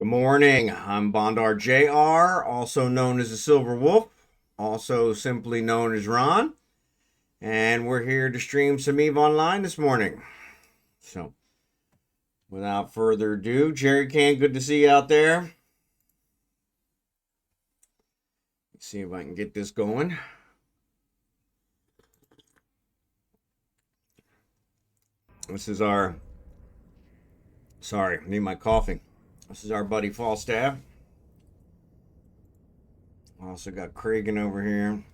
Good morning. I'm Bondar JR, also known as the Silver Wolf, also simply known as Ron, and we're here to stream some EVE Online this morning. So, without further ado, Jerry Can, good to see you out there. Let's see if I can get this going. This is our, sorry, I need my coffee. This is our buddy Falstaff. Also got Kragan over here.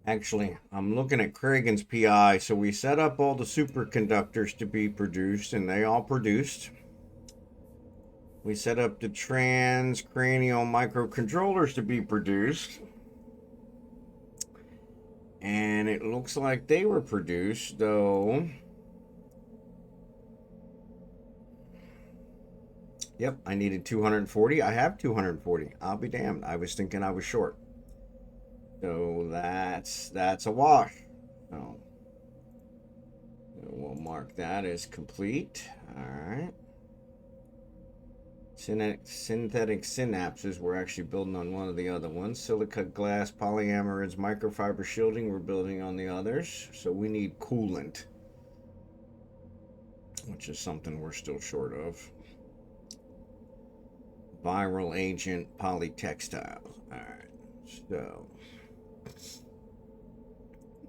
Actually, I'm looking at Kragan's PI. So we set up all the superconductors to be produced, and they all produced. We set up the transcranial microcontrollers to be produced. And it looks like they were produced, though. Yep, I needed 240. I have 240. I'll be damned. I was thinking I was short. So that's a wash. So we'll mark that as complete. All right. Synthetic synapses, we're actually building on one of the other ones. Silica glass, polyamerids, microfiber shielding, we're building on the others. So we need coolant, which is something we're still short of. Viral agent, polytextiles. All right, so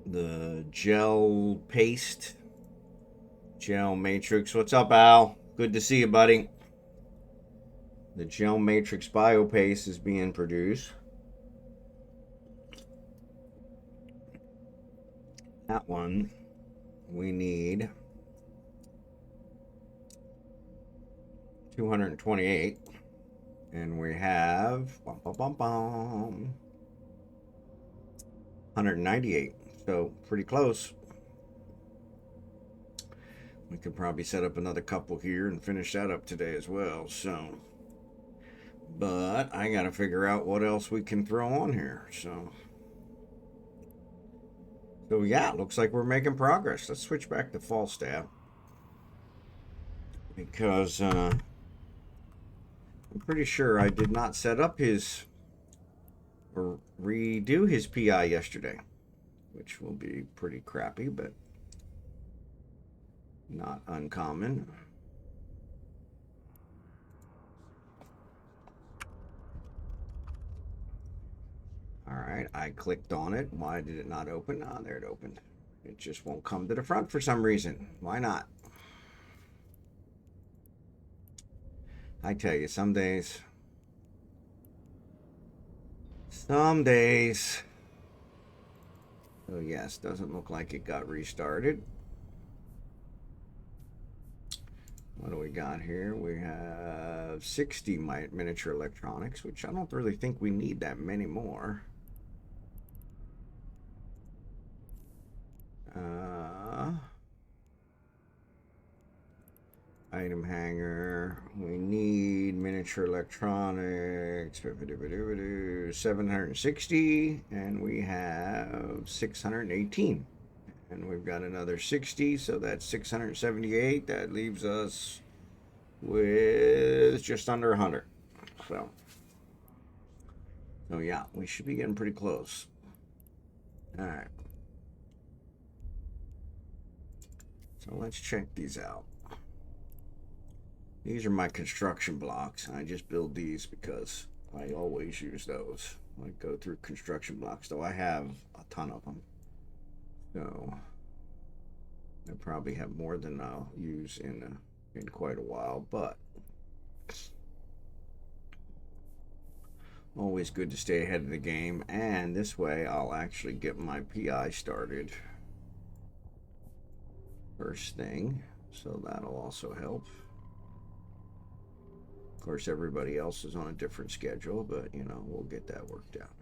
the gel paste, gel matrix. What's up, Al? Good to see you, buddy. The gel matrix biopaste is being produced. That one we need 228, and we have 198. So pretty close. We could probably set up another couple here and finish that up today as well. So, but I got to figure out what else we can throw on here. So yeah, looks like we're making progress. Let's switch back to Falstaff, because I'm pretty sure I did not set up his or redo his PI yesterday, which will be pretty crappy, but not uncommon. All right, I clicked on it. Why did it not open? Ah, there it opened. It just won't come to the front for some reason. Why not? I tell you, some days. So yes, doesn't look like it got restarted. What do we got here? We have 60 miniature electronics, which I don't really think we need that many more. Item hanger. We need miniature electronics. 760, and we have 618. And we've got another 60, so that's 678. That leaves us with just under 100. So yeah, we should be getting pretty close. All right. So let's check these out. These are my construction blocks. I just build these because I always use those. I go through construction blocks, though I have a ton of them. So I probably have more than I'll use in quite a while, but always good to stay ahead of the game. And this way I'll actually get my PI started first thing, so that'll also help. Of course, everybody else is on a different schedule, but you know, we'll get that worked out.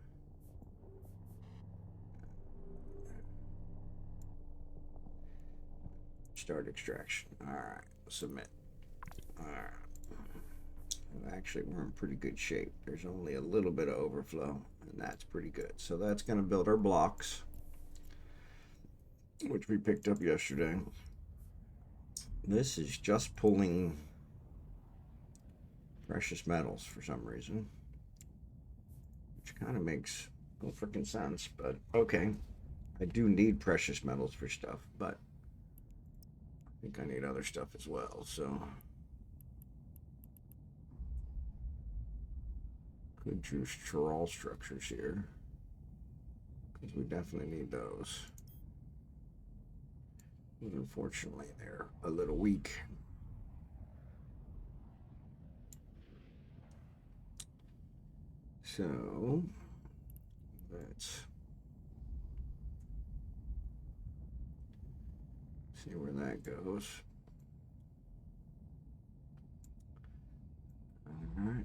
Start extraction. All right, submit. All right. Actually, we're in pretty good shape. There's only a little bit of overflow, and that's pretty good. So that's going to build our blocks, which we picked up yesterday. This is just pulling precious metals for some reason, which kind of makes no freaking sense, but okay. I do need precious metals for stuff, but I think I need other stuff as well, so could choose trawl structures here, because we definitely need those. But unfortunately, they're a little weak. So let's see where that goes. All right.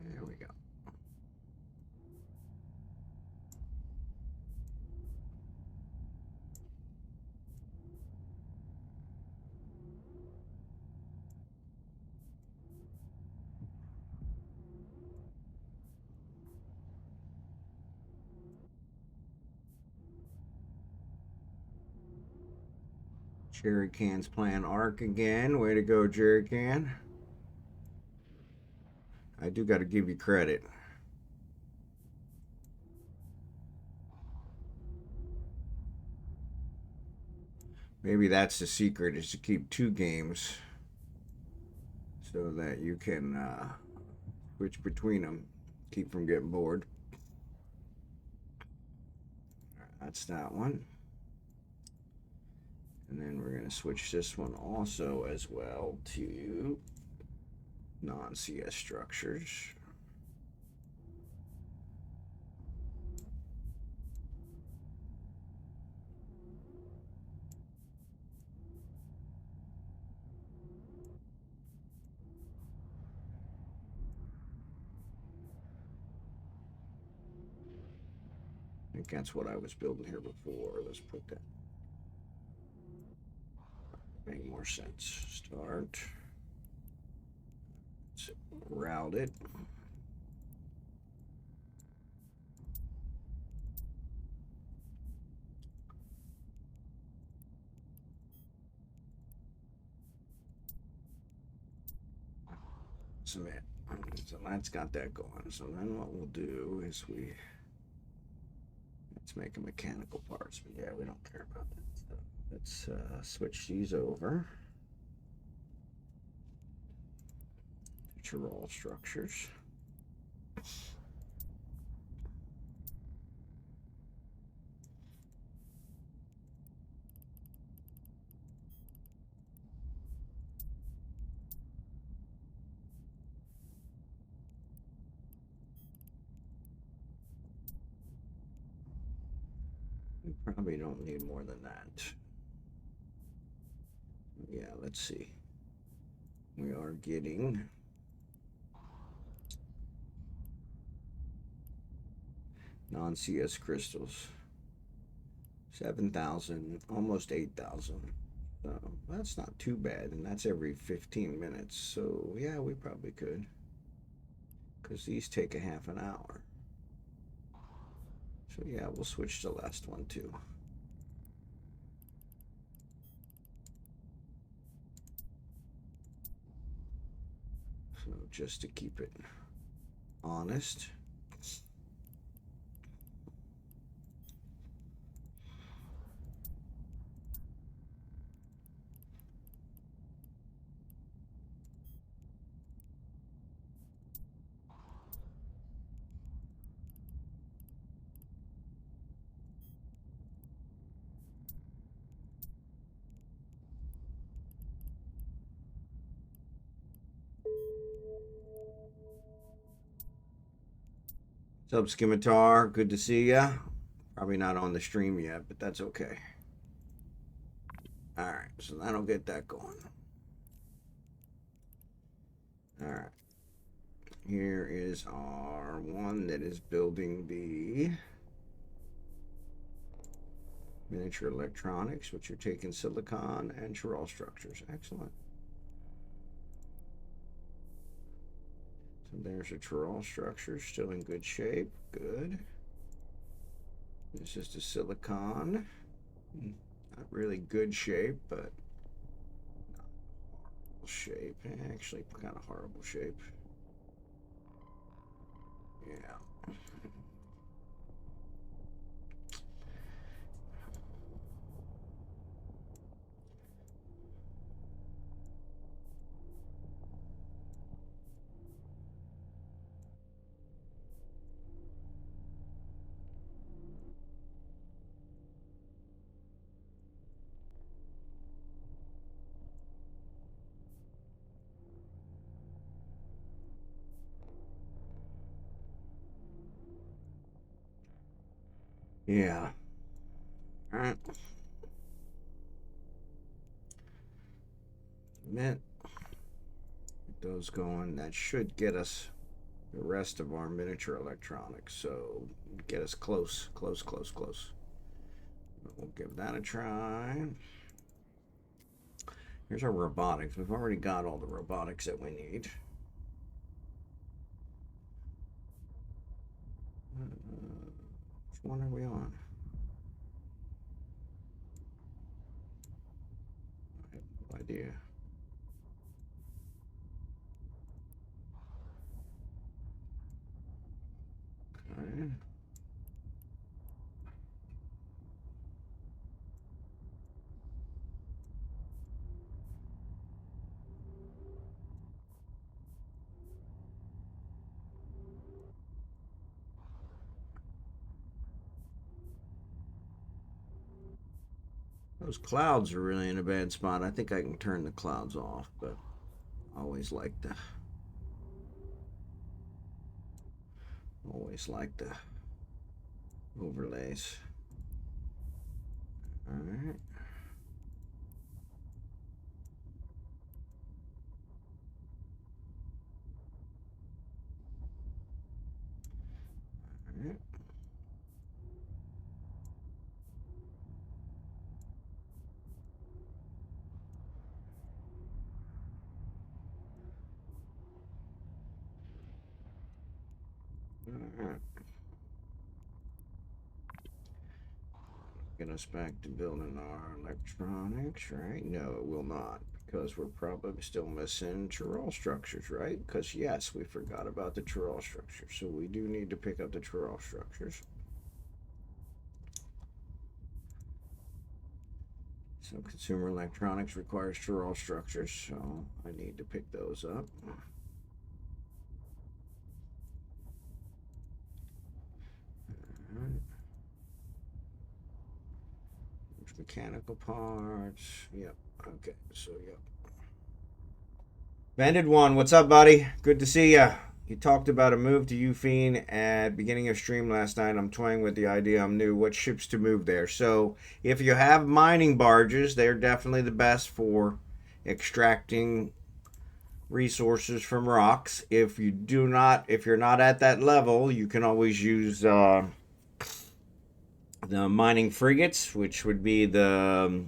There we go. Jerry Can's playing Ark again. Way to go, Jerry Can. I do got to give you credit. Maybe that's the secret, is to keep 2 games so that you can switch between them, keep from getting bored. That's that one. And then we're going to switch this one also as well to non-CS structures. I think that's what I was building here before. Let's put that. Make more sense. Start. Let's route it. Submit. So that's got that going. So then what we'll do is let's make a mechanical parts, but yeah, we don't care about that. So let's switch these over to roll structures. We probably don't need more than that. Yeah, let's see. We are getting non-CS crystals. 7,000, almost 8,000. So that's not too bad, and that's every 15 minutes. So yeah, we probably could, because these take a half an hour. So yeah, we'll switch to the last one too. So just to keep it honest. What's up, Scimitar? Good to see ya. Probably not on the stream yet, but that's okay. All right, so that'll get that going. All right. Here is our one that is building the miniature electronics, which are taking silicon and chiral structures. Excellent. So there's a trawl structure, still in good shape. Good. This is the silicon. Not really good shape, but not horrible shape. Actually, kind of horrible shape. Yeah. Yeah. All right. Get those going. That should get us the rest of our miniature electronics. So get us close. We'll give that a try. Here's our robotics. We've already got all the robotics that we need. Which one are we on? I have no idea. Okay. Those clouds are really in a bad spot. I think I can turn the clouds off, but I always like the overlays. All right. All right. All right. Get us back to building our electronics, right? No, it will not, because we're probably still missing Tyrrell structures, right? Because yes, we forgot about the Tyrrell structures, so we do need to pick up the Tyrrell structures. So consumer electronics requires Tyrrell structures, so I need to pick those up. All right. Mechanical parts. Yep. Okay. So yep. VentedOne, what's up, buddy? Good to see ya. You talked about a move to Ufine at beginning of stream last night. I'm toying with the idea. I'm new. What ships to move there? So if you have mining barges, they're definitely the best for extracting resources from rocks. If you're not at that level, you can always use the mining frigates, which would be the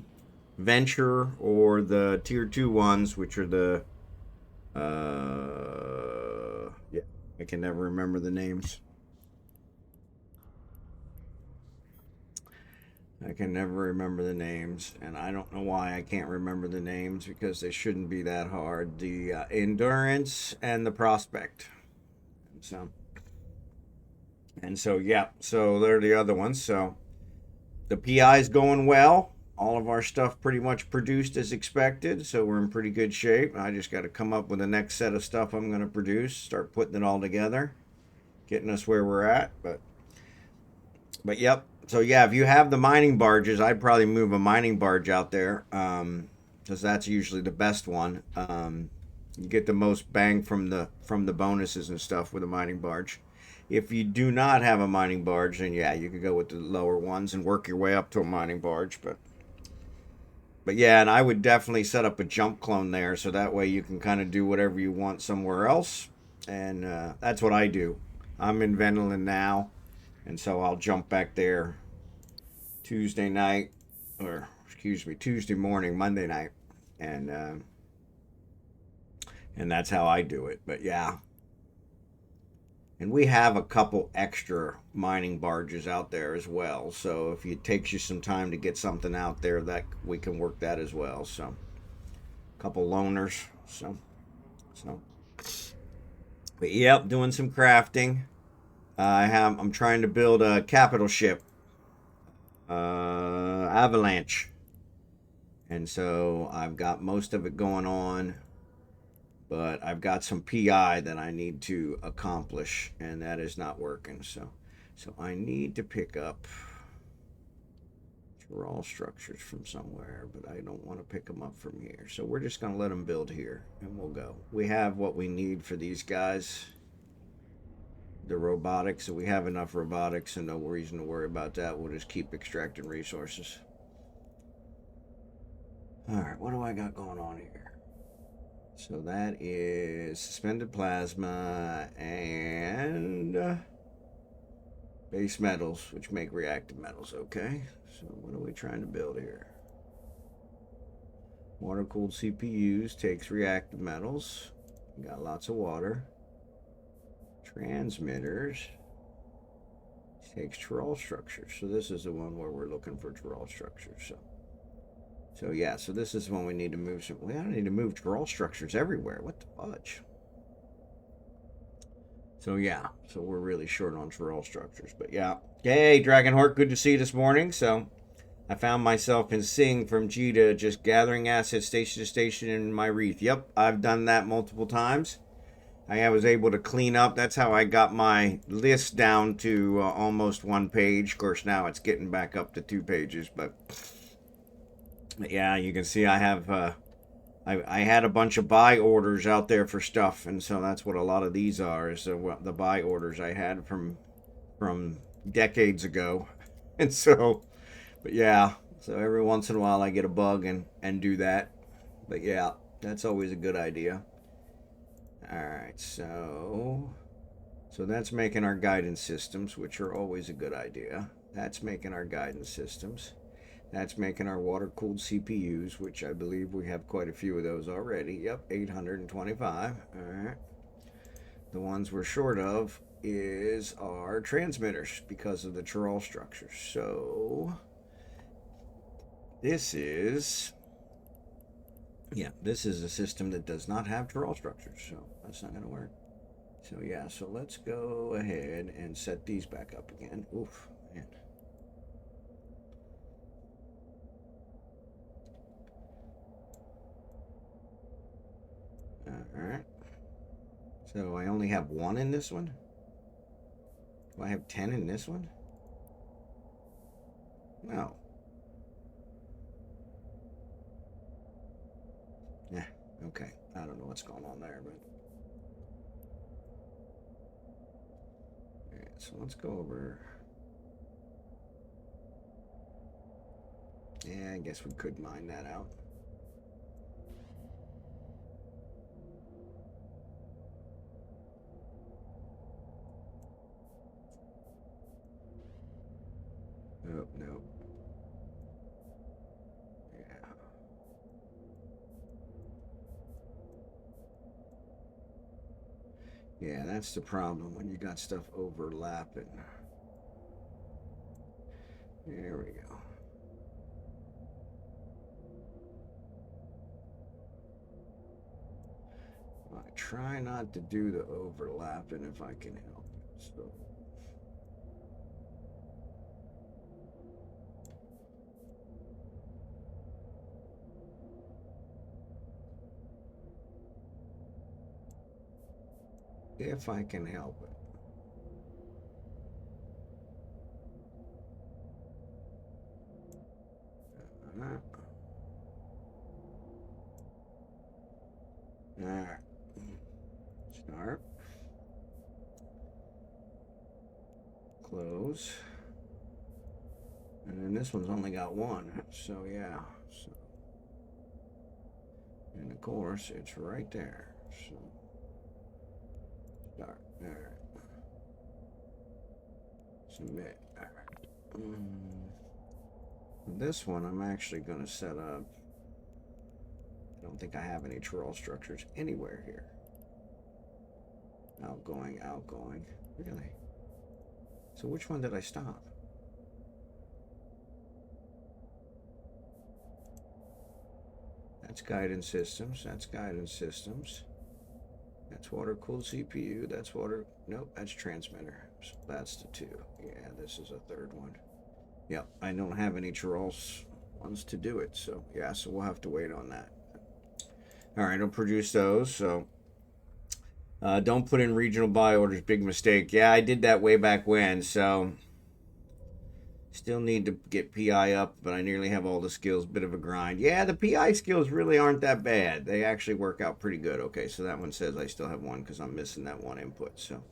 Venture or the tier 2 ones, which are the yeah, I can never remember the names. I can never remember the names, and I don't know why I can't remember the names, because they shouldn't be that hard. The Endurance and the Prospect. So yeah, so they're the other ones. So the PI is going well. All of our stuff pretty much produced as expected, so we're in pretty good shape. I just got to come up with the next set of stuff I'm going to produce, start putting it all together, getting us where we're at. But yep. So yeah, if you have the mining barges, I'd probably move a mining barge out there, because that's usually the best one. You get the most bang from the bonuses and stuff with a mining barge. If you do not have a mining barge, then yeah, you could go with the lower ones and work your way up to a mining barge. But yeah, and I would definitely set up a jump clone there, so that way you can kind of do whatever you want somewhere else. And that's what I do. I'm in Vendelin now, and so I'll jump back there Tuesday night, or excuse me, Tuesday morning, Monday night, and that's how I do it. But yeah, And we have a couple extra mining barges out there as well. So if it takes you some time to get something out there, that we can work that as well. So a couple loaners. So but yep, doing some crafting. I'm trying to build a capital ship, Avalanche, and so I've got most of it going on, but I've got some PI that I need to accomplish, and that is not working. So I need to pick up raw structures from somewhere, but I don't want to pick them up from here. So we're just going to let them build here, and we'll go. We have what we need for these guys. The robotics, so we have enough robotics and no reason to worry about that. We'll just keep extracting resources. All right, what do I got going on here? So that is suspended plasma and base metals, which make reactive metals. Okay, so what are we trying to build here? Water-cooled CPUs takes reactive metals. We got lots of water. Transmitters takes Tyrol structures. So this is the one where we're looking for Tyrol structures. So yeah, so this is when we need to move some. We don't need to move Tyrol structures everywhere. What the fudge? So yeah, so we're really short on Tyrol structures. But yeah. Hey, Drachenhort, good to see you this morning. So I found myself in Sing from Jita, just gathering assets station to station in my wreath. Yep, I've done that multiple times. I was able to clean up. That's how I got my list down to almost 1 page. Of course, now it's getting back up to 2 pages. But yeah, you can see I have. I had a bunch of buy orders out there for stuff, and so that's what a lot of these are. Is the buy orders I had from decades ago, and so. But yeah, so every once in a while I get a bug and do that. But yeah, that's always a good idea. Alright, so that's making our guidance systems, which are always a good idea. That's making our guidance systems. That's making our water-cooled CPUs, which I believe we have quite a few of those already. Yep, 825. Alright. The ones we're short of is our transmitters because of the Tyrol structure. So this is a system that does not have Tyrol structures, so that's not going to work. So yeah, so let's go ahead and set these back up again. Oof, man. Alright. So I only have 1 in this one? Do I have 10 in this one? No. Yeah, okay. I don't know what's going on there, but... Alright, so let's go over... Yeah, I guess we could mine that out. Oh, no. Yeah. Yeah, that's the problem when you got stuff overlapping. There we go. I try not to do the overlapping if I can help it. So. If I can help it. Alright. Start. Close. And then this one's only got 1. So yeah. So. And of course, it's right there. So. Start. Alright. Submit. Alright. This one I'm actually going to set up. I don't think I have any Tyrol structures anywhere here. outgoing, outgoing. Really? So which one did I stop? That's guidance systems. That's guidance systems. That's water-cooled CPU. That's water... Nope, that's transmitter. So that's the two. Yeah, this is a third one. Yep, I don't have any Charles ones to do it. So, yeah, so we'll have to wait on that. All right, I'll produce those. So, don't put in regional buy orders. Big mistake. Yeah, I did that way back when. So, still need to get PI up, but I nearly have all the skills. Bit of a grind. Yeah, the PI skills really aren't that bad. They actually work out pretty good. Okay, so that one says I still have one because I'm missing that one input. So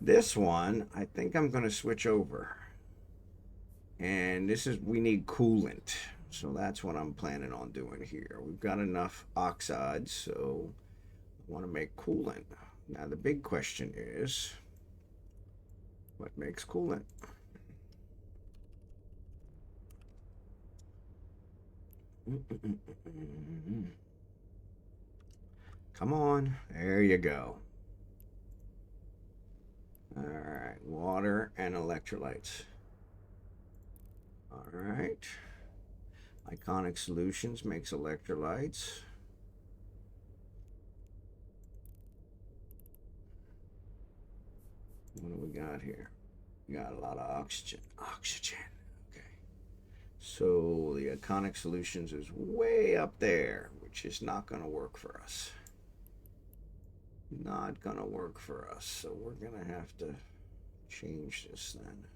this one, I think I'm going to switch over. And this is, we need coolant. So that's what I'm planning on doing here. We've got enough oxides, so I want to make coolant. Now the big question is, what makes coolant? Come on, there you go. All right, water and electrolytes. All right. Iconic Solutions makes electrolytes. What do we got here? We got a lot of oxygen. Oxygen. So the Iconic Solutions is way up there, which is not going to work for us. Not going to work for us. So we're going to have to change this then.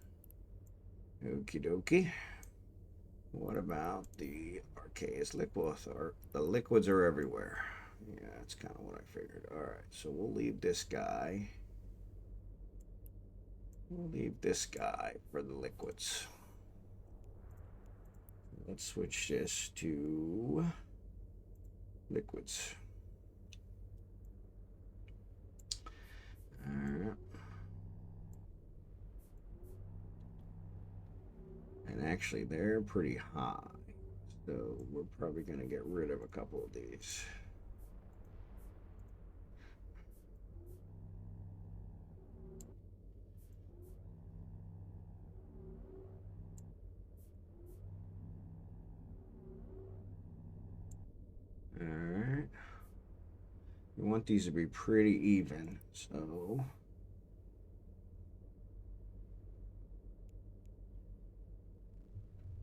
Okie dokie. What about the Arceus liquids? The liquids are everywhere. Yeah, that's kind of what I figured. All right, so we'll leave this guy. We'll leave this guy for the liquids. Let's switch this to liquids. And actually, they're pretty high. So we're probably going to get rid of a couple of these. All right. We want these to be pretty even, so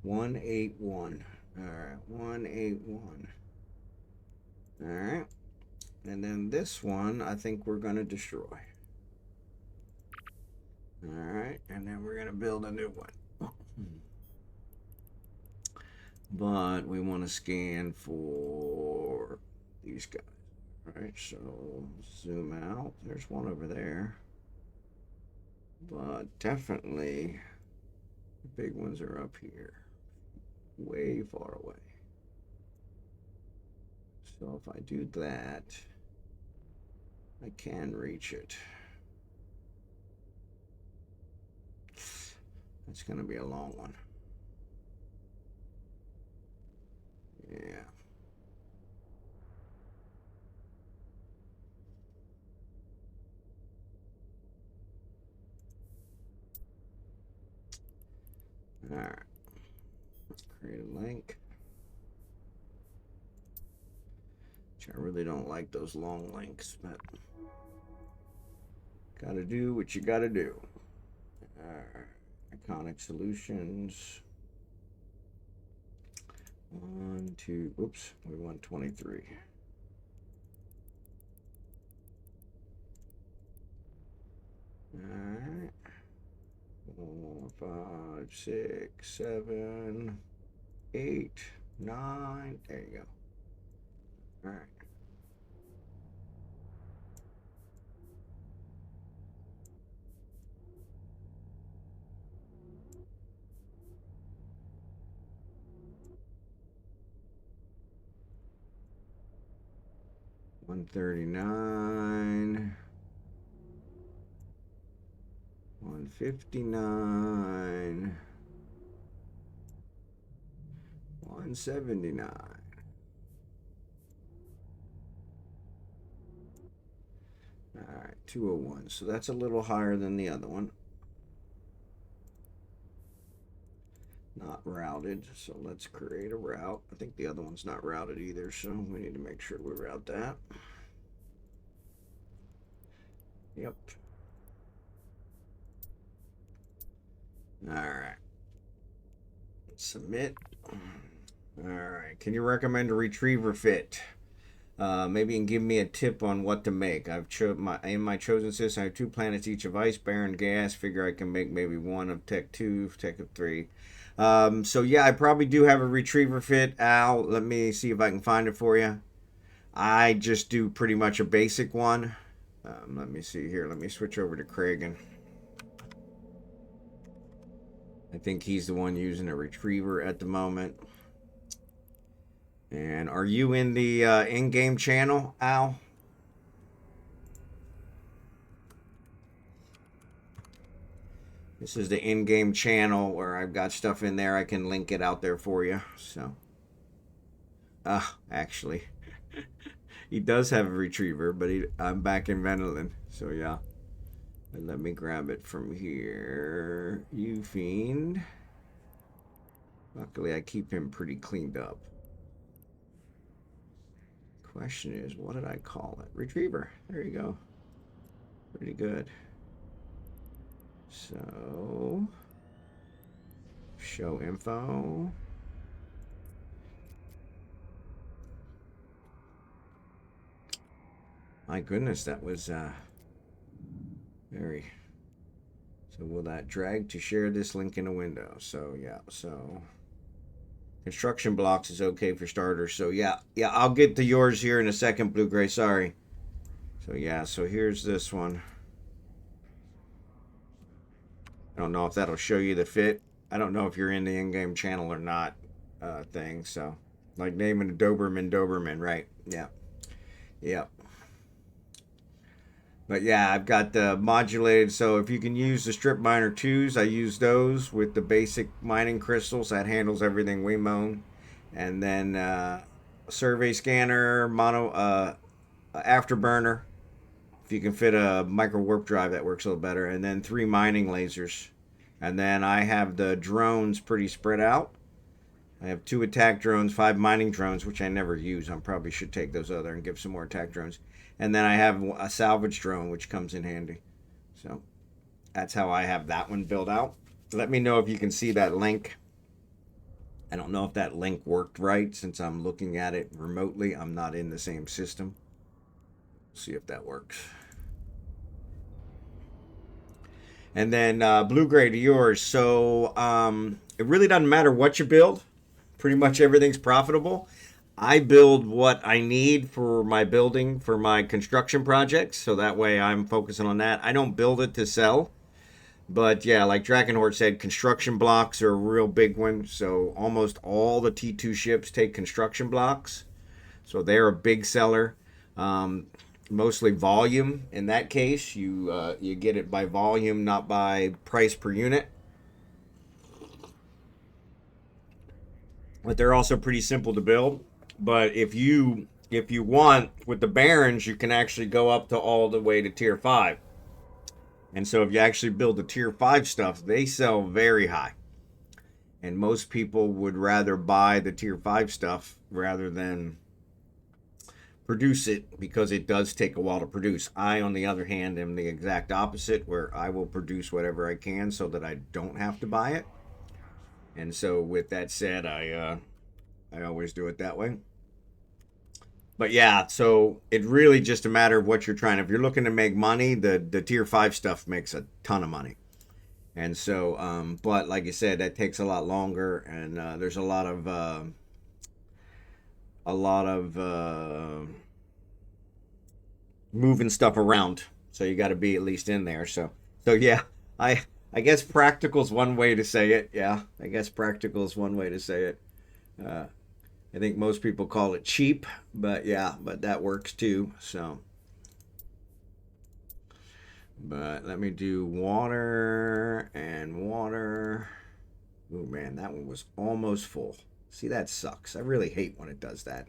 181. All right, 181. All right, and then this one I think we're gonna destroy. All right, and then we're gonna build a new one. But we want to scan for these guys. All right, so zoom out. There's one over there. But definitely the big ones are up here, way far away. So if I do that, I can reach it. That's going to be a long one. Yeah. All right. Let's create a link. Which I really don't like those long links, but gotta do what you gotta do. All right. Iconic Solutions. 1, 2, oops, we want 23. Alright. 4, 5, 6, 7, 8, 9. There you go. Alright. $139, $159, $179. All right, 201. So that's a little higher than the other one. Not routed, so let's create a route. I think the other one's not routed either, so we need to make sure we route that. Yep. All right. Submit. All right. Can you recommend a retriever fit? Maybe you can give me a tip on what to make. In my chosen system, I have 2 planets each of ice, barren, gas. Figure I can make maybe one of tech 2, tech of 3. So yeah, I probably do have a retriever fit, Al. Let me see if I can find it for you. I just do pretty much a basic one. Let me see here. Let me switch over to Craig. I think he's the one using a retriever at the moment. And are you in the in-game channel, Al? This is the in-game channel where I've got stuff in there. I can link it out there for you. So, actually, he does have a retriever, but I'm back in Venedone. So yeah, and let me grab it from here. You fiend. Luckily, I keep him pretty cleaned up. Question is, what did I call it? Retriever. There you go. Pretty good. So, show info. My goodness, that was very. So will that drag to share this link in a window? So yeah, so construction blocks is okay for starters. So yeah, I'll get to yours here in a second, Blue Gray. Sorry. So yeah, so here's this one. I don't know if that'll show you the fit. I don't know if you're in the in-game channel or not thing. So like naming a Doberman, right? Yeah. Yep. But yeah, I've got the modulated, so if you can use the strip miner 2s, I use those with the basic mining crystals. That handles everything we moan. And then survey scanner, afterburner. If you can fit a micro warp drive, that works a little better. And then 3 mining lasers. And then I have the drones pretty spread out. I have 2 attack drones, 5 mining drones, which I never use. I probably should take those other and give some more attack drones. And then I have a salvage drone, which comes in handy. So that's how I have that one built out. Let me know if you can see that link. I don't know if that link worked right since I'm looking at it remotely. I'm not in the same system. See if that works. And then Blue Gray to yours. So it really doesn't matter what you build. Pretty much everything's profitable. I build what I need for my building, for my construction projects. So that way I'm focusing on that. I don't build it to sell. But yeah, like Drachenhort said, construction blocks are a real big one. So almost all the T2 ships take construction blocks. So they're a big seller. Mostly volume. In that case, you get it by volume, not by price per unit. But they're also pretty simple to build. But if you want, with the barons, you can actually go up to all the way to tier 5. And so if you actually build the tier 5 stuff, they sell very high. And most people would rather buy the tier 5 stuff rather than produce it, because it does take a while to produce. I, on the other hand, am the exact opposite, where I will produce whatever I can so that I don't have to buy it. And so with that said, I always do it that way. But yeah, so it's really just a matter of what you're trying. If you're looking to make money, the tier 5 stuff makes a ton of money. And so, but like I said, that takes a lot longer, and there's a lot of moving stuff around. So you got to be at least in there. So yeah, I guess practical is one way to say it. Yeah, I guess practical is one way to say it. I think most people call it cheap, but yeah, but that works too. So, but let me do water and water. Oh man, that one was almost full. See, that sucks. I really hate when it does that.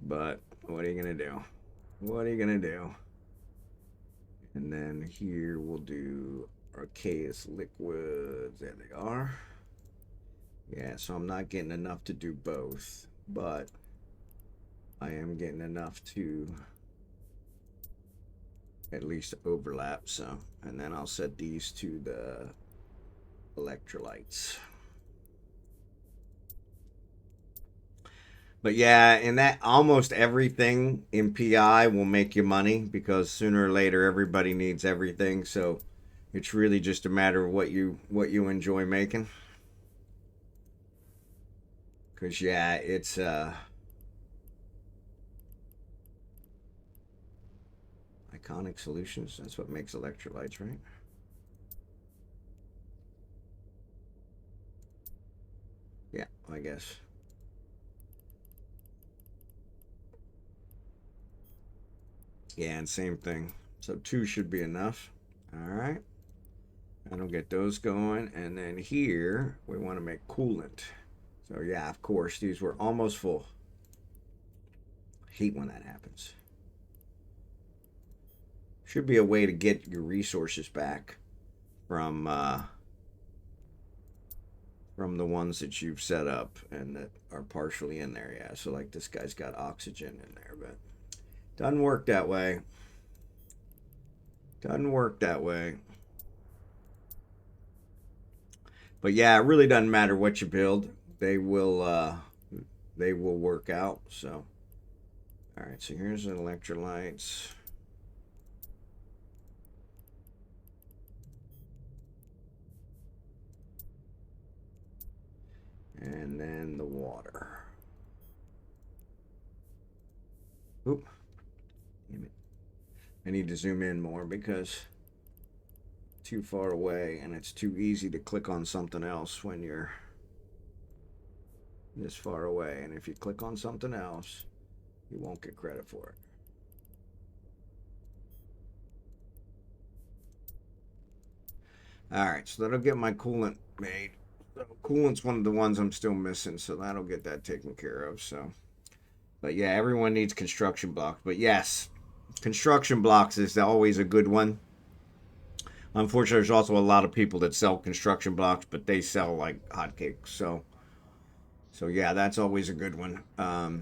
But what are you gonna do? What are you gonna do? And then here we'll do Arceus liquids. There they are. Yeah, so I'm not getting enough to do both, but I am getting enough to at least overlap. So, and then I'll set these to the electrolytes. But yeah, and that almost everything in PI will make you money because sooner or later everybody needs everything. So it's really just a matter of what you enjoy making. Cause yeah, it's Iconic Solutions. That's what makes electrolytes, right? Yeah, I guess. Yeah, and same thing. So 2 should be enough. All right. That'll get those going. And then here, we want to make coolant. So yeah, of course, these were almost full. Hate when that happens. Should be a way to get your resources back from the ones that you've set up and that are partially in there. Yeah, so like this guy's got oxygen in there, but doesn't work that way. Doesn't work that way. But yeah, it really doesn't matter what you build. They will work out. So all right, so here's the electrolytes. And then the water. Oop. Damn it. I need to zoom in more because too far away and it's too easy to click on something else when you're this far away. And if you click on something else, you won't get credit for it. All right, so that'll get my coolant made. So coolant's one of the ones I'm still missing, so that'll get that taken care of. So, but yeah, everyone needs construction blocks. But yes, construction blocks is always a good one. Unfortunately, there's also a lot of people that sell construction blocks, but they sell like hotcakes. So yeah, that's always a good one. All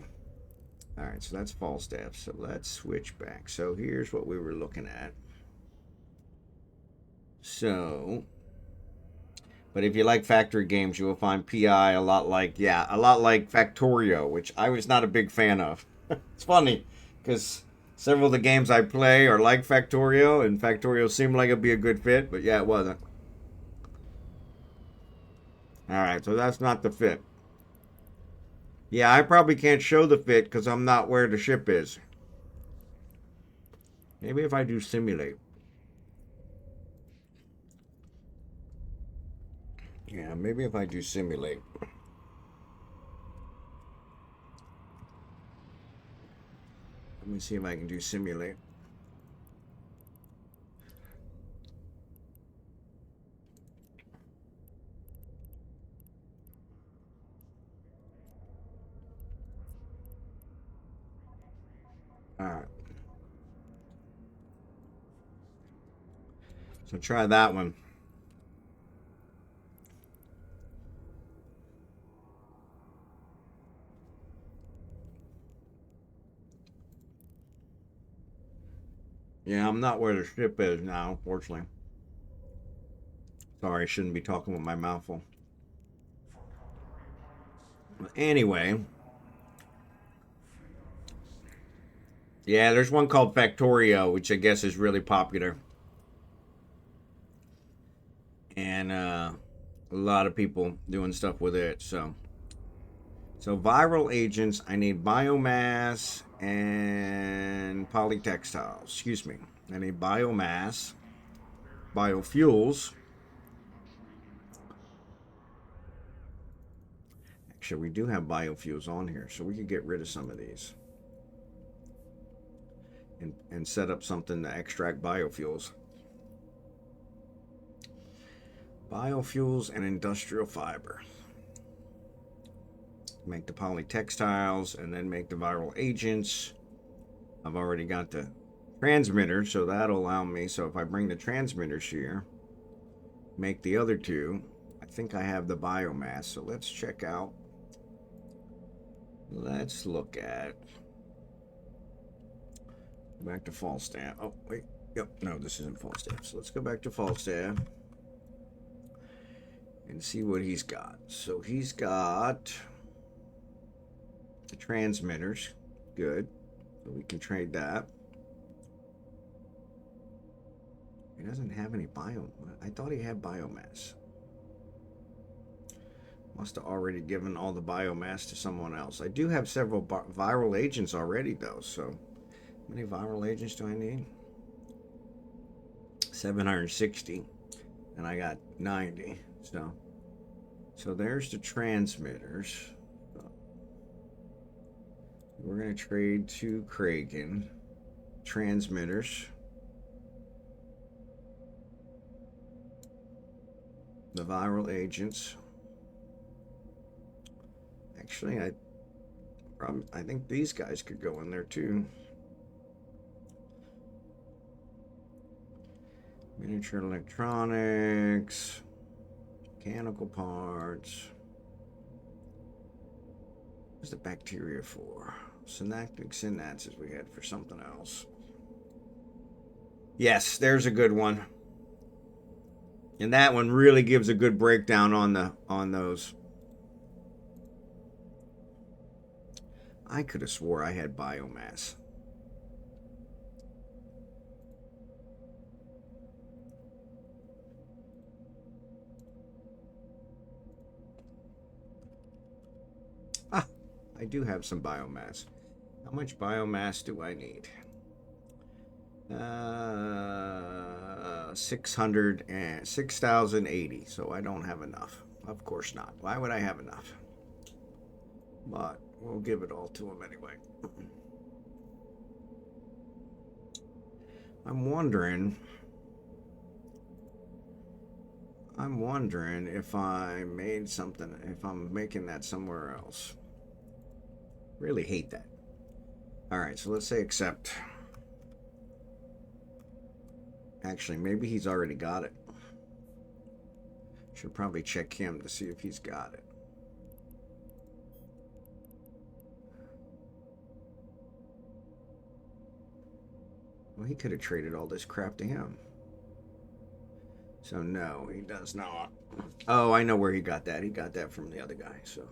right, so that's Falstaff. So let's switch back. So here's what we were looking at. So, but if you like factory games, you will find PI a lot like Factorio, which I was not a big fan of. It's funny because several of the games I play are like Factorio, and Factorio seemed like it'd be a good fit, but yeah, it wasn't. All right, so that's not the fit. Yeah, I probably can't show the fit because I'm not where the ship is. Maybe if I do simulate. Yeah, maybe if I do simulate. Let me see if I can do simulate. All right. So try that one. Yeah, I'm not where the ship is now, unfortunately. Sorry, I shouldn't be talking with my mouth full. Anyway, yeah, there's one called Factorio, which I guess is really popular. And a lot of people doing stuff with it. So viral agents, I need biomass and polytextiles. Excuse me. I need biomass, biofuels. Actually, we do have biofuels on here, so we could get rid of some of these and set up something to extract biofuels. Biofuels and industrial fiber. Make the polytextiles and then make the viral agents. I've already got the transmitter, so that'll allow me. So if I bring the transmitters here, make the other two, I think I have the biomass. So let's check out. Let's look at. Back to Falstaff. Oh, wait. Yep. No, this isn't Falstaff. So let's go back to Falstaff and see what he's got. So he's got the transmitters. Good. So we can trade that. He doesn't have any I thought he had biomass. Must have already given all the biomass to someone else. I do have several viral agents already, though. So, how many viral agents do I need? 760. And I got 90. So there's the transmitters. We're going to trade to Kragan. Transmitters. The viral agents. Actually, I think these guys could go in there too. Miniature electronics, mechanical parts. What's the bacteria for? Synaptic synapses we had for something else. Yes, there's a good one. And that one really gives a good breakdown on those. I could have swore I had biomass. Ah, I do have some biomass. How much biomass do I need? 6,080. So I don't have enough. Of course not. Why would I have enough? But we'll give it all to him anyway. I'm wondering if I made something, if I'm making that somewhere else. Really hate that. All right, so let's say accept. Actually, maybe he's already got it. Should probably check him to see if he's got it. Well, he could have traded all this crap to him. So no, he does not. Oh, I know where he got that. He got that from the other guy. So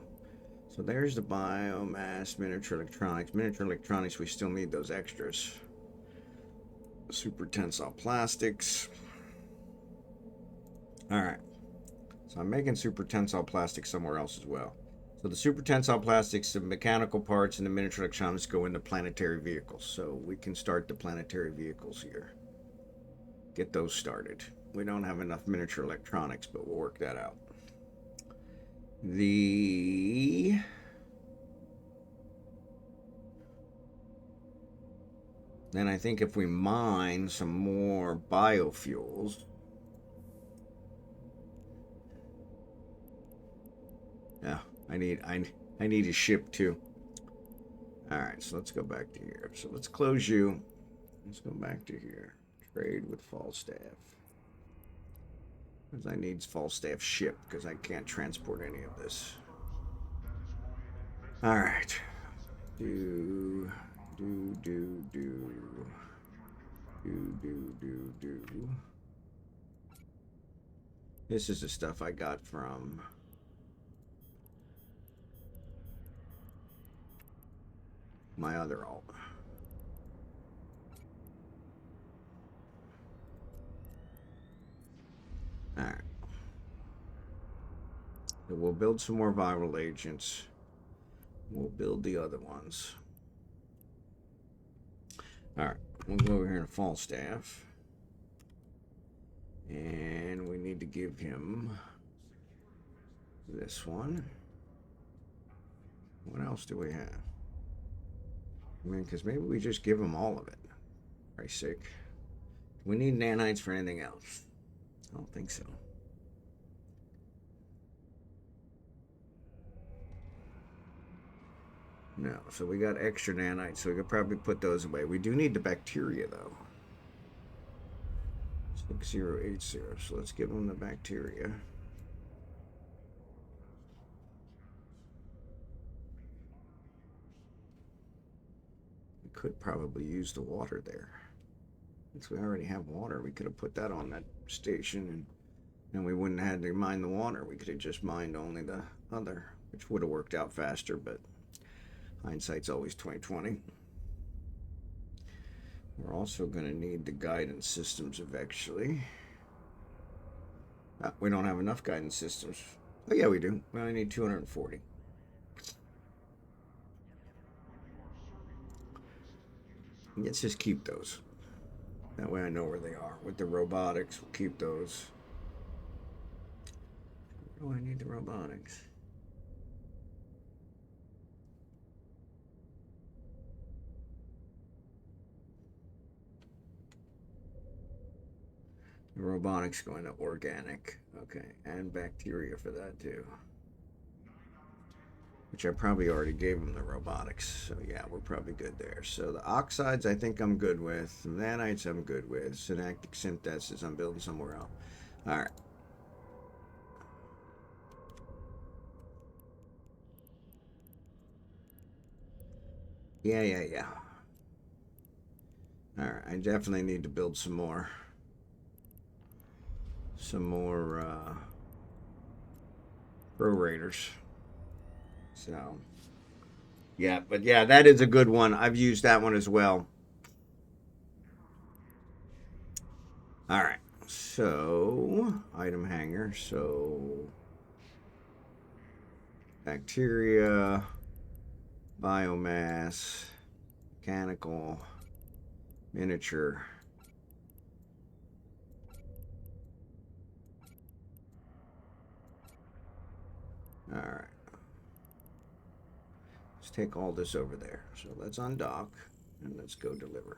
there's the biomass, miniature electronics. Miniature electronics, we still need those extras. Super tensile plastics. All right. So I'm making super tensile plastics somewhere else as well. So the super tensile plastics, the mechanical parts, and the miniature electronics go into planetary vehicles. So we can start the planetary vehicles here. Get those started. We don't have enough miniature electronics, but we'll work that out. Then I think if we mine some more biofuels. Yeah, I need a ship too. All right, so let's go back to here. So let's close you. Let's go back to here. Trade with Falstaff. Because I need Falstaff ship because I can't transport any of this. All right. Do. This is the stuff I got from my other alt. All right. So we'll build some more viral agents. We'll build the other ones. All right. We'll go over here to Falstaff. And we need to give him this one. What else do we have? I mean, because maybe we just give him all of it. For Christ's sake. Do we need nanites for anything else? I don't think so. No, so we got extra nanites, so we could probably put those away. We do need the bacteria, though. 6080, so let's give them the bacteria. We could probably use the water there. Since we already have water, we could have put that on that station, and we wouldn't have had to mine the water. We could have just mined only the other, which would have worked out faster, but hindsight's always 20/20. We're also going to need the guidance systems eventually. We don't have enough guidance systems. Oh yeah, we do. We only need 240. Let's just keep those. That way I know where they are. With the robotics, we'll keep those. Where do I need the robotics? The robotics going to organic. Okay, and bacteria for that too. Which I probably already gave them the robotics. So yeah, we're probably good there. So the oxides I think I'm good with. The nanites I'm good with. Synaptic synthesis I'm building somewhere else. Alright. Yeah. Alright, I definitely need to build some more. Prorators. So, yeah, but yeah, that is a good one. I've used that one as well. All right, so item hanger. So, bacteria, biomass, mechanical, miniature. All right. Let's take all this over there. So let's undock and let's go deliver.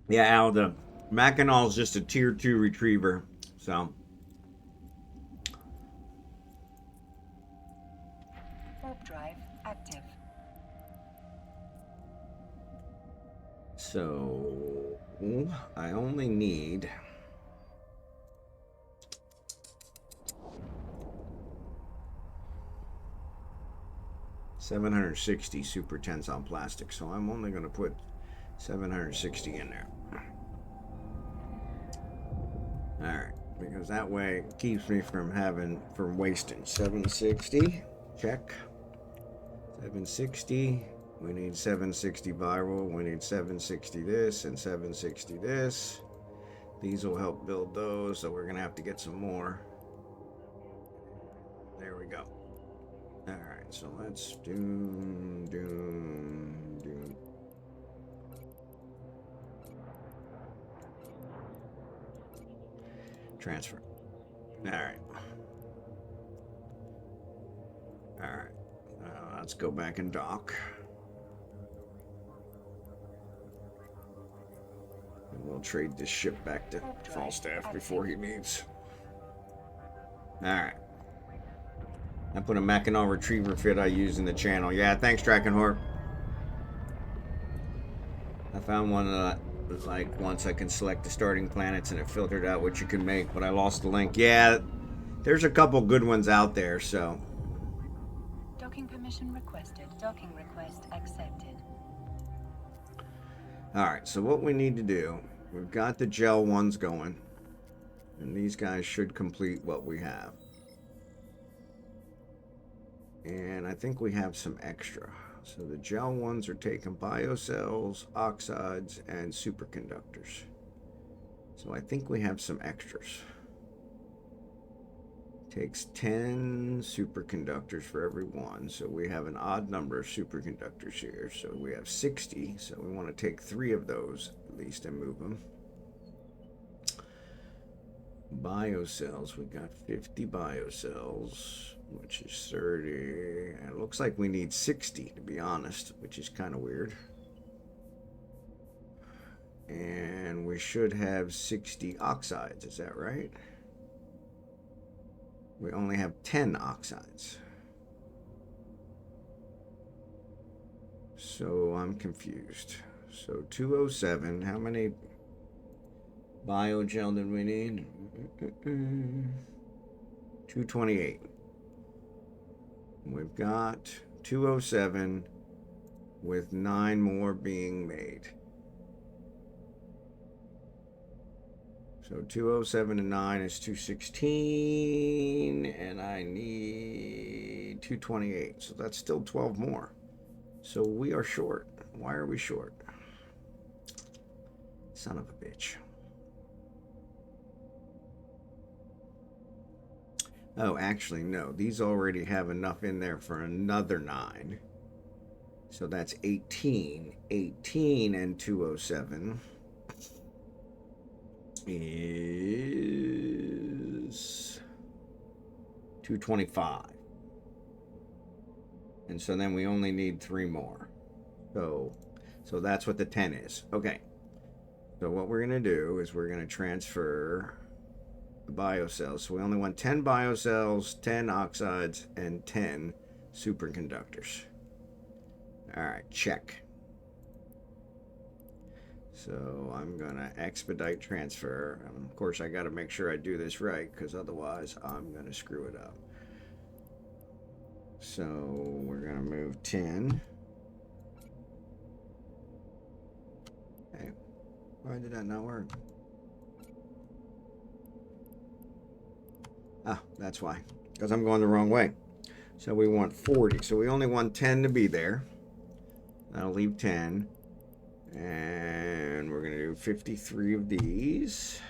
Yeah, Al, the Mackinac is just a tier 2 retriever. So. Warp drive active. So I only need $760 super tense on plastic, so I'm only going to put 760 in there. All right, because that way it keeps me from wasting. 760, check. 760. We need 760 viral. We need 760 this and 760 this. These will help build those, so we're gonna have to get some more. There we go. All right, so let's do transfer. All right. All right. Let's go back and dock. And we'll trade this ship back to Falstaff before he leaves. All right. I put a Mackinac retriever fit I use in the channel. Yeah, thanks, drachenhort. I found one that was like once I can select the starting planets and it filtered out what you can make, but I lost the link. Yeah, there's a couple good ones out there, so. Docking permission requested. Docking request accepted. Alright, so what we need to do, we've got the gel ones going, and these guys should complete what we have. And I think we have some extra. So the gel ones are taking biocells, oxides, and superconductors. So I think we have some extras. Takes 10 superconductors for every one, so we have an odd number of superconductors here. So we have 60, so we want to take 3 of those at least and move them. Biocells, we got 50 biocells, which is 30, and it looks like we need 60 to be honest, which is kind of weird. And we should have 60 oxides, is that right? We only have 10 oxides. So I'm confused. So 207, how many biogel did we need? 228. We've got 207 with 9 more being made. So 207 and 9 is 216, and I need 228. So that's still 12 more. So we are short. Why are we short? Son of a bitch. Oh, actually, no. These already have enough in there for another 9. So that's 18. 18 and 207 is 225. And so then we only need 3 more. So that's what the 10 is. Okay. So what we're going to do is we're going to transfer the biocells. So we only want 10 biocells, 10 oxides, and 10 superconductors. All right, check. So I'm going to expedite transfer. And of course, I got to make sure I do this right, because otherwise I'm going to screw it up. So we're going to move 10. Hey, why did that not work? Ah, that's why. Because I'm going the wrong way. So we want 40. So we only want 10 to be there. That'll leave 10. And we're going to do 53 of these.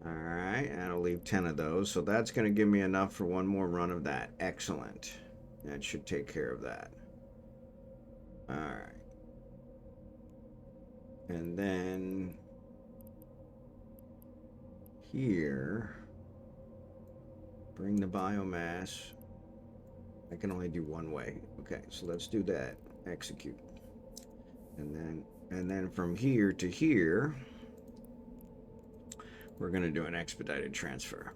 All right, and I'll leave 10 of those. So that's going to give me enough for one more run of that. Excellent. That should take care of that. All right. And then here, bring the biomass. I can only do one way. Okay, so let's do that. Execute. And then from here to here, we're going to do an expedited transfer.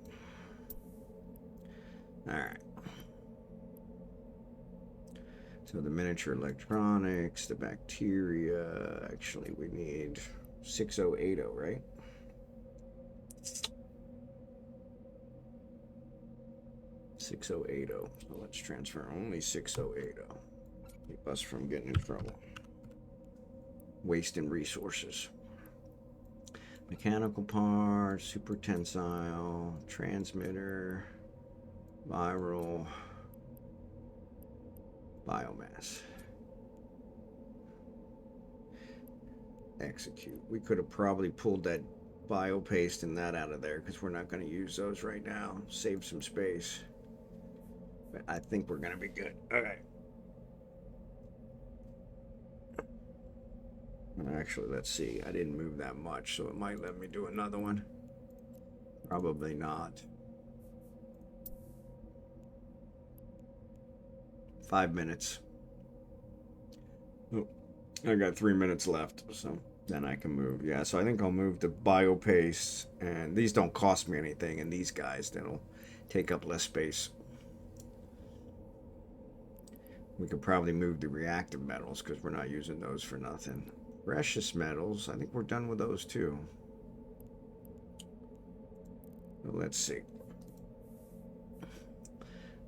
All right. So the miniature electronics, the bacteria, actually we need 6080, right? So let's transfer only 6080. Keep us from getting in trouble. Wasting resources. Mechanical parts, super tensile, transmitter, viral, biomass. Execute. We could have probably pulled that biopaste and that out of there because we're not going to use those right now. Save some space. But I think we're going to be good. Okay. Actually, let's see. I didn't move that much, so it might let me do another one. Probably not. 5 minutes. Oh, I got 3 minutes left, so then I can move. Yeah, so I think I'll move the biopaste, and these don't cost me anything, and these guys, that'll take up less space. We could probably move the reactive metals because we're not using those for nothing. Precious metals, I think we're done with those too. Well, let's see.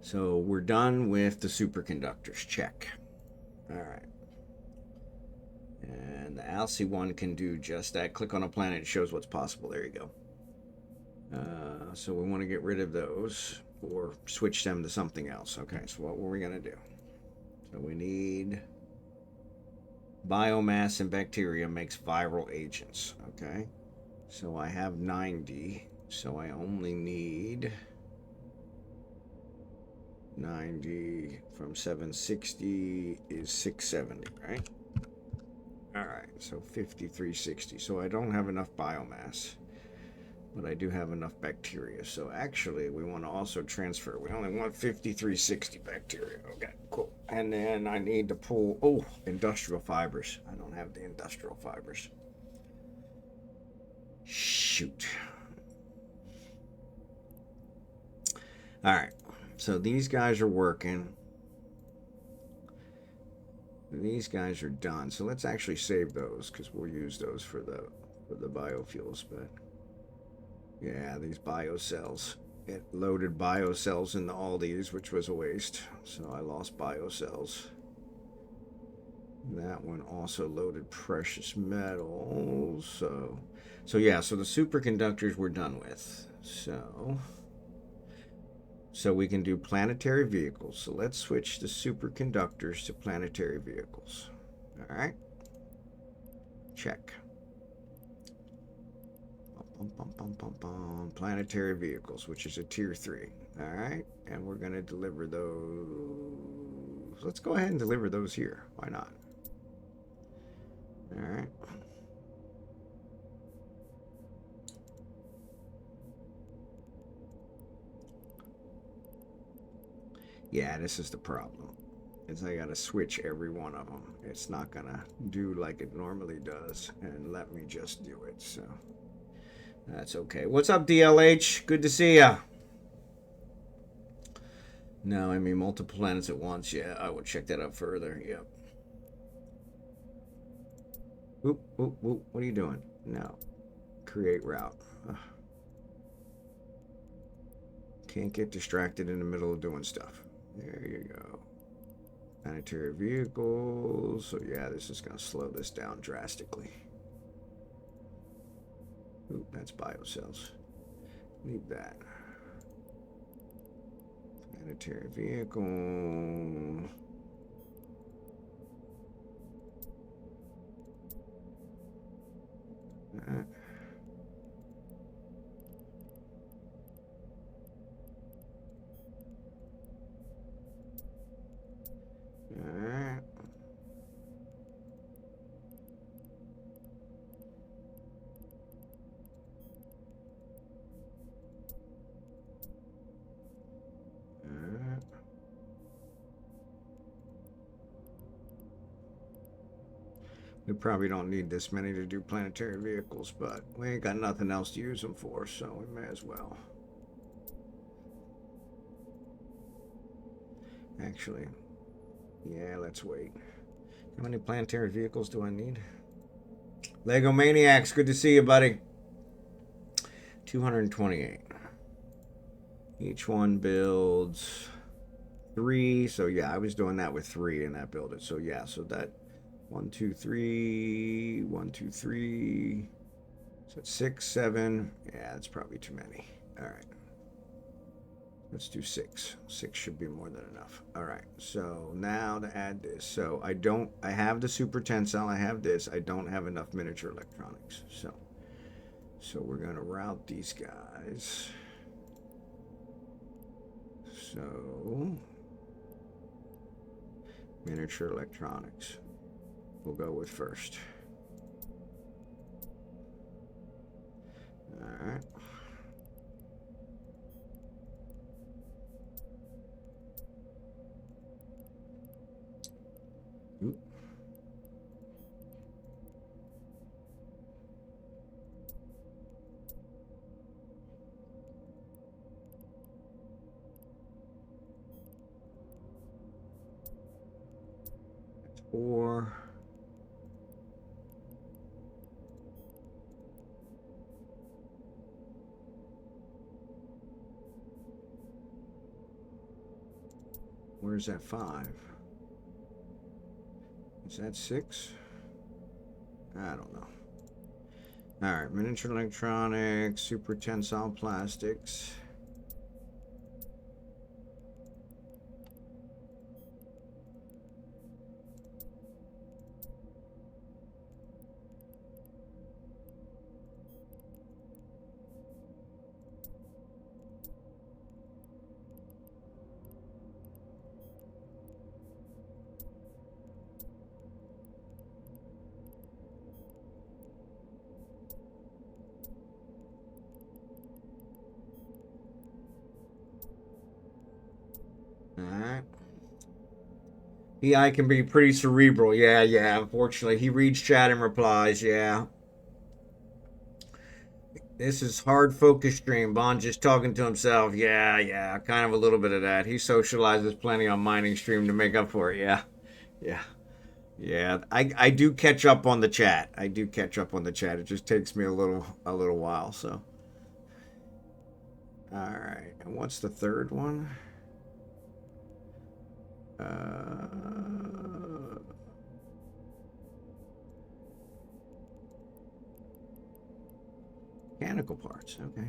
So we're done with the superconductors, check. All right. And the almonxy one can do just that. Click on a planet, it shows what's possible. There you go. So we want to get rid of those or switch them to something else. Okay, so what were we going to do? So we need biomass and bacteria makes viral agents. Okay, so I have 90, so I only need 90 from 760 is 670, right? All right, so 5360. So I don't have enough biomass, but I do have enough bacteria. So actually, we want to also transfer. We only want 5360 bacteria. Okay, cool. And then I need to pull, industrial fibers. I don't have the industrial fibers. Shoot. All right. So these guys are working. These guys are done. So let's actually save those because we'll use those for the biofuels. But yeah, these biocells. It loaded biocells into all these, which was a waste. So I lost biocells. That one also loaded precious metals. So yeah, so the superconductors we're done with. So we can do planetary vehicles. So let's switch the superconductors to planetary vehicles. All right. Check. Planetary vehicles, which is a tier 3. All right. And we're going to deliver those. Let's go ahead and deliver those here. Why not? All right. Yeah, this is the problem. Is I gotta switch every one of them. It's not gonna do like it normally does, and let me just do it. So that's okay. What's up, DLH? Good to see ya. No, I mean multiple planets at once. Yeah, I will check that out further. Yep. Oop, oop, oop. What are you doing? No. Create route. Ugh. Can't get distracted in the middle of doing stuff. There you go. Planetary vehicles. So yeah, this is going to slow this down drastically. Ooh, that's biocells. Leave that. Planetary vehicle. Alright. We probably don't need this many to do planetary vehicles, but we ain't got nothing else to use them for, so we may as well. Actually, yeah, let's wait. How many planetary vehicles do I need? Legomaniax, good to see you, buddy. 228. Each one builds 3. So yeah, I was doing that with 3 and that built it. So yeah, so that 1, 2, 3, 1, 2, 3. So 6, 7. Yeah, that's probably too many. All right. Let's do 6. 6 should be more than enough. All right. So now to add this. So I have the super tensile. I have this. I don't have enough miniature electronics. So we're going to route these guys. So miniature electronics. We'll go with first. All right. Oop. That's 4. Where's that 5? Is that 6? I don't know. All right, miniature electronics, super tensile plastics. PI can be pretty cerebral. Yeah, yeah. Unfortunately, he reads chat and replies. Yeah. This is hard focus stream. Bond just talking to himself. Yeah, yeah. Kind of a little bit of that. He socializes plenty on mining stream to make up for it. Yeah, yeah, yeah. I do catch up on the chat. I do catch up on the chat. It just takes me a little while. So, all right. And what's the third one? Mechanical parts. Okay.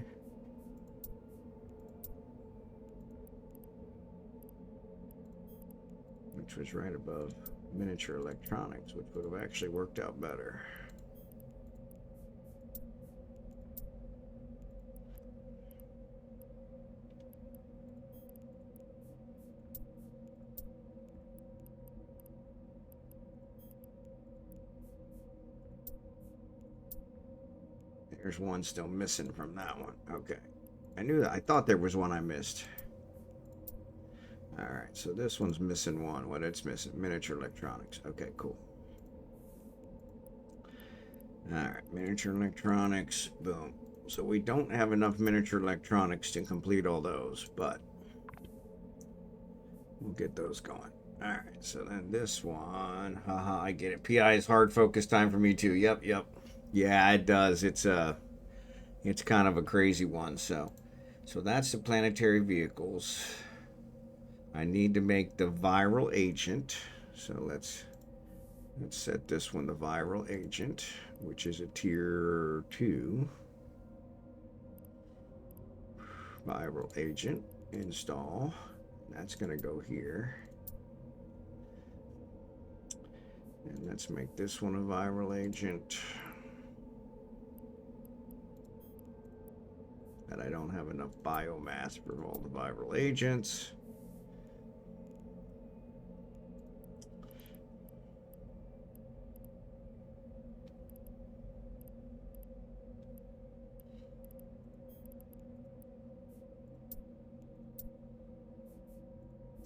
Which was right above miniature electronics, which would have actually worked out better. There's one still missing from that one. Okay. I knew that. I thought there was one I missed. All right, so this one's missing one. What it's missing? Miniature electronics. Okay, cool. All right, miniature electronics. Boom. So we don't have enough miniature electronics to complete all those, but we'll get those going. All right, so then this one. Haha, I get it. PI is hard focus time for me too. Yep, yep. Yeah, it does. It's kind of a crazy one. So that's the planetary vehicles. I need to make the viral agent. So let's set this one the viral agent, which is a tier 2. Viral agent install. That's going to go here. And let's make this one a viral agent. But I don't have enough biomass for all the viral agents.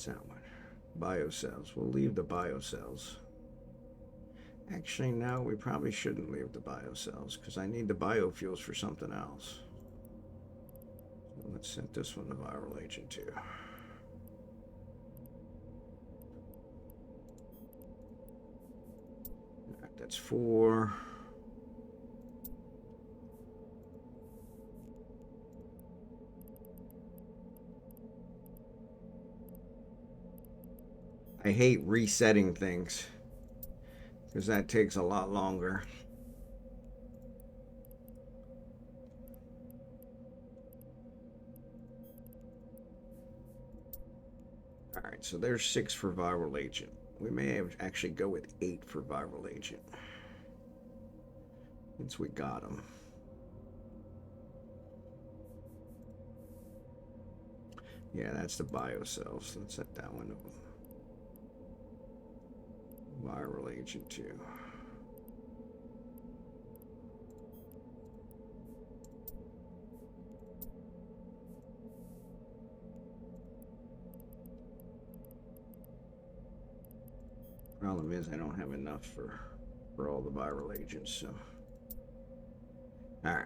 That one. Biocells. We'll leave the biocells. Actually, no, we probably shouldn't leave the biocells because I need the biofuels for something else. So let's set this one to viral agent too. All right, that's 4. I hate resetting things because that takes a lot longer. All right, so there's 6 for viral agent. We may have actually go with 8 for viral agent since we got them. Yeah, that's the biocells. Let's set that one up. Viral agent 2. Problem is I don't have enough for all the viral agents, so all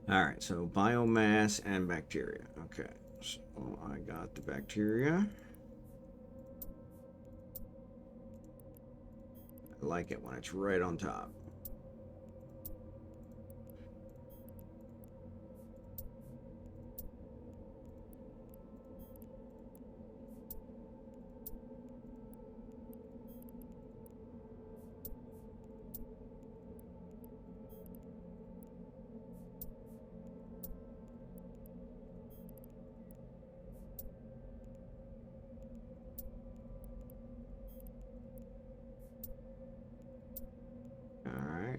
right, so biomass and bacteria. Okay, so I got the bacteria. I like it when it's right on top.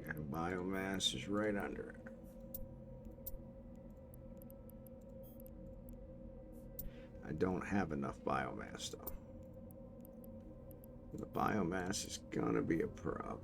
And biomass is right under it. I don't have enough biomass though. The biomass is gonna be a problem.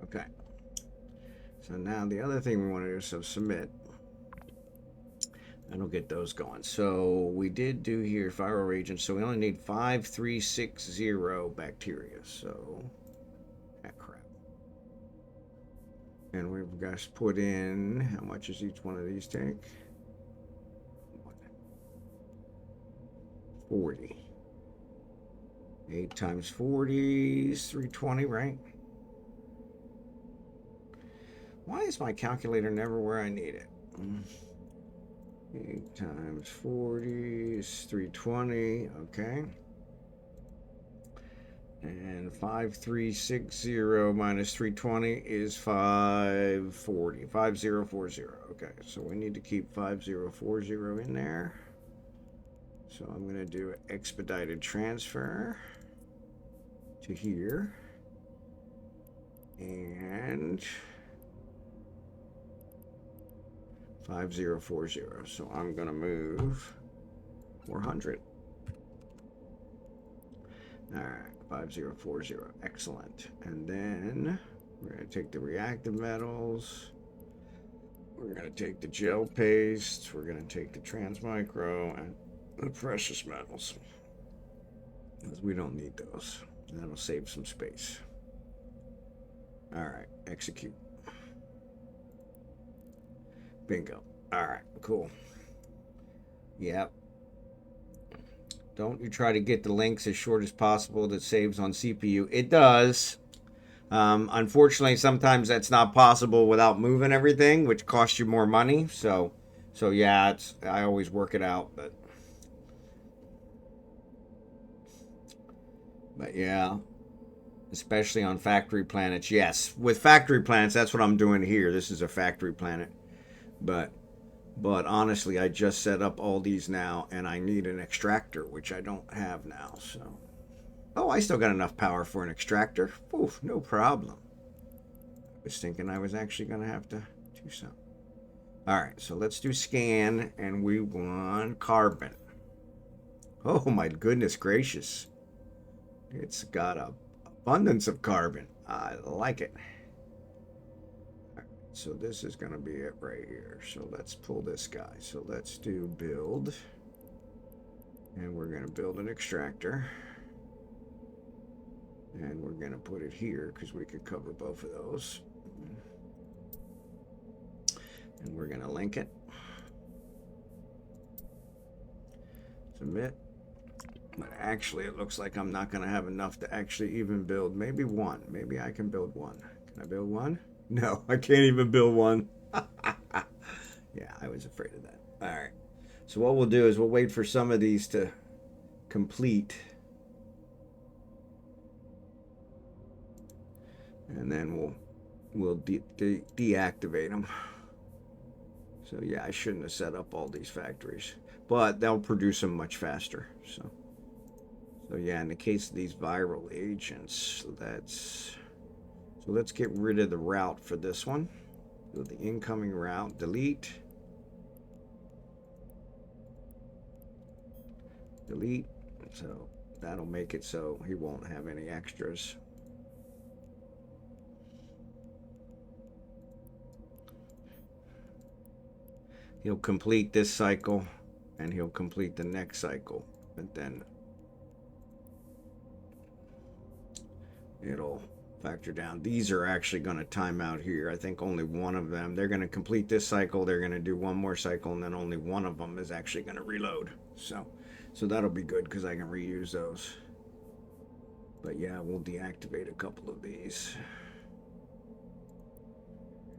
Okay. So now the other thing we want to do is submit. That'll get those going. So we did do here viral agents. So we only need 5360 bacteria. So that crap. And we've got to put in, how much does each one of these take? 40. 8 times 40 is 320, right? Why is my calculator never where I need it? 8 times 40 is 320, okay. And 5360 minus 320 is 540, 5040. Okay, so we need to keep 5040 in there. So I'm going to do an expedited transfer to here. And 5040. So I'm going to move 400. All right, 5040. Excellent. And then we're going to take the reactive metals. We're going to take the gel paste. We're going to take the transmicro and the precious metals, because we don't need those. That'll save some space. All right, execute. Bingo. All right, cool. Yep. Don't you try to get the links as short as possible. That saves on CPU. It does. Unfortunately, sometimes that's not possible without moving everything, which costs you more money. So yeah, I always work it out, but yeah, especially on factory planets. Yes, with factory planets, that's what I'm doing here. This is a factory planet, but honestly, I just set up all these now, and I need an extractor, which I don't have now. So, oh, I still got enough power for an extractor. Oof, no problem. I was thinking I was actually going to have to do something. All right, so let's do scan, and we want carbon. Oh my goodness gracious. It's got an abundance of carbon. I like it. All right, so this is going to be it right here. So let's pull this guy. So let's do build. And we're going to build an extractor. And we're going to put it here because we could cover both of those. And we're going to link it. Submit. But actually, it looks like I'm not going to have enough to actually even build. Maybe one. Maybe I can build one. Can I build one? No, I can't even build one. Yeah, I was afraid of that. All right. So what we'll do is we'll wait for some of these to complete. And then we'll deactivate them. So yeah, I shouldn't have set up all these factories. But they'll produce them much faster. So yeah, in the case of these viral agents, let's get rid of the route for this one. Do the incoming route, delete. Delete. So that'll make it so he won't have any extras. He'll complete this cycle and he'll complete the next cycle, but then it'll factor down. These are actually going to time out here. I think only one of them. They're going to complete this cycle. They're going to do one more cycle, and then only one of them is actually going to reload. So that'll be good because I can reuse those. But yeah, we'll deactivate a couple of these.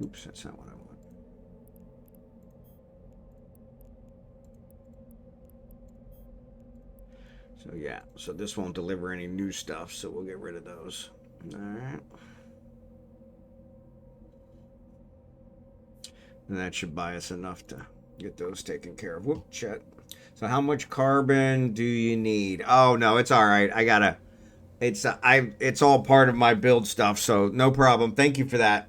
Oops, that's not what I want. So yeah, so this won't deliver any new stuff, so we'll get rid of those. All right. And that should buy us enough to get those taken care of. Whoop, shit. So how much carbon do you need? Oh no, it's all right. I gotta. It's all part of my build stuff, so no problem. Thank you for that.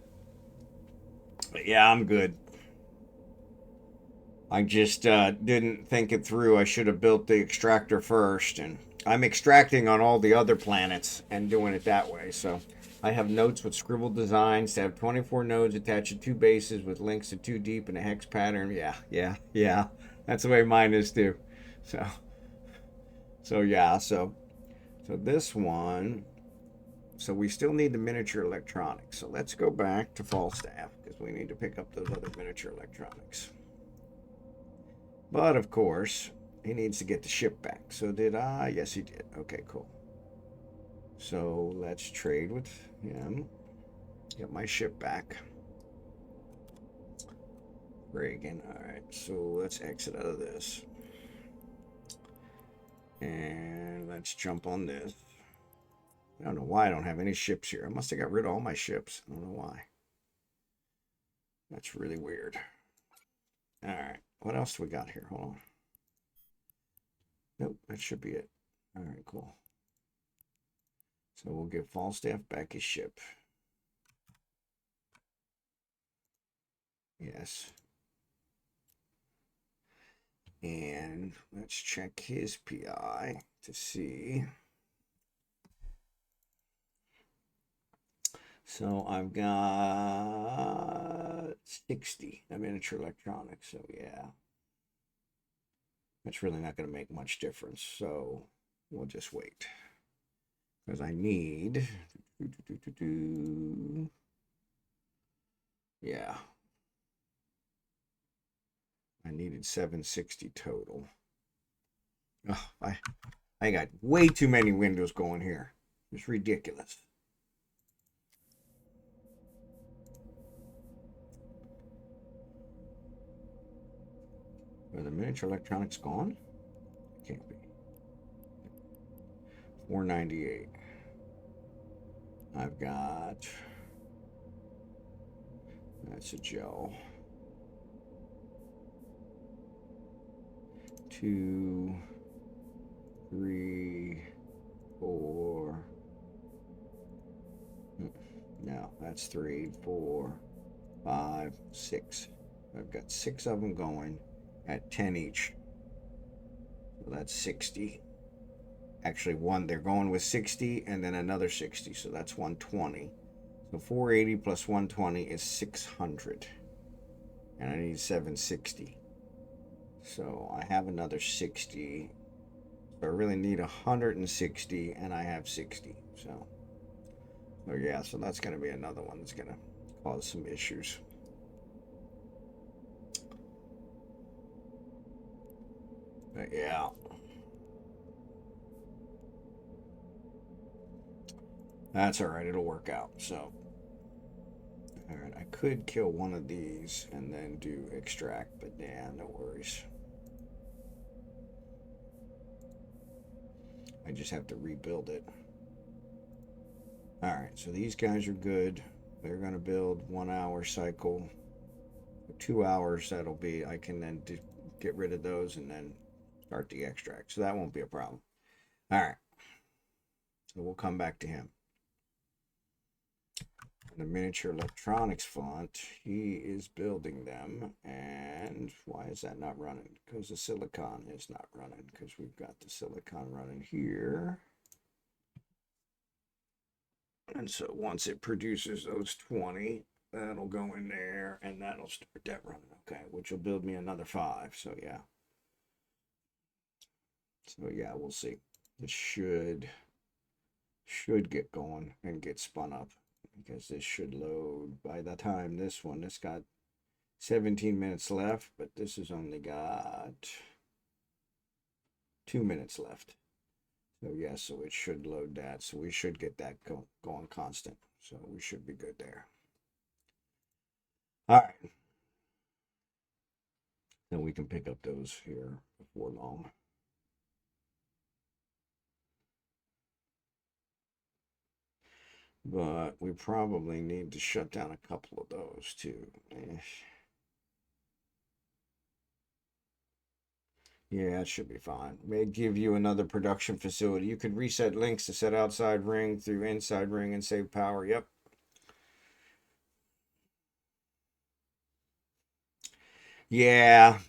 But yeah, I'm good. I just didn't think it through. I should have built the extractor first, and I'm extracting on all the other planets and doing it that way. So I have notes with scribbled designs to have 24 nodes attached to 2 bases with links to 2 deep in a hex pattern. Yeah. That's the way mine is too. So, yeah. So this one. So we still need the miniature electronics. So let's go back to Falstaff because we need to pick up those other miniature electronics. But of course, he needs to get the ship back. So did I? Yes, he did. Okay, cool. So let's trade with him. Get my ship back. Reagan. All right. So let's exit out of this. And let's jump on this. I don't know why I don't have any ships here. I must have got rid of all my ships. I don't know why. That's really weird. All right. What else do we got here? Hold on. Nope, that should be it. All right, cool. So we'll give Falstaff back his ship. Yes. And let's check his PI to see. So I've got 60 miniature electronics. So yeah, that's really not going to make much difference. So we'll just wait because I need. Yeah. I needed 760 total. Oh, I got way too many windows going here. It's ridiculous. Are the miniature electronics gone? Can't be. 498. I've got. That's a gel. 2, 3, 4. No, that's 3, 4, 5, 6. I've got 6 of them going at 10 each. So that's 60. Actually, they're going with 60 and then another 60. So that's 120. So 480 plus 120 is 600. And I need 760. So I have another 60. So I really need 160 and I have 60. So yeah, so that's going to be another one that's going to cause some issues. But yeah. That's all right. It'll work out. So, all right. I could kill one of these and then do extract, but yeah, no worries. I just have to rebuild it. All right. So these guys are good. They're going to build 1 hour cycle. 2 hours, that'll be, I can then get rid of those and then start the extract. So that won't be a problem. All right. So we'll come back to him. The miniature electronics font, he is building them. And why is that not running? Because the silicon is not running, because we've got the silicon running here. And so once it produces those 20, that'll go in there and that'll start that running. Okay, which will build me another 5. So yeah. So yeah, we'll see. This should get going and get spun up because this should load by the time this got 17 minutes left, but this has only got 2 minutes left. So yeah, so it should load that. So we should get that going constant. So we should be good there. All right. Then we can pick up those here before long. But we probably need to shut down a couple of those too. Yeah, it should be fine. May give you another production facility. You can reset links to set outside ring through inside ring and save power. Yep. Yeah.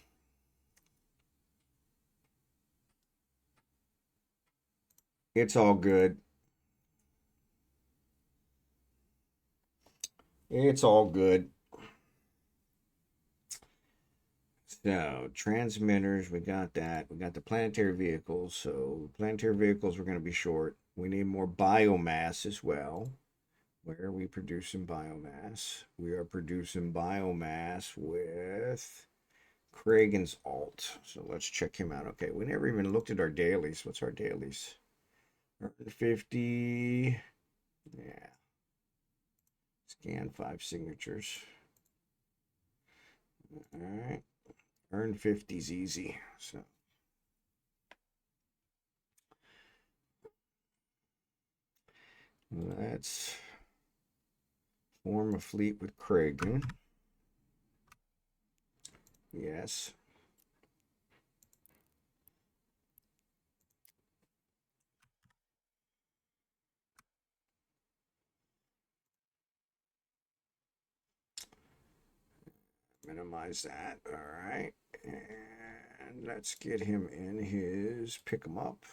It's all good. It's all good. So, transmitters, we got that. We got the planetary vehicles. So, planetary vehicles, we're going to be short. We need more biomass as well. Where are we producing biomass? We are producing biomass with Kragan's alt. So, let's check him out. Okay, we never even looked at our dailies. What's our dailies? 50. Yeah. Scan 5 signatures. All right. Earn 50 is easy. So let's form a fleet with Kragan. Yes. Minimize that. All right. And let's get him in his pick him up.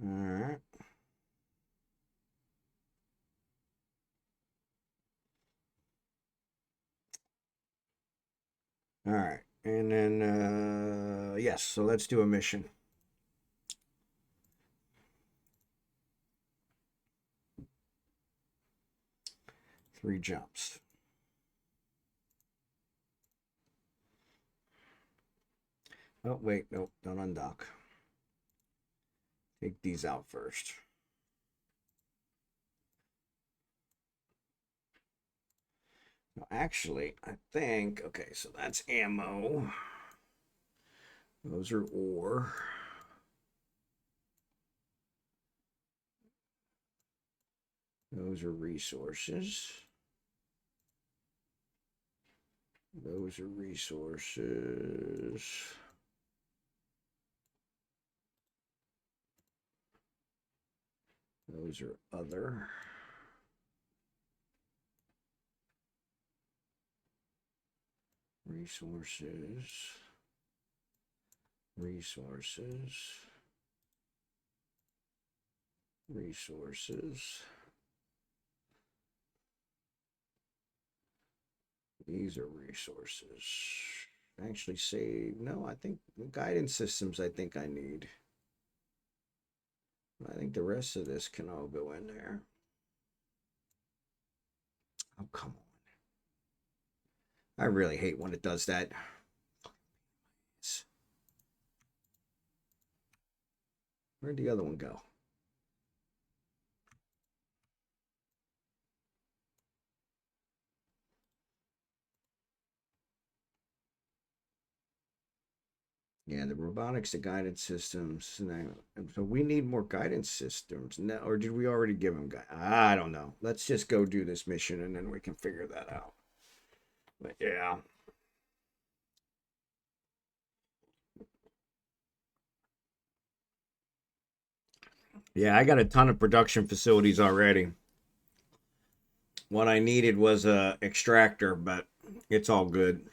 All right. All right. And then, yes, so let's do a mission. Three jumps. Oh, wait, nope, don't undock. Take these out first. No, actually, I think, okay, so that's ammo. Those are ore. Those are resources. Those are resources. Those are other. Resources. Resources. Resources. These are resources. Actually save. No, I think guidance systems I think I need. I think the rest of this can all go in there. Oh, come on. I really hate when it does that. Where'd the other one go? Yeah, the robotics, the guidance systems. So we need more guidance systems. No, or did we already give them? I don't know. Let's just go do this mission and then we can figure that out. But yeah. Yeah, I got a ton of production facilities already. What I needed was a extractor, but it's all good.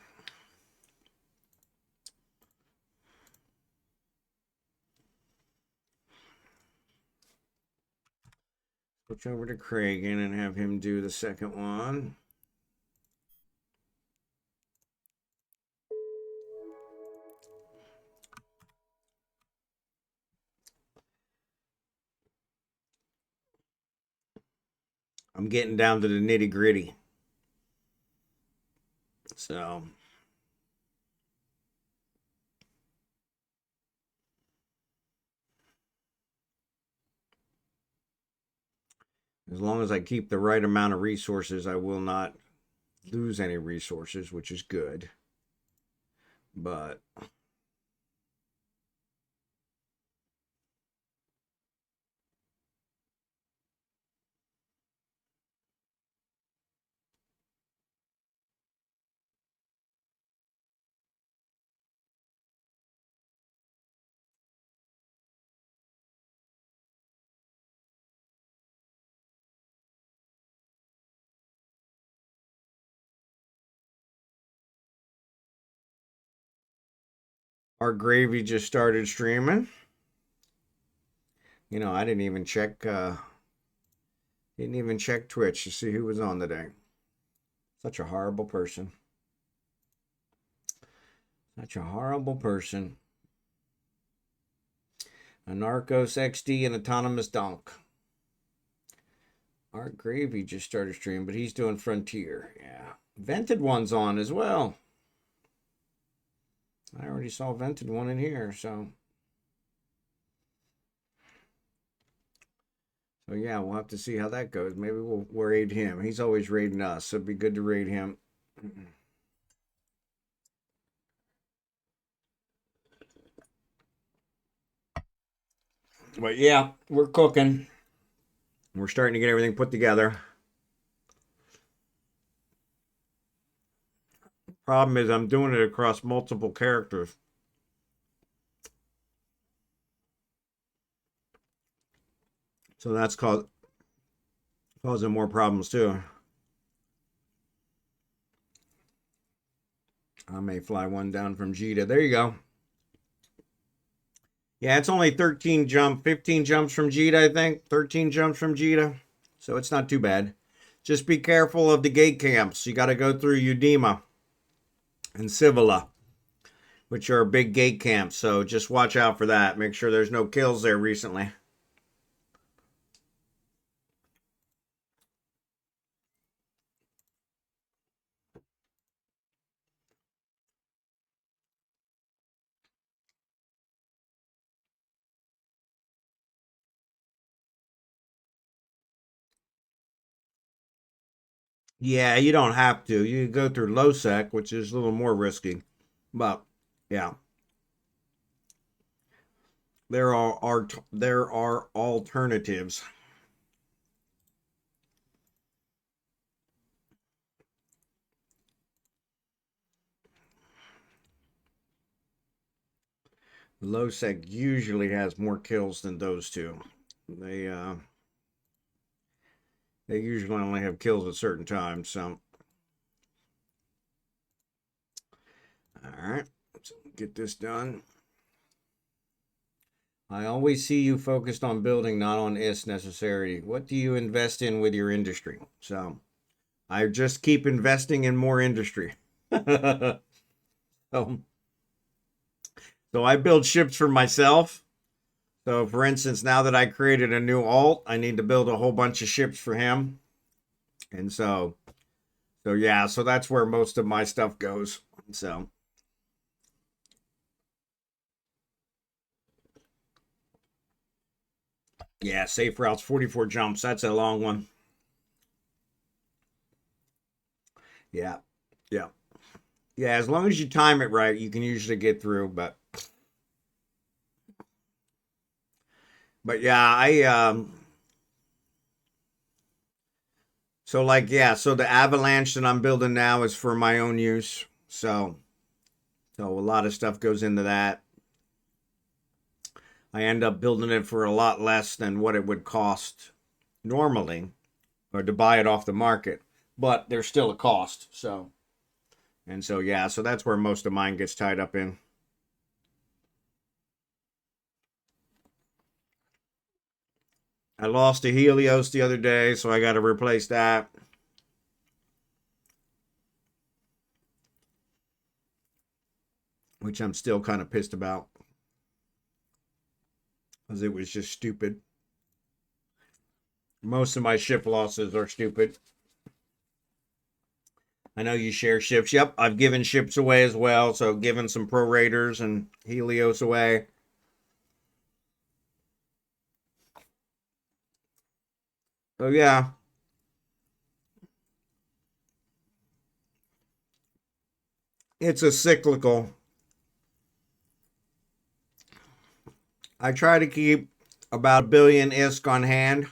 Switch over to Kragan and have him do the second one. I'm getting down to the nitty gritty. So as long as I keep the right amount of resources, I will not lose any resources, which is good. But our gravy just started streaming. You know, I didn't even check Didn't even check Twitch to see who was on today. Such a horrible person. Such a horrible person. Anarckos XD and Autonomous Donk. Art Gravy just started stream, but he's doing Frontier. Yeah. TheVentedOne's on as well. I already saw TheVentedOne in here, so. So yeah, we'll have to see how that goes. Maybe we'll raid him. He's always raiding us, so it'd be good to raid him. But yeah, we're cooking. We're starting to get everything put together. Problem is I'm doing it across multiple characters. So that's causing more problems too. I may fly one down from Jita. There you go. Yeah, it's only 15 jumps from Jita, I think. 13 jumps from Jita. So it's not too bad. Just be careful of the gate camps. You got to go through Udima and Civila, which are big gate camps. So just watch out for that. Make sure there's no kills there recently. Yeah, you don't have to. You go through low sec, which is a little more risky. But yeah, there are alternatives. Low sec usually has more kills than those two. They usually only have kills at certain times. So all right, let's get this done. I always see you focused on building, not on is necessary. What do you invest in with your industry? So I just keep investing in more industry. so, so I build ships for myself. So for instance, now that I created a new alt, I need to build a whole bunch of ships for him. And so yeah, so that's where most of my stuff goes. So yeah, safe routes, 44 jumps. That's a long one. Yeah. Yeah. Yeah, as long as you time it right, you can usually get through, but yeah, so like yeah, so the avalanche that I'm building now is for my own use. So a lot of stuff goes into that. I end up building it for a lot less than what it would cost normally or to buy it off the market, but there's still a cost. So yeah, so that's where most of mine gets tied up in. I lost a Helios the other day, so I got to replace that. Which I'm still kind of pissed about because it was just stupid. Most of my ship losses are stupid. I know you share ships. Yep, I've given ships away as well. So given some Pro Raiders and Helios away. So yeah. It's a cyclical. I try to keep about 1 billion ISK on hand.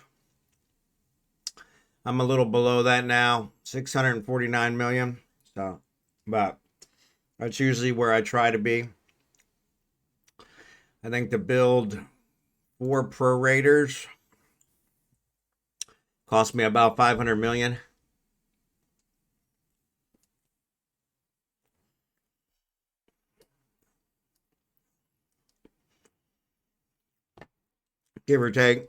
I'm a little below that now, 649 million. So, but that's usually where I try to be. I think to build 4 Pro Raiders cost me about 500 million. Give or take.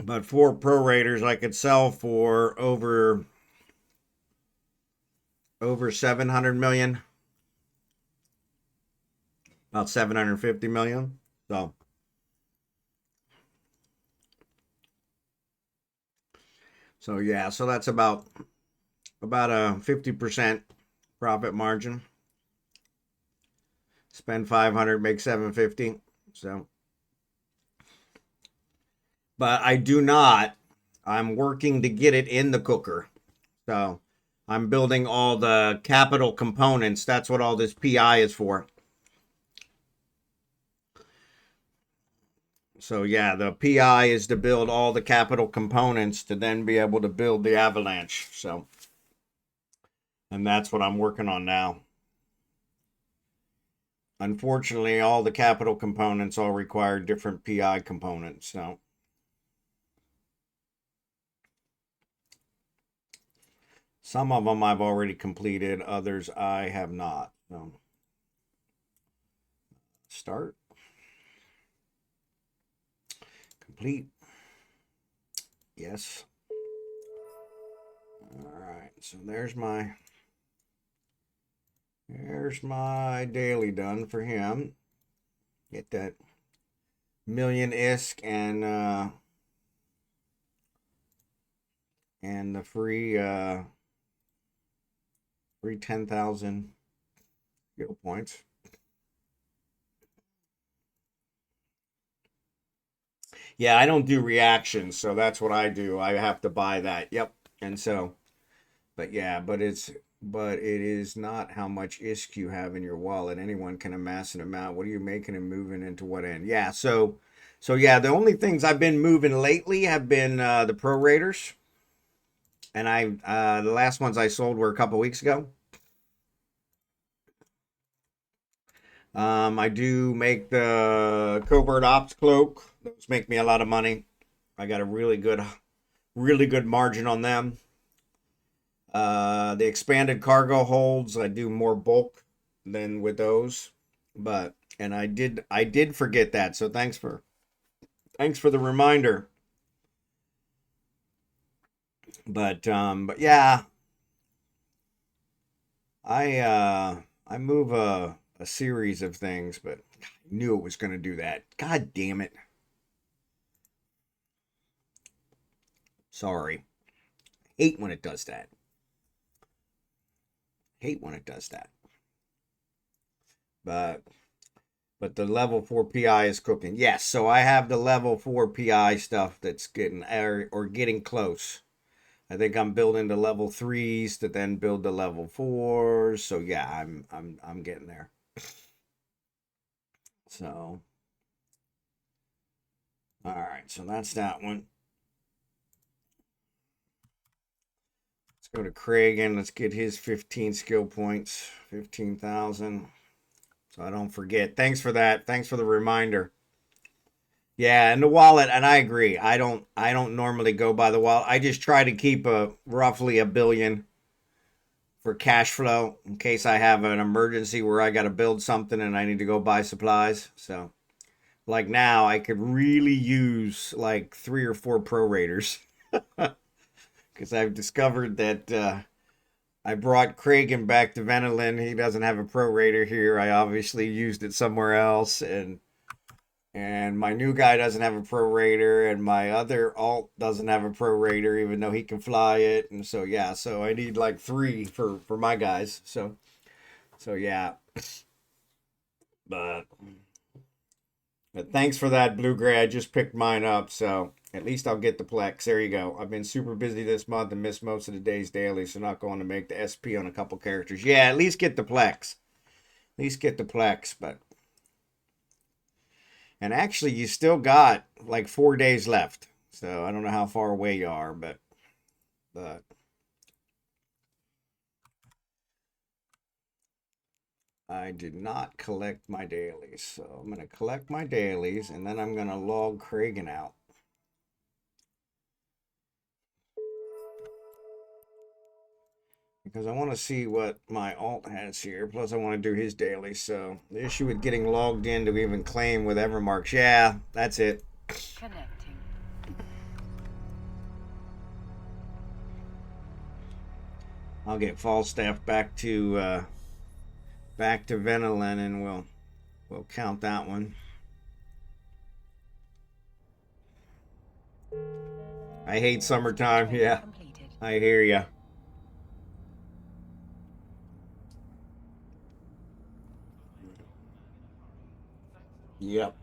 But 4 prorators I could sell for over 700 million, about 750 million. So yeah, so that's about a 50% profit margin. Spend 500, make 750. So, but I do not. I'm working to get it in the cooker. So, I'm building all the capital components. That's what all this PI is for. So yeah, the PI is to build all the capital components to then be able to build the avalanche. So, and that's what I'm working on now. Unfortunately, all the capital components all require different PI components. So, some of them I've already completed, others I have not. So, start. Complete. Yes. All right. So there's my daily done for him. Get that million ISK and the free 10,000 skill points. Yeah, I don't do reactions, so that's what I do. I have to buy that. Yep. And so, but yeah, but it is not how much ISK you have in your wallet. Anyone can amass an amount. What are you making and moving into what end? Yeah, so yeah, the only things I've been moving lately have been the prorators. And the last ones I sold were a couple weeks ago. I do make the covert ops cloak. Those make me a lot of money. I got a really good margin on them. The expanded cargo holds, I do more bulk than with those. And I did forget that. So thanks for the reminder. But yeah, I move a series of things, but I knew it was going to do that. God damn it. Sorry. Hate when it does that. But the level 4 PI is cooking. Yes, so I have the level 4 PI stuff that's getting or getting close. I think I'm building the level 3s to then build the level 4s. So yeah, I'm getting there. So all right, so that's that one. Let's go to Craig and let's get his 15 skill points, 15,000. So I don't forget. Thanks for that. Thanks for the reminder. Yeah, and the wallet, and I agree. I don't normally go by the wallet. I just try to keep roughly $1 billion for cash flow in case I have an emergency where I got to build something and I need to go buy supplies. So, like now, I could really use like 3 or 4 prorators because I've discovered that I brought Kragan back to Venelin. He doesn't have a prorator here. I obviously used it somewhere else, and my new guy doesn't have a prorator, and my other alt doesn't have a prorator, even though he can fly it. And so yeah, so I need like 3 for my guys. So yeah, but thanks for that, Blue Gray. I just picked mine up, so at least I'll get the Plex. There you go. I've been super busy this month and missed most of the day's daily, so not going to make the SP on a couple characters. Yeah, at least get the Plex. But and actually, you still got like 4 days left. So I don't know how far away you are, but I did not collect my dailies. So I'm going to collect my dailies, and then I'm going to log Kragan out. Because I want to see what my alt has here. Plus, I want to do his daily. So the issue with getting logged in to even claim with Evermarks. Yeah, that's it. Connecting. I'll get Falstaff back to Ventolin, and we'll count that one. I hate summertime. Yeah, I hear ya. Yep.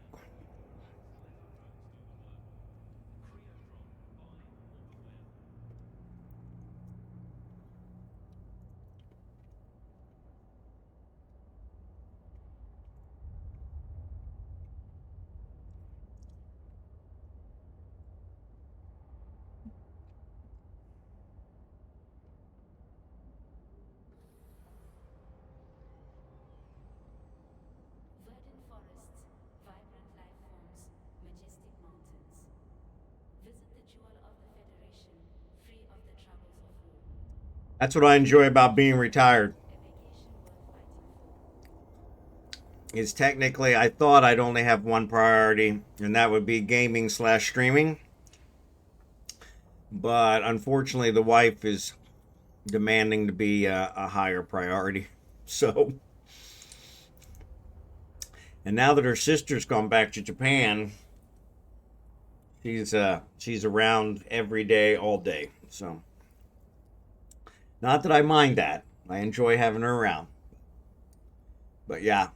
Verdant forests, vibrant life forms, majestic mountains. Visit the jewel of the Federation, free of the troubles of war. That's what I enjoy about being retired. A vacation worth fighting for. Is technically, I thought I'd only have one priority, and that would be gaming / streaming. But unfortunately, the wife is demanding to be a higher priority. So, and now that her sister's gone back to Japan, she's around every day, all day. So, not that I mind that. I enjoy having her around. But yeah,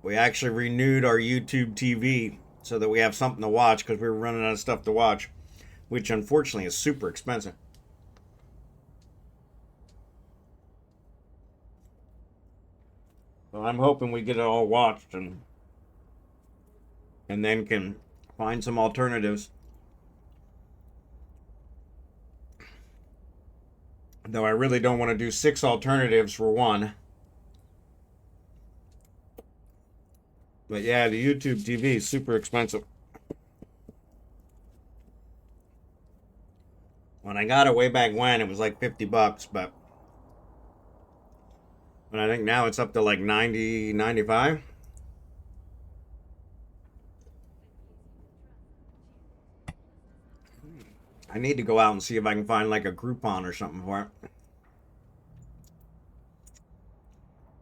we actually renewed our YouTube TV so that we have something to watch because we were running out of stuff to watch, which unfortunately is super expensive. So I'm hoping we get it all watched and then can find some alternatives. Though I really don't want to do 6 alternatives for one. But yeah, the YouTube TV is super expensive. When I got it way back when, it was like $50, but I think now it's up to like 90, 95. I need to go out and see if I can find like a Groupon or something for it.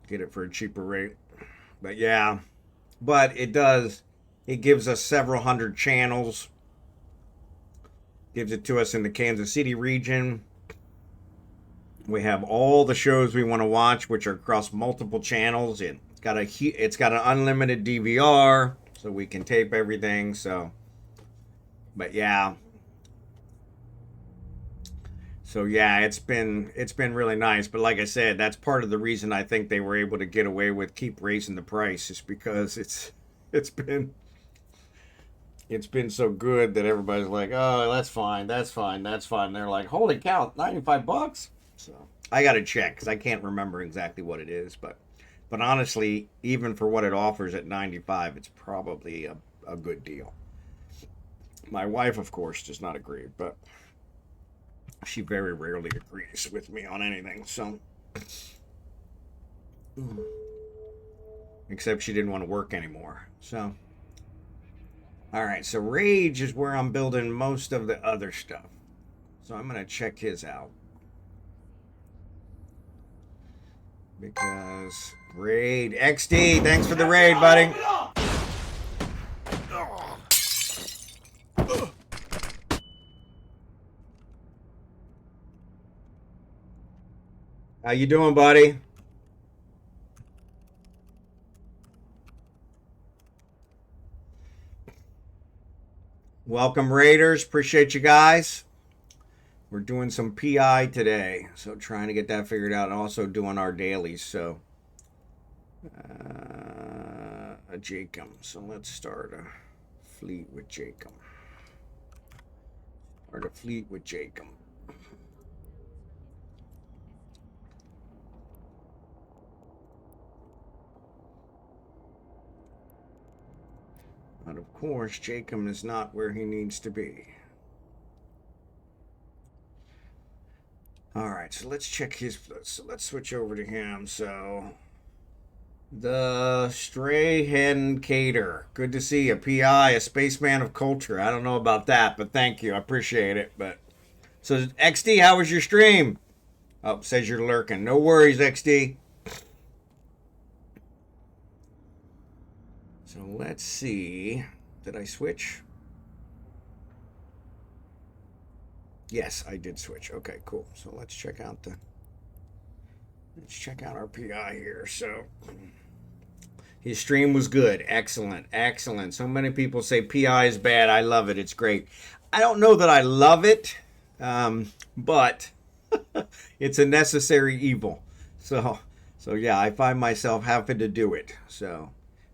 Get it for a cheaper rate. But yeah, but it gives us several hundred channels. Gives it to us in the Kansas City region. We have all the shows we want to watch, which are across multiple channels. It's got an unlimited DVR, so we can tape everything. So, but yeah. So yeah, it's been really nice. But like I said, that's part of the reason I think they were able to get away with keep raising the price, is because it's been so good that everybody's like, oh, that's fine. And they're like, holy cow, $95. So I got to check because I can't remember exactly what it is, but honestly, even for what it offers at $95, it's probably a good deal. My wife, of course, does not agree, but she very rarely agrees with me on anything. So, except she didn't want to work anymore. So, all right. So Rage is where I'm building most of the other stuff. So I'm gonna check his out. Because raid XD, thanks for the raid, buddy. How you doing, buddy? Welcome, Raiders. Appreciate you guys. We're doing some PI today, so trying to get that figured out, and also doing our dailies. So, Jacob. So let's start a fleet with Jacob. Start a fleet with Jacob. But of course, Jacob is not where he needs to be. All right, so let's check his. So let's switch over to him. So, thestrahlenkater. Good to see you. PI, a spaceman of culture. I don't know about that, but thank you. I appreciate it. But so XD, how was your stream? Oh, says you're lurking. No worries, XD. So let's see. Did I switch? Yes, I did switch. Okay, cool. So let's check out our PI here. So his stream was good. Excellent. Excellent. So many people say PI is bad. I love it. It's great. I don't know that I love it, but it's a necessary evil. So yeah, I find myself having to do it. So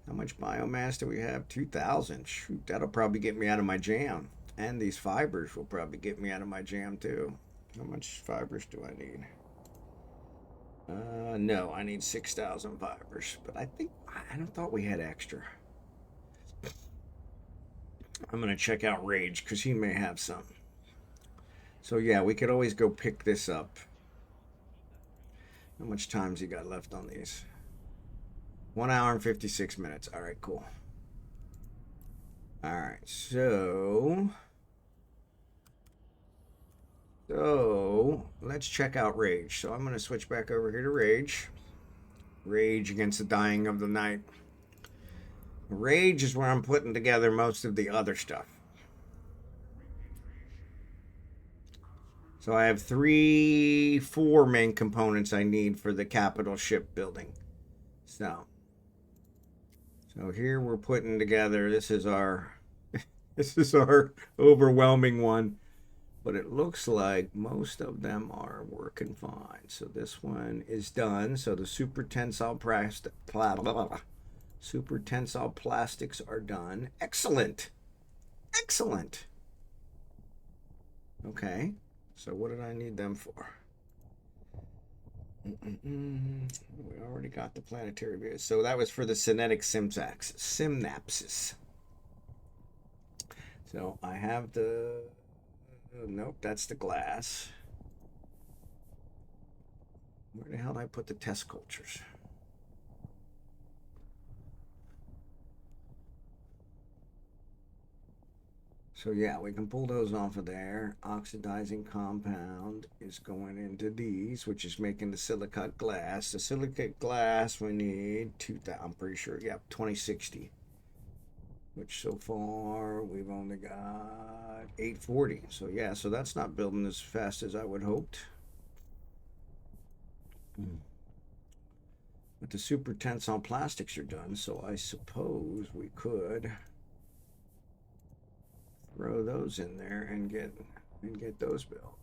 how much biomass do we have? 2,000. Shoot, that'll probably get me out of my jam. And these fibers will probably get me out of my jam too. How much fibers do I need? No, I need 6,000 fibers. But I thought we had extra. I'm going to check out Rage because he may have some. So yeah, we could always go pick this up. How much time's he got left on these? 1 hour and 56 minutes. All right, cool. All right, so let's check out Rage. So I'm going to switch back over here to Rage. Rage against the dying of the night. Rage is where I'm putting together most of the other stuff. So I have 4 main components I need for the capital ship building. So here we're putting together, this is our overwhelming one, but it looks like most of them are working fine. So this one is done. So the super tensile plastics are done. Excellent. Excellent. Okay. So what did I need them for? We already got the planetary view. So that was for the synaptic synapses. So I have the... Nope, that's the glass. Where the hell did I put the test cultures? So yeah, we can pull those off of there. Oxidizing compound is going into these, which is making the silicate glass. The silicate glass we need 2,000. I'm pretty sure. Yep, 2060. Which so far we've only got 840. So yeah, so that's not building as fast as I would hoped. But the super tensile plastics are done, so I suppose we could throw those in there and get those built.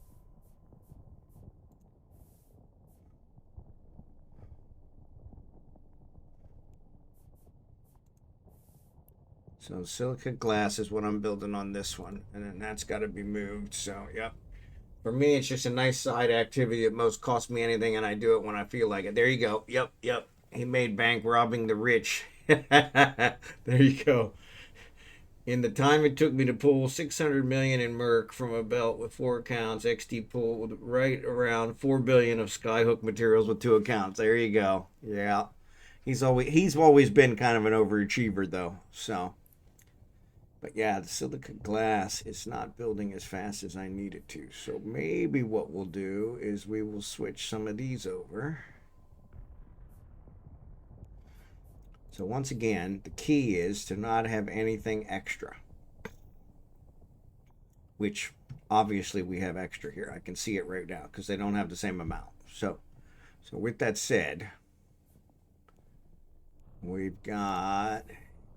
So silicate glass is what I'm building on this one, and then that's got to be moved. So yep, for me it's just a nice side activity that most costs me anything, and I do it when I feel like it. There you go. Yep. He made bank robbing the rich. There you go. In the time it took me to pull 600 million in Merc from a belt with 4 accounts, XT pulled right around 4 billion of Skyhook materials with 2 accounts. There you go. Yeah. He's always been kind of an overachiever though. So, but yeah, the silicate glass is not building as fast as I need it to. So maybe what we'll do is we will switch some of these over. So once again, the key is to not have anything extra, which obviously we have extra here. I can see it right now because they don't have the same amount. So with that said, we've got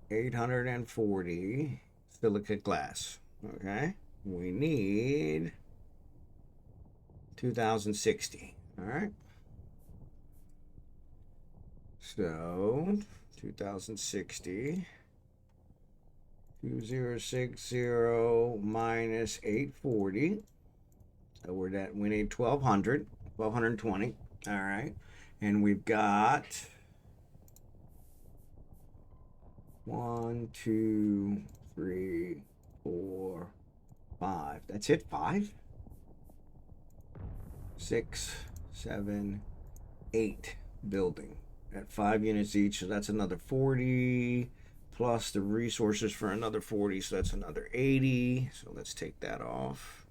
840 silicate glass. Okay, we need 2060. All right. So 2060, 2060 minus 840. So we need 1200, 1220. All right. And we've got 1, 2, 3, 4, 5. That's it, 5, 6, 7, 8 building. At 5 units each, so that's another 40, plus the resources for another 40, so that's another 80. So let's take that off.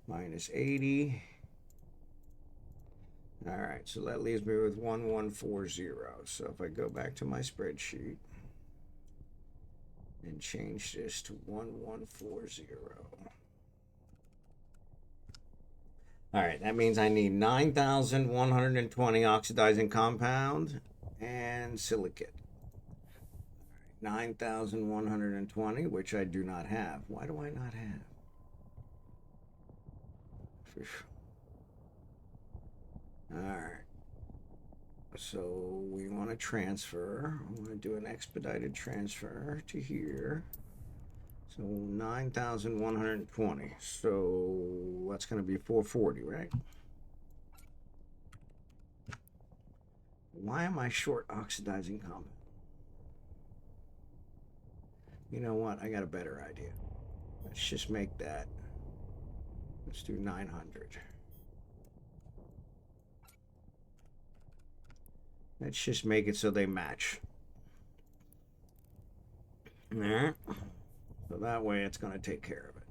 Minus 80. All right, so that leaves me with 1140. So if I go back to my spreadsheet and change this to 1140. All right, that means I need 9,120 oxidizing compound and silicate. 9,120, which I do not have. Why do I not have? All right. So we want to transfer. I want to do an expedited transfer to here. So 9,120. So that's going to be 440, right? Why am I short oxidizing compound? You know what? I got a better idea. Let's just make that. Let's do 900. Let's just make it so they match. Alright. So that way it's going to take care of it.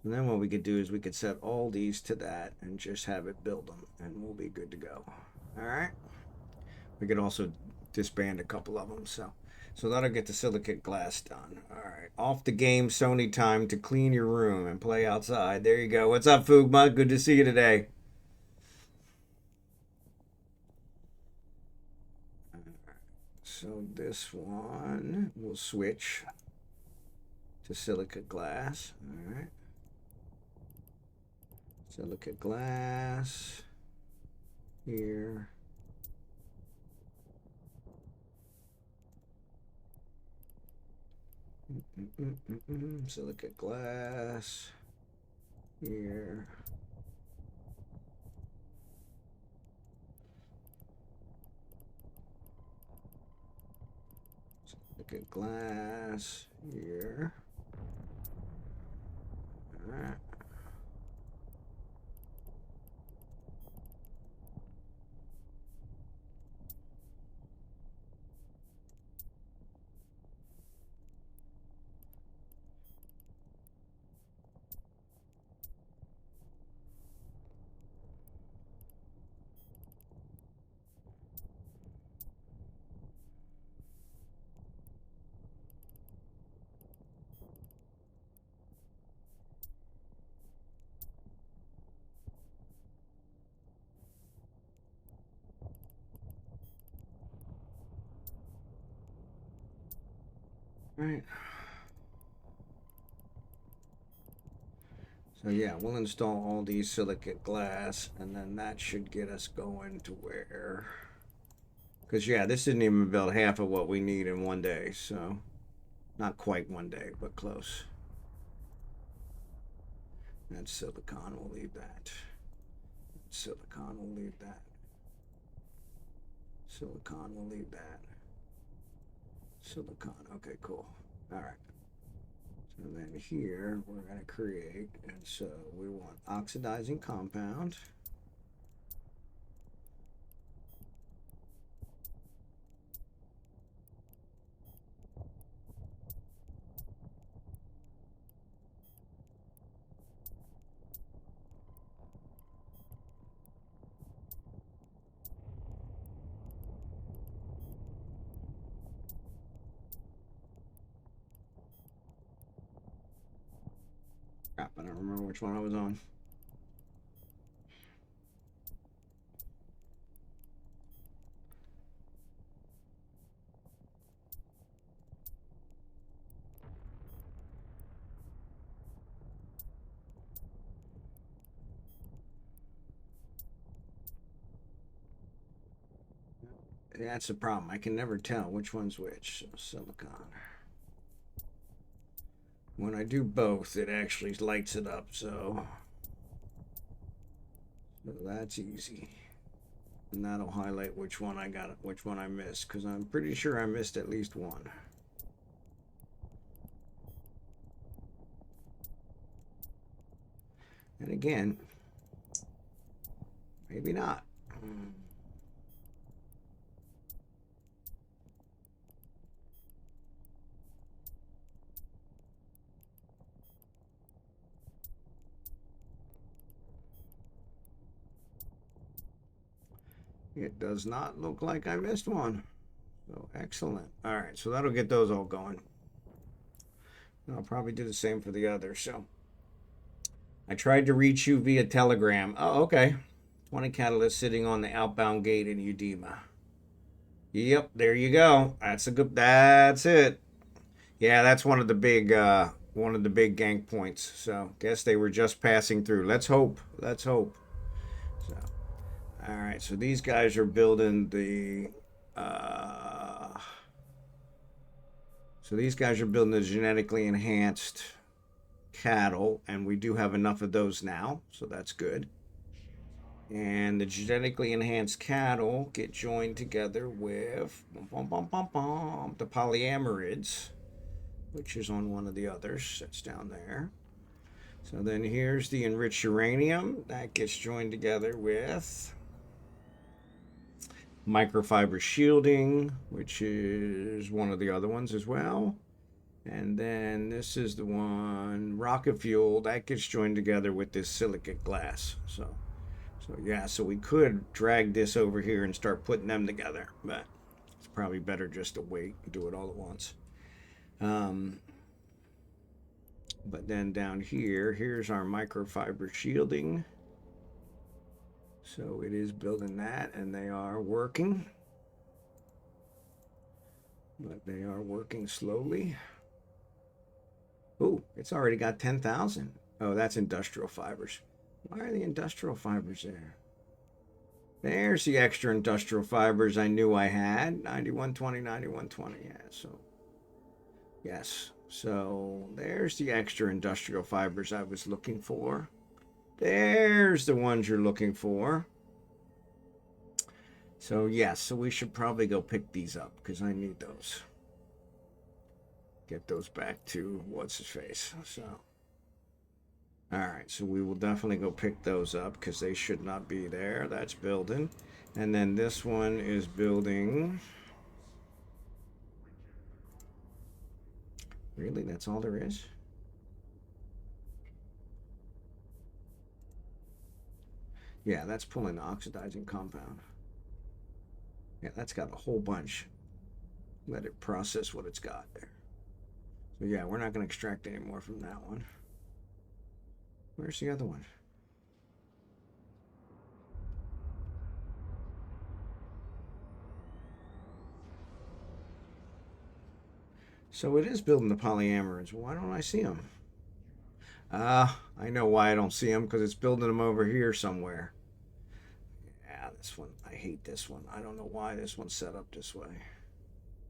And then what we could do is we could set all these to that and just have it build them, and we'll be good to go. Alright. We could also disband a couple of them. So that'll get the silicate glass done. Alright. Off the game Sony time to clean your room and play outside. There you go. What's up, Fugma? Good to see you today. So this one will switch to silicate glass. All right. Silicate glass here. Silicate glass here. Silicate glass here. All right. Right. So yeah, we'll install all these silicate glass, and then that should get us going to where, because yeah, this didn't even build half of what we need in one day, so not quite one day, but close. And silicon, we'll leave that. Silicon, we'll leave that. Silicon, we'll leave that. Silicon, okay, cool. All right. So then here we're going to create, and so we want oxidizing compound. Crap, I don't remember which one I was on. That's the problem. I can never tell which one's which. So silicon. When I do both, it actually lights it up, so that's easy. And that'll highlight which one I got, which one I missed, because I'm pretty sure I missed at least one. And again, maybe not. It does not look like I missed one. So excellent. All right, so that'll get those all going. I'll probably do the same for the others. So I tried to reach you via telegram. Oh, okay. 20 catalysts sitting on the outbound gate in Udema. Yep, there you go. That's a good. That's it. Yeah, that's one of the big gank points. So guess they were just passing through. Let's hope. Let's hope. So all right. So these guys are building the. So these guys are building the genetically enhanced cattle, and we do have enough of those now, so that's good. And the genetically enhanced cattle get joined together with the polyamerids, which is on one of the others. That's down there. So then here's the enriched uranium. That gets joined together with microfiber shielding, which is one of the other ones as well. And then this is the one, rocket fuel, that gets joined together with this silicate glass. So yeah, so we could drag this over here and start putting them together, but it's probably better just to wait and do it all at once. But then down here, here's our microfiber shielding. So it is building that, and they are working. But they are working slowly. Oh, it's already got 10,000. Oh, that's industrial fibers. Why are the industrial fibers there? There's the extra industrial fibers I knew I had. 9120, 9120. Yeah, so yes. So there's the extra industrial fibers I was looking for. There's the ones you're looking for. So yes, so we should probably go pick these up because I need those. Get those back to what's his face. So all right, so we will definitely go pick those up because they should not be there. That's building. And then this one is building. Really? That's all there is? Yeah, that's pulling the oxidizing compound. Yeah, that's got a whole bunch. Let it process what it's got there. So yeah, we're not going to extract any more from that one. Where's the other one? So it is building the polyamerids. Why don't I see them? I know why I don't see them, because it's building them over here somewhere. Yeah, this one. I hate this one. I don't know why this one's set up this way.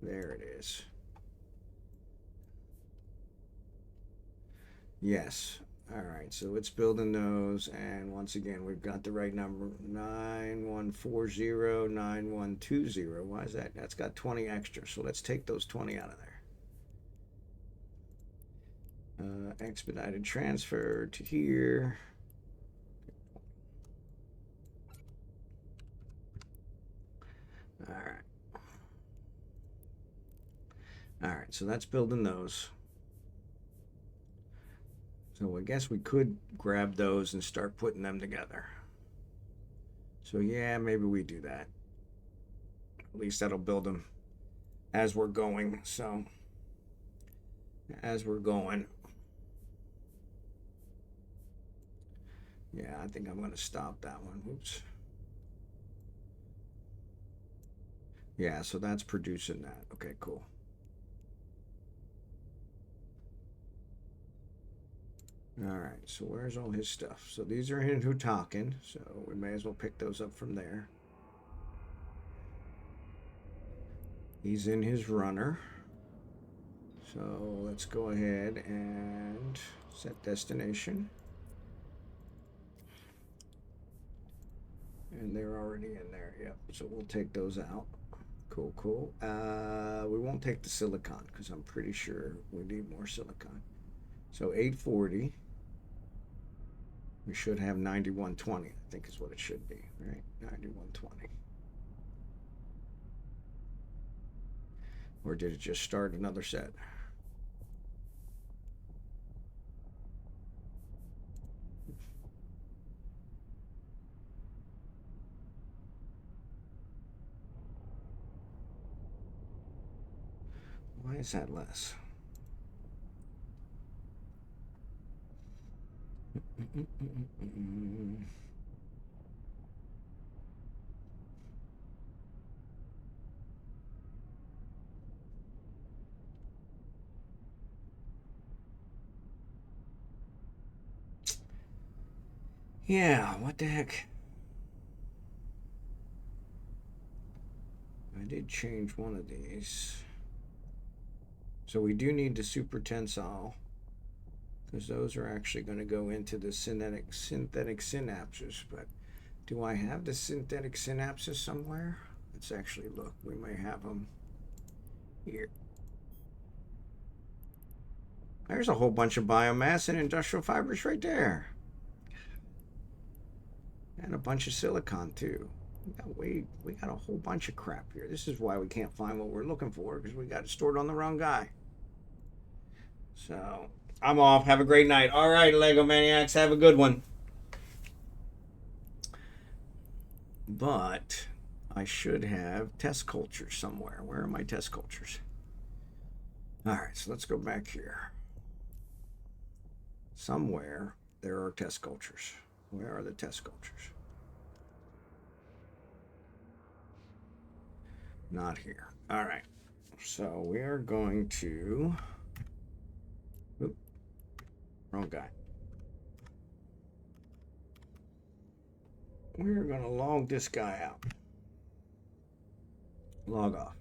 There it is. Yes. All right, so it's building those, and once again, we've got the right number, 9140, 9120. Why is that? That's got 20 extra, so let's take those 20 out of there. Expedited transfer to here. All right. All right, so that's building those. So I guess we could grab those and start putting them together. So yeah, maybe we do that. At least that'll build them as we're going. So as we're going. Yeah, I think I'm going to stop that one. Oops. Yeah, so that's producing that. Okay, cool. All right, so where's all his stuff? So these are in Hutakin, so we may as well pick those up from there. He's in his runner. So let's go ahead and set destination. And they're already in there, yep. So we'll take those out. Cool, cool. We won't take the silicon because I'm pretty sure we need more silicon. So 840. We should have 9120, I think is what it should be, right? 9120. Or did it just start another set? is that less? Yeah, what the heck? I did change one of these. So we do need the super tensile, because those are actually going to go into the synthetic synapses. But do I have the synthetic synapses somewhere? Let's actually look. We may have them here. There's a whole bunch of biomass and industrial fibers right there. And a bunch of silicon too. We got a whole bunch of crap here. This is why we can't find what we're looking for, because we got it stored on the wrong guy. So I'm off. Have a great night. All right, Legomaniax, have a good one. But I should have test cultures somewhere. Where are my test cultures? All right, so let's go back here. Somewhere there are test cultures. Where are the test cultures? Not here. All right. So we are going to... Oop, wrong guy. We're going to log this guy out. Log off.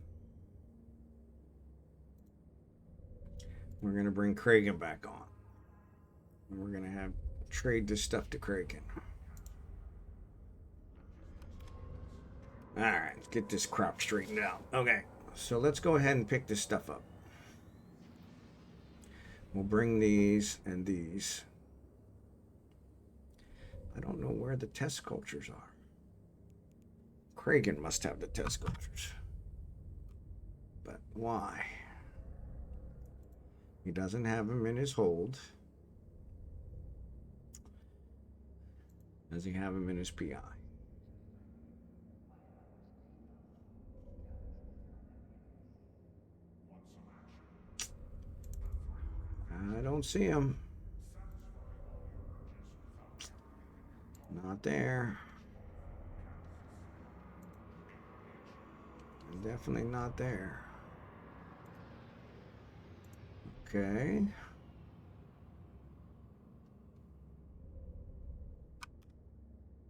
We're going to bring Kragan back on. And we're going to have trade this stuff to Kragan. All right, let's get this crop straightened out. Okay, so let's go ahead and pick this stuff up. We'll bring these and these. I don't know where the test cultures are. Kragan must have the test cultures. But why? He doesn't have them in his hold. Does he have them in his PI? I don't see him. Not there. Definitely not there. Okay.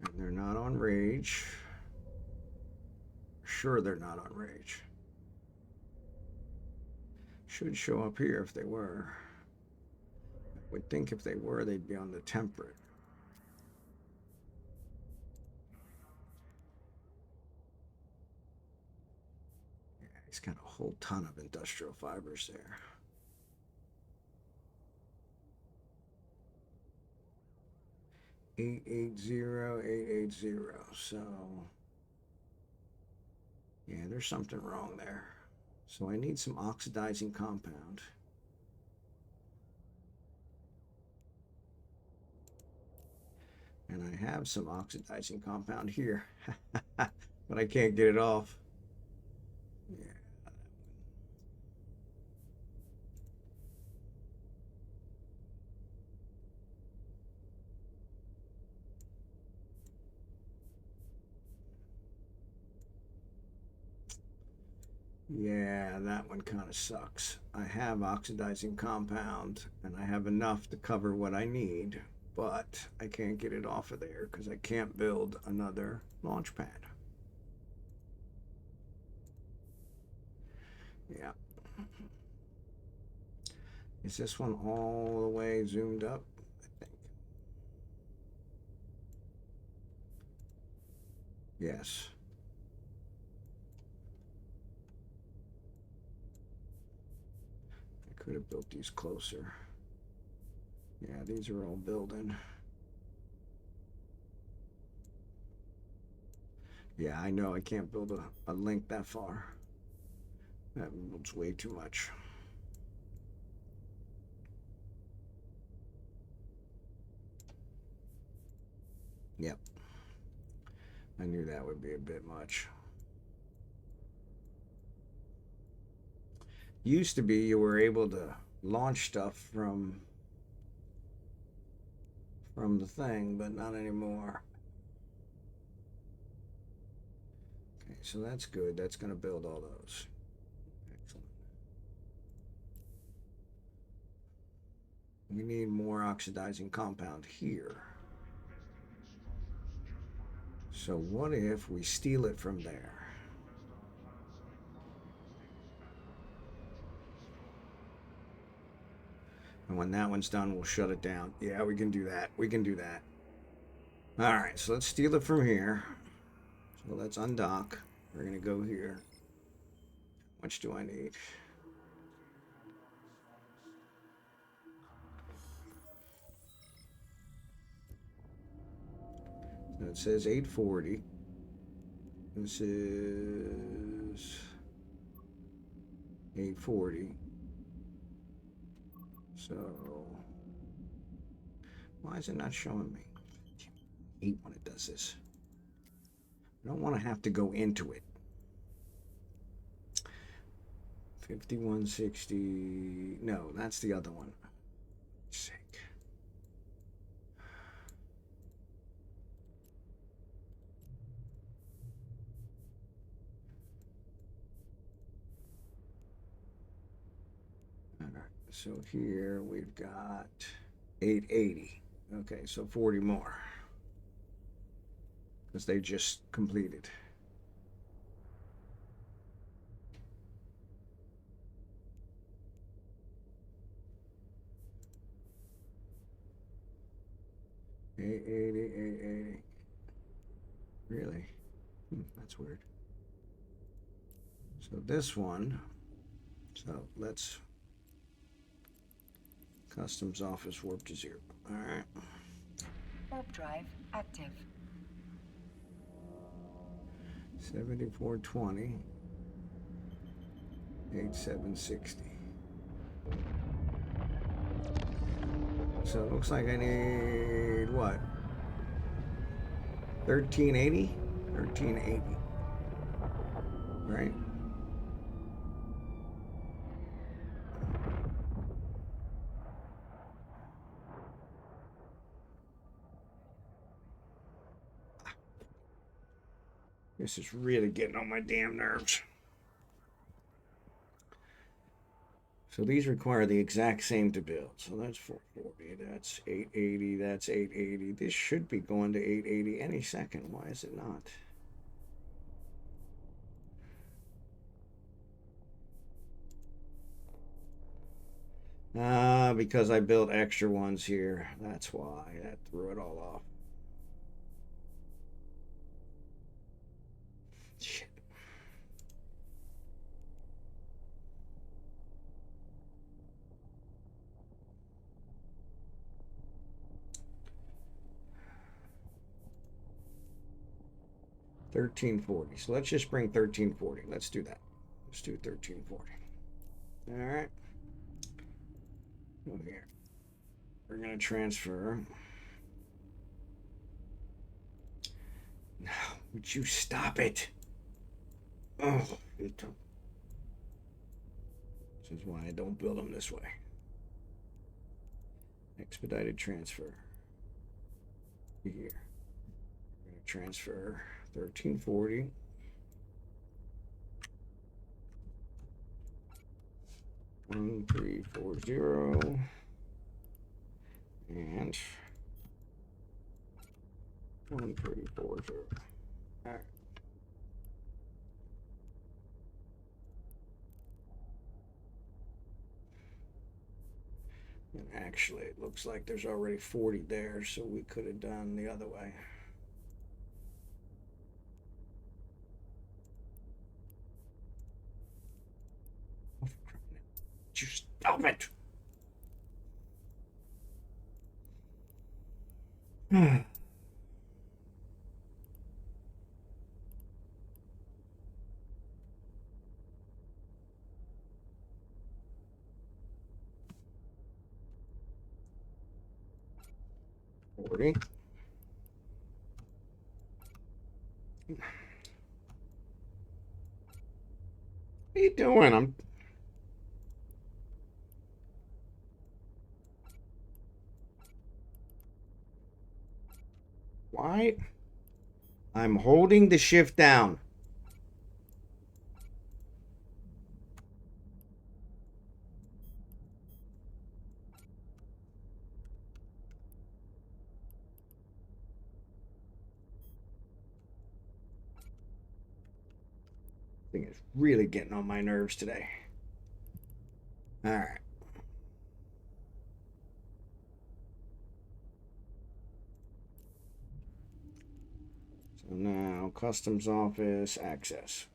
And they're not on rage. Sure, they're not on rage. Should show up here if they were. I would think if they were, they'd be on the temperate. Yeah, he's got a whole ton of industrial fibers there. $880, $880. So yeah, there's something wrong there. So I need some oxidizing compound. And I have some oxidizing compound here, but I can't get it off. Yeah. Yeah, that one kind of sucks. I have oxidizing compound, and I have enough to cover what I need, but I can't get it off of there because I can't build another launch pad. Yeah. Is this one all the way zoomed up? I think. Yes. I could have built these closer. Yeah, these are all building. Yeah, I know I can't build a link that far. That builds way too much. Yep. I knew that would be a bit much. Used to be you were able to launch stuff from the thing, but not anymore. Okay, so that's good. That's going to build all those. Excellent. We need more oxidizing compound here. So what if we steal it from there? And when that one's done, we'll shut it down. Yeah, we can do that. We can do that. All right, so let's steal it from here. So let's undock. We're going to go here. How much do I need? So it says 840. This is 840. So why is it not showing me? I hate when it does this. I don't want to have to go into it. 5160. No, that's the other one. Sake. All right. So here we've got 880. Okay, so 40 more. Because they just completed. $880. Really? That's weird. So this one. So let's customs office warp to 0. All right. Warp drive active. 7420. 8760. So it looks like I need what? 1380? 1380. Right? This is really getting on my damn nerves. So these require the exact same to build. So that's 440, that's 880, that's 880. This should be going to 880 any second. Why is it not? Because I built extra ones here. That's why. That threw it all off. Shit. $1340. So let's just bring 1340. Let's do that. Let's do 1340. All right. Over here. We're gonna transfer. No, would you stop it? Oh, this is why I don't build them this way. Expedited transfer. Here. We're gonna transfer 1340. One, 340 and 1340. All right. And actually, it looks like there's already 40 there, so we could have done the other way. Just stop it. What are you doing? Why? I'm holding the shift down. I think it's really getting on my nerves today. All right. So now customs office access.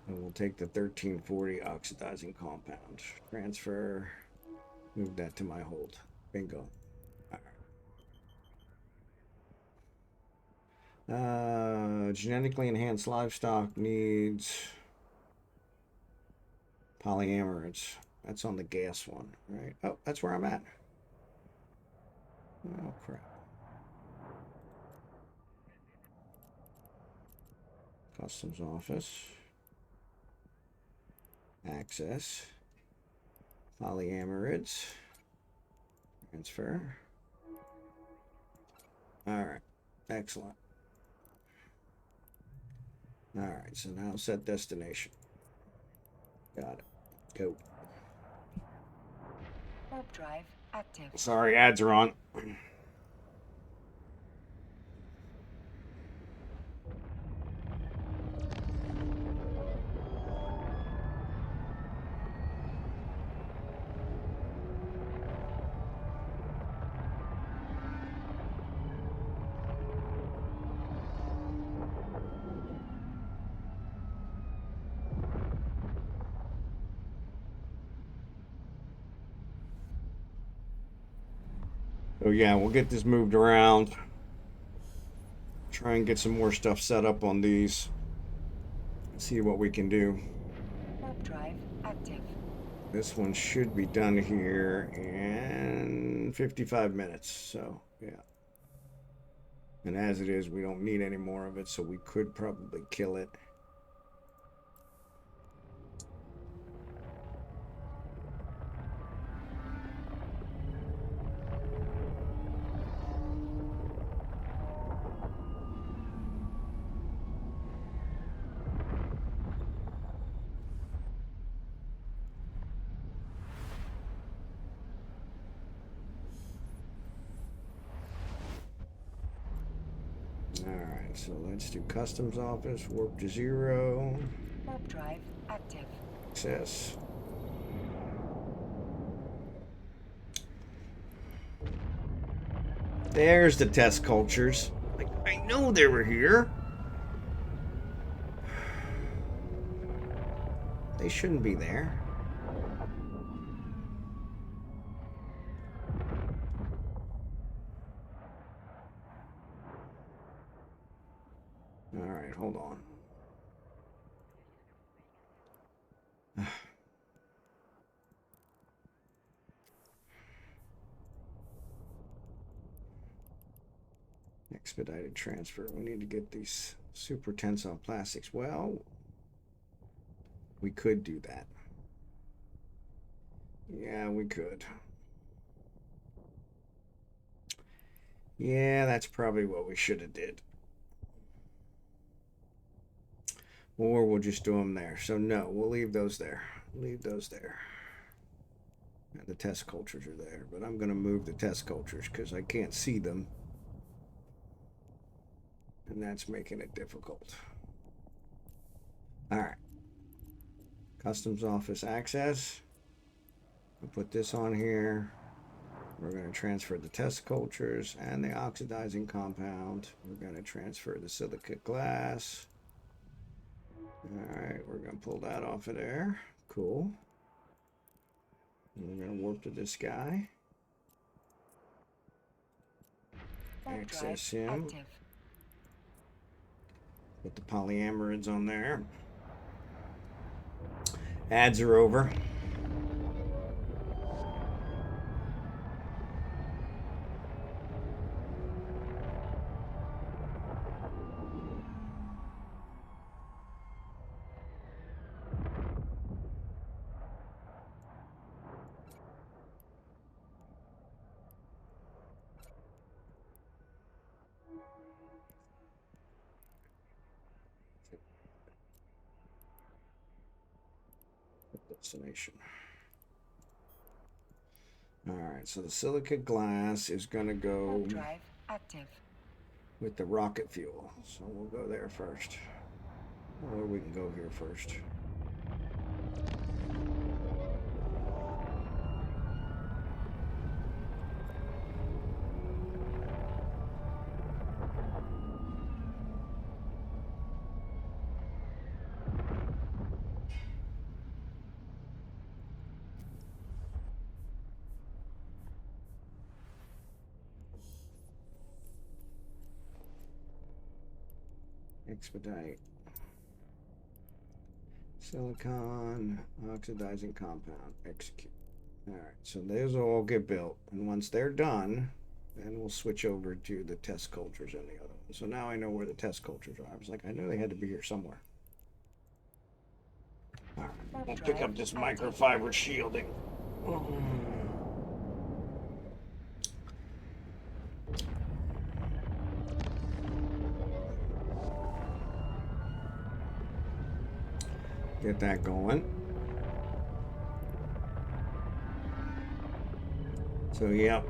And we'll take the 1340 oxidizing compound. Transfer. Move that to my hold. Bingo. Genetically enhanced livestock needs polyamerids. That's on the gas one, right? Oh, that's where I'm at. Oh, crap. Customs office. Access. Polyamerids. Transfer. All right. Excellent. All right, so now set destination. Got it. Go. Warp drive active. Sorry, ads are on. So yeah, we'll get this moved around. Try and get some more stuff set up on these. See what we can do. Warp drive active. This one should be done here in 55 minutes. So yeah. And as it is, we don't need any more of it, so we could probably kill it. Alright, so let's do customs office, warp to 0. Warp drive active. Access. There's the test cultures. Like, I know they were here. They shouldn't be there. All right, hold on. Expedited transfer. We need to get these super tensile plastics. Well, we could do that. Yeah, we could. Yeah, that's probably what we should have did. Or we'll just do them there. So no, we'll leave those there. Leave those there. And the test cultures are there, but I'm going to move the test cultures because I can't see them. And that's making it difficult. All right. Customs office access. I'll put this on here. We're going to transfer the test cultures and the oxidizing compound. We're going to transfer the silicate glass. All right, we're going to pull that off of there. Cool. And we're going to warp to this guy. Access him. Active. Put the polyamerids on there. Ads are over. Destination. All right, so the silicate glass is going to go Warp drive active. with the rocket fuel. So we'll go there first. Or we can go here first. Expedite. Silicon oxidizing compound. Execute. All right, so those will all get built, and once they're done, then we'll switch over to the test cultures and the other one. So now I know where the test cultures are. I was like, I knew they had to be here somewhere. All right, we'll pick up this microfiber shielding. Get that going. So, yep.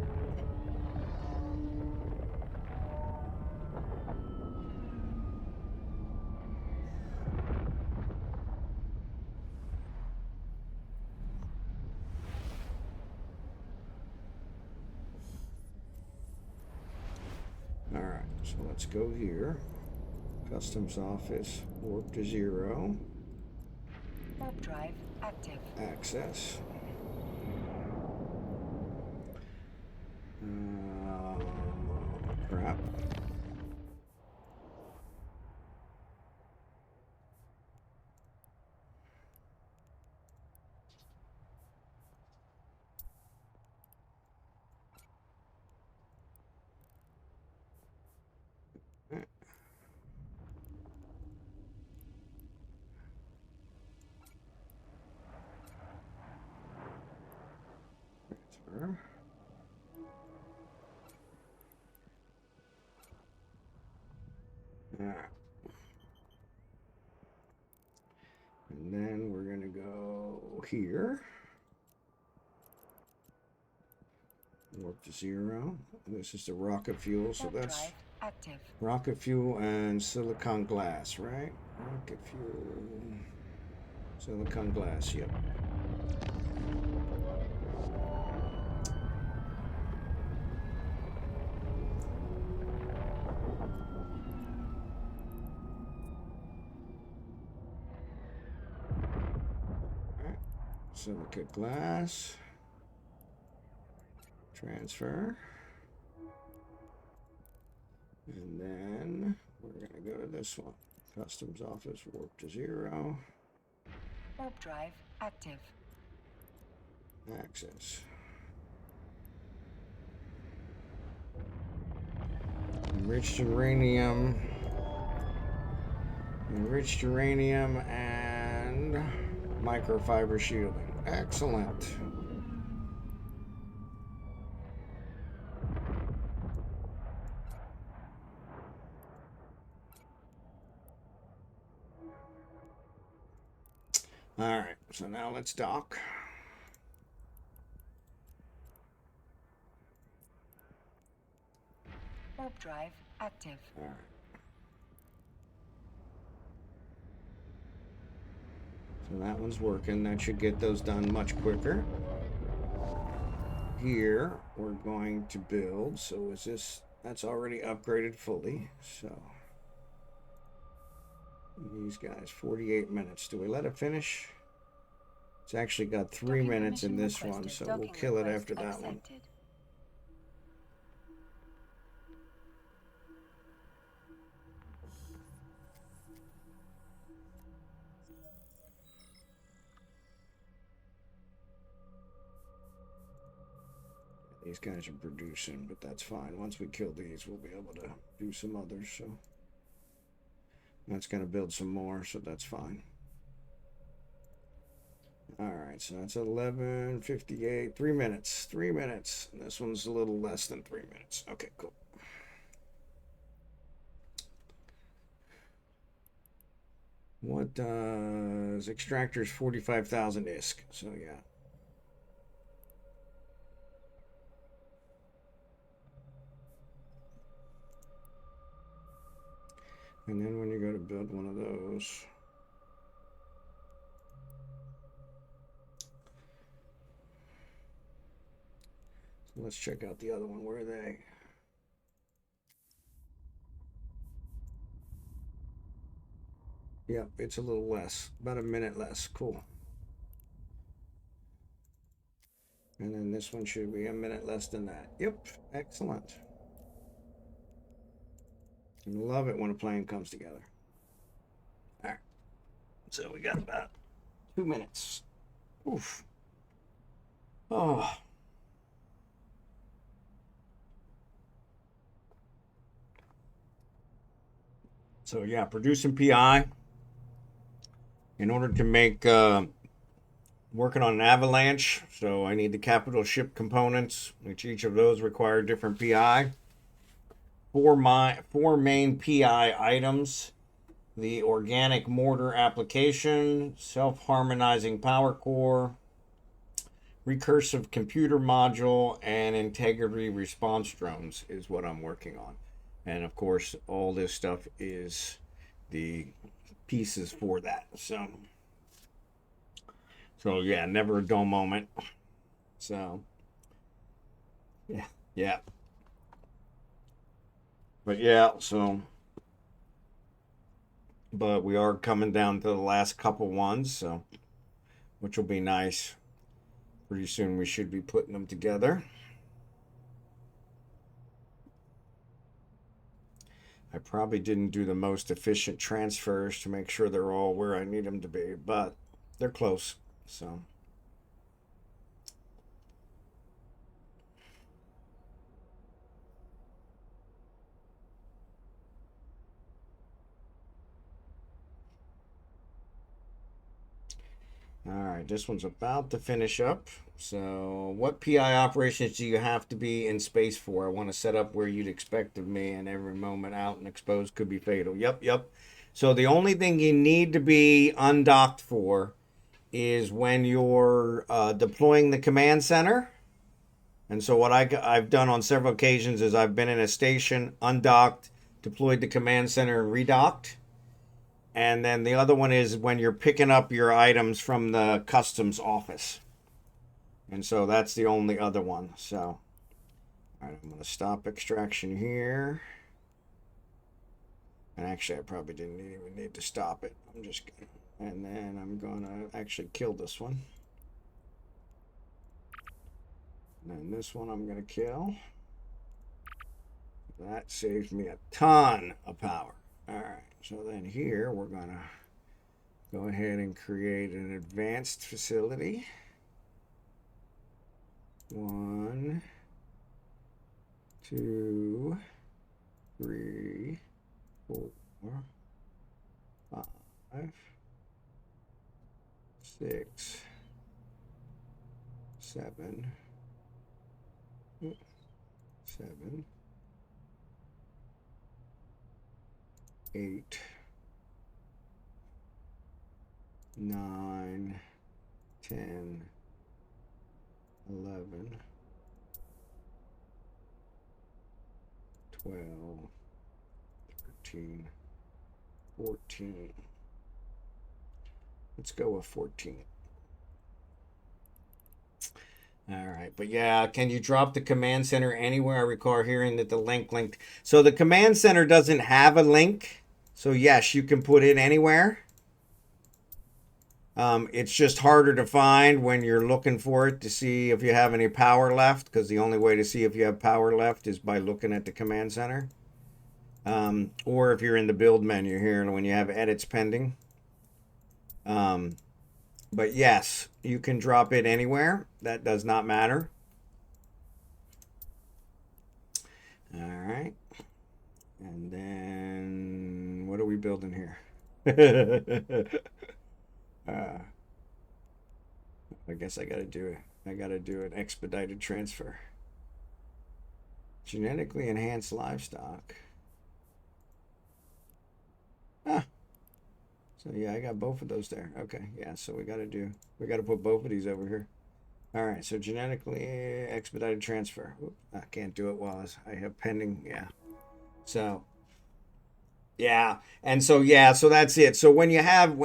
All right, so let's go here. Customs office, warp to 0. Warp drive active. Access. Crap. Transfer. All right. And then we're going to go here. Warp to 0. This is the rocket fuel, so Warp that's drive active. rocket fuel and silicon glass, right? Rocket fuel, silicon glass, yep. Silicate glass. Transfer. And then we're going to go to this one. Customs office, warp to 0. Warp drive active. Access. Enriched uranium. Enriched uranium and microfiber shielding. Excellent. All right, so now let's dock. Warp drive active. All right. So that one's working. That should get those done much quicker. Here, we're going to build. So is this, that's already upgraded fully. So these guys, 48 minutes. Do we let it finish? It's actually got 3 minutes in this one, so we'll kill it after that one. These guys are producing, but that's fine. Once we kill these, we'll be able to do some others. So that's going to build some more, so that's fine. All right, so that's 11:58. 3 minutes. 3 minutes. And this one's a little less than 3 minutes. Okay, cool. What does extractors 45,000 ISK? So yeah. And then when you go to build one of those, so let's check out the other one. Where are they? Yep, it's a little less, about a minute less. Cool. And then this one should be a minute less than that. Yep, excellent. I love it when a plan comes together. All right, so we got about 2 minutes. Oof. Oh. So yeah, producing PI in order to make working on an avalanche. So I need the capital ship components, which each of those require different PI. Four main PI items: the organic mortar application, self-harmonizing power core, recursive computer module, and integrity response drones is what I'm working on. And of course, all this stuff is the pieces for that. So yeah, never a dull moment. So yeah. But yeah, so but we are coming down to the last couple ones, so which will be nice. Pretty soon we should be putting them together. I probably didn't do the most efficient transfers to make sure they're all where I need them to be, but they're close. So all right, this one's about to finish up. So what PI operations do you have to be in space for? I want to set up where you'd expect of me, and every moment out and exposed could be fatal. Yep. So the only thing you need to be undocked for is when you're deploying the command center. And so what I've done on several occasions is I've been in a station, undocked, deployed the command center, and redocked. And then the other one is when you're picking up your items from the customs office. And so that's the only other one. So, all right, I'm going to stop extraction here. And actually, I probably didn't even need to stop it. I'm just going to, and then I'm going to actually kill this one. And then this one I'm going to kill. That saves me a ton of power. All right, so then here we're going to go ahead and create an advanced facility. 1, 2, 3, 4, 5, 6, 7, 7, 8, 9, 10, 11, 12, 13, 14. Let's go with 14. All right, but yeah, can you drop the command center anywhere? I recall hearing that the link linked. So the command center doesn't have a link. So yes, you can put it anywhere. It's just harder to find when you're looking for it to see if you have any power left, because the only way to see if you have power left is by looking at the command center. Or if you're in the build menu here when you have edits pending. But yes, you can drop it anywhere. That does not matter. All right. And then what are we building here? I guess I gotta do an expedited transfer. Genetically enhanced livestock. So yeah, I got both of those there. Okay, yeah, so we gotta put both of these over here. All right, so genetically expedited transfer. Oop, I can't do it while I have pending. Yeah. So yeah, and so yeah, so that's it. So when you have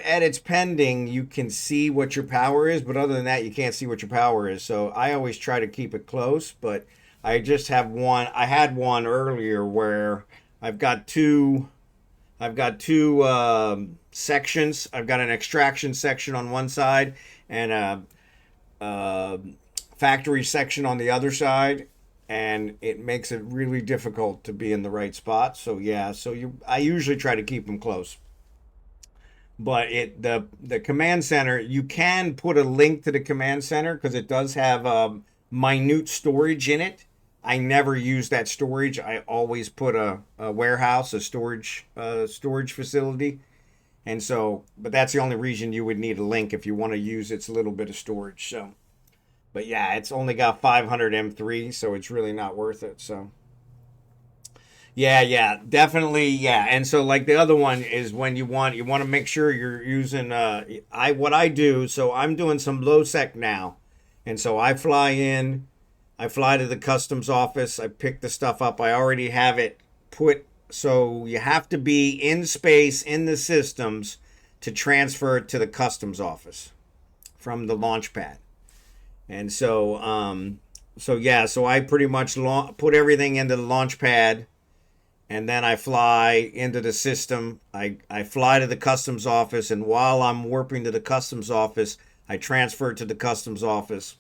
edits pending, you can see what your power is, but other than that, you can't see what your power is. So I always try to keep it close, but I just have one. I had one earlier where I've got two. I've got two sections. I've got an extraction section on one side and a factory section on the other side, and it makes it really difficult to be in the right spot. So yeah, I usually try to keep them close. But the command center, you can put a link to the command center because it does have minute storage in it. I never use that storage. I always put a warehouse, a storage facility. And so, but that's the only reason you would need a link if you want to use its little bit of storage. So, but yeah, it's only got 500 M3, so it's really not worth it. So, yeah, definitely, yeah. And so, like the other one is when you want to make sure you're using what I do. So I'm doing some low sec now, and so I fly in, I fly to the customs office, I pick the stuff up. I already have it put. So you have to be in space in the systems to transfer it to the customs office from the launch pad. And so yeah, so I pretty much put everything into the launch pad, and then I fly into the system. I fly to the customs office, and while I'm warping to the customs office, I transfer it to the customs office,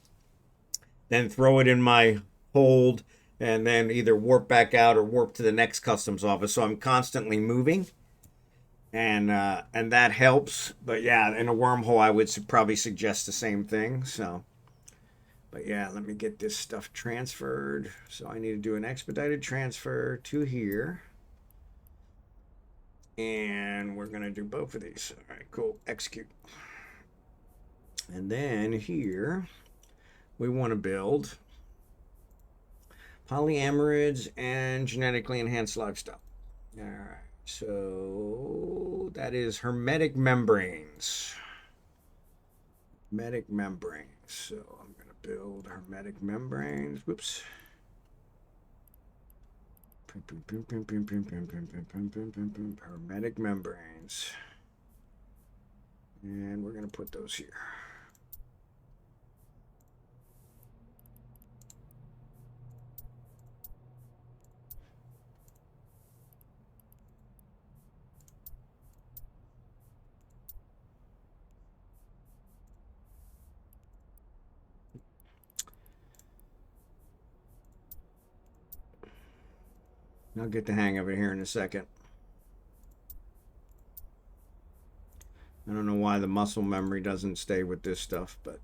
then throw it in my hold, and then either warp back out or warp to the next customs office. So I'm constantly moving, and that helps. But yeah, in a wormhole, I would probably suggest the same thing. So. But yeah, let me get this stuff transferred. So I need to do an expedited transfer to here. And we're going to do both of these. All right, cool. Execute. And then here, we want to build polyamerids and genetically enhanced livestock. All right, so that is hermetic membranes. Hermetic membranes. So I'm going to build hermetic membranes. Whoops. Hermetic membranes. And we're going to put those here. I'll get the hang of it here in a second. I don't know why the muscle memory doesn't stay with this stuff, but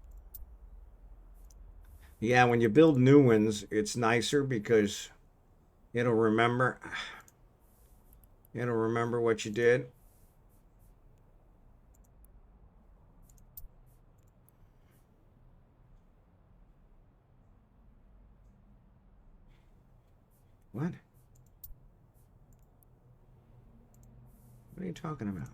yeah, when you build new ones, it's nicer because it'll remember what you did. What? What are you talking about?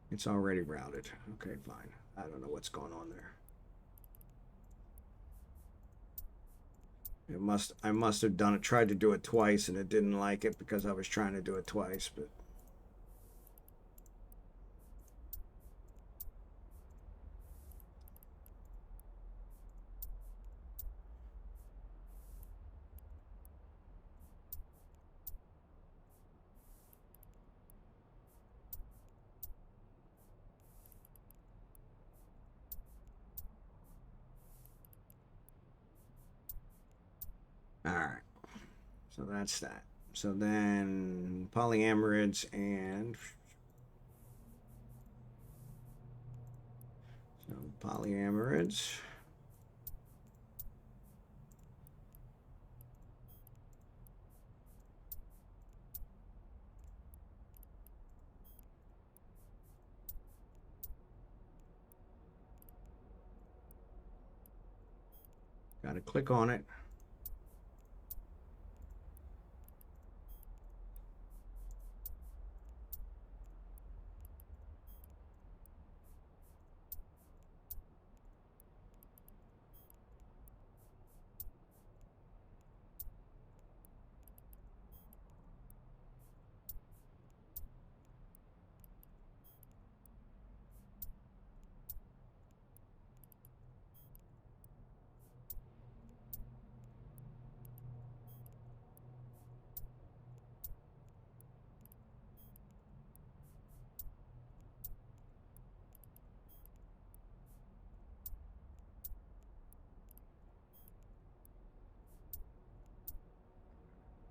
It's already routed. Okay, fine. I don't know what's going on there. I must have tried to do it twice, and it didn't like it because I was trying to do it twice, but all right. So that's that. So then polyamerids and so polyamerids. Got to click on it.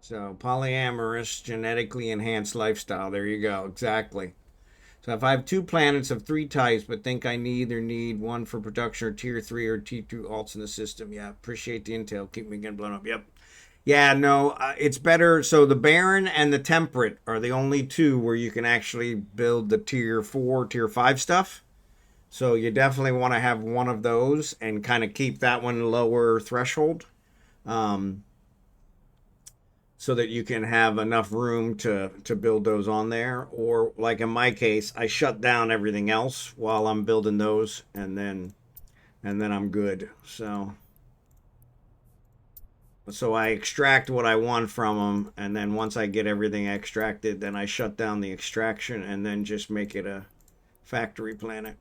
So polyamorous, genetically enhanced lifestyle. There you go. Exactly. So if I have 2 planets of 3 types, but think I either need one for production or tier 3 or T2 alts in the system. Yeah, appreciate the intel. Keep me getting blown up. Yep. Yeah, no, it's better. So the Barren and the Temperate are the only 2 where you can actually build the tier 4, tier 5 stuff. So you definitely want to have one of those and kind of keep that one lower threshold. Um, so that you can have enough room to build those on there. Or like in my case, I shut down everything else while I'm building those, and then I'm good. So I extract what I want from them, and then once I get everything extracted, then I shut down the extraction and then just make it a factory planet.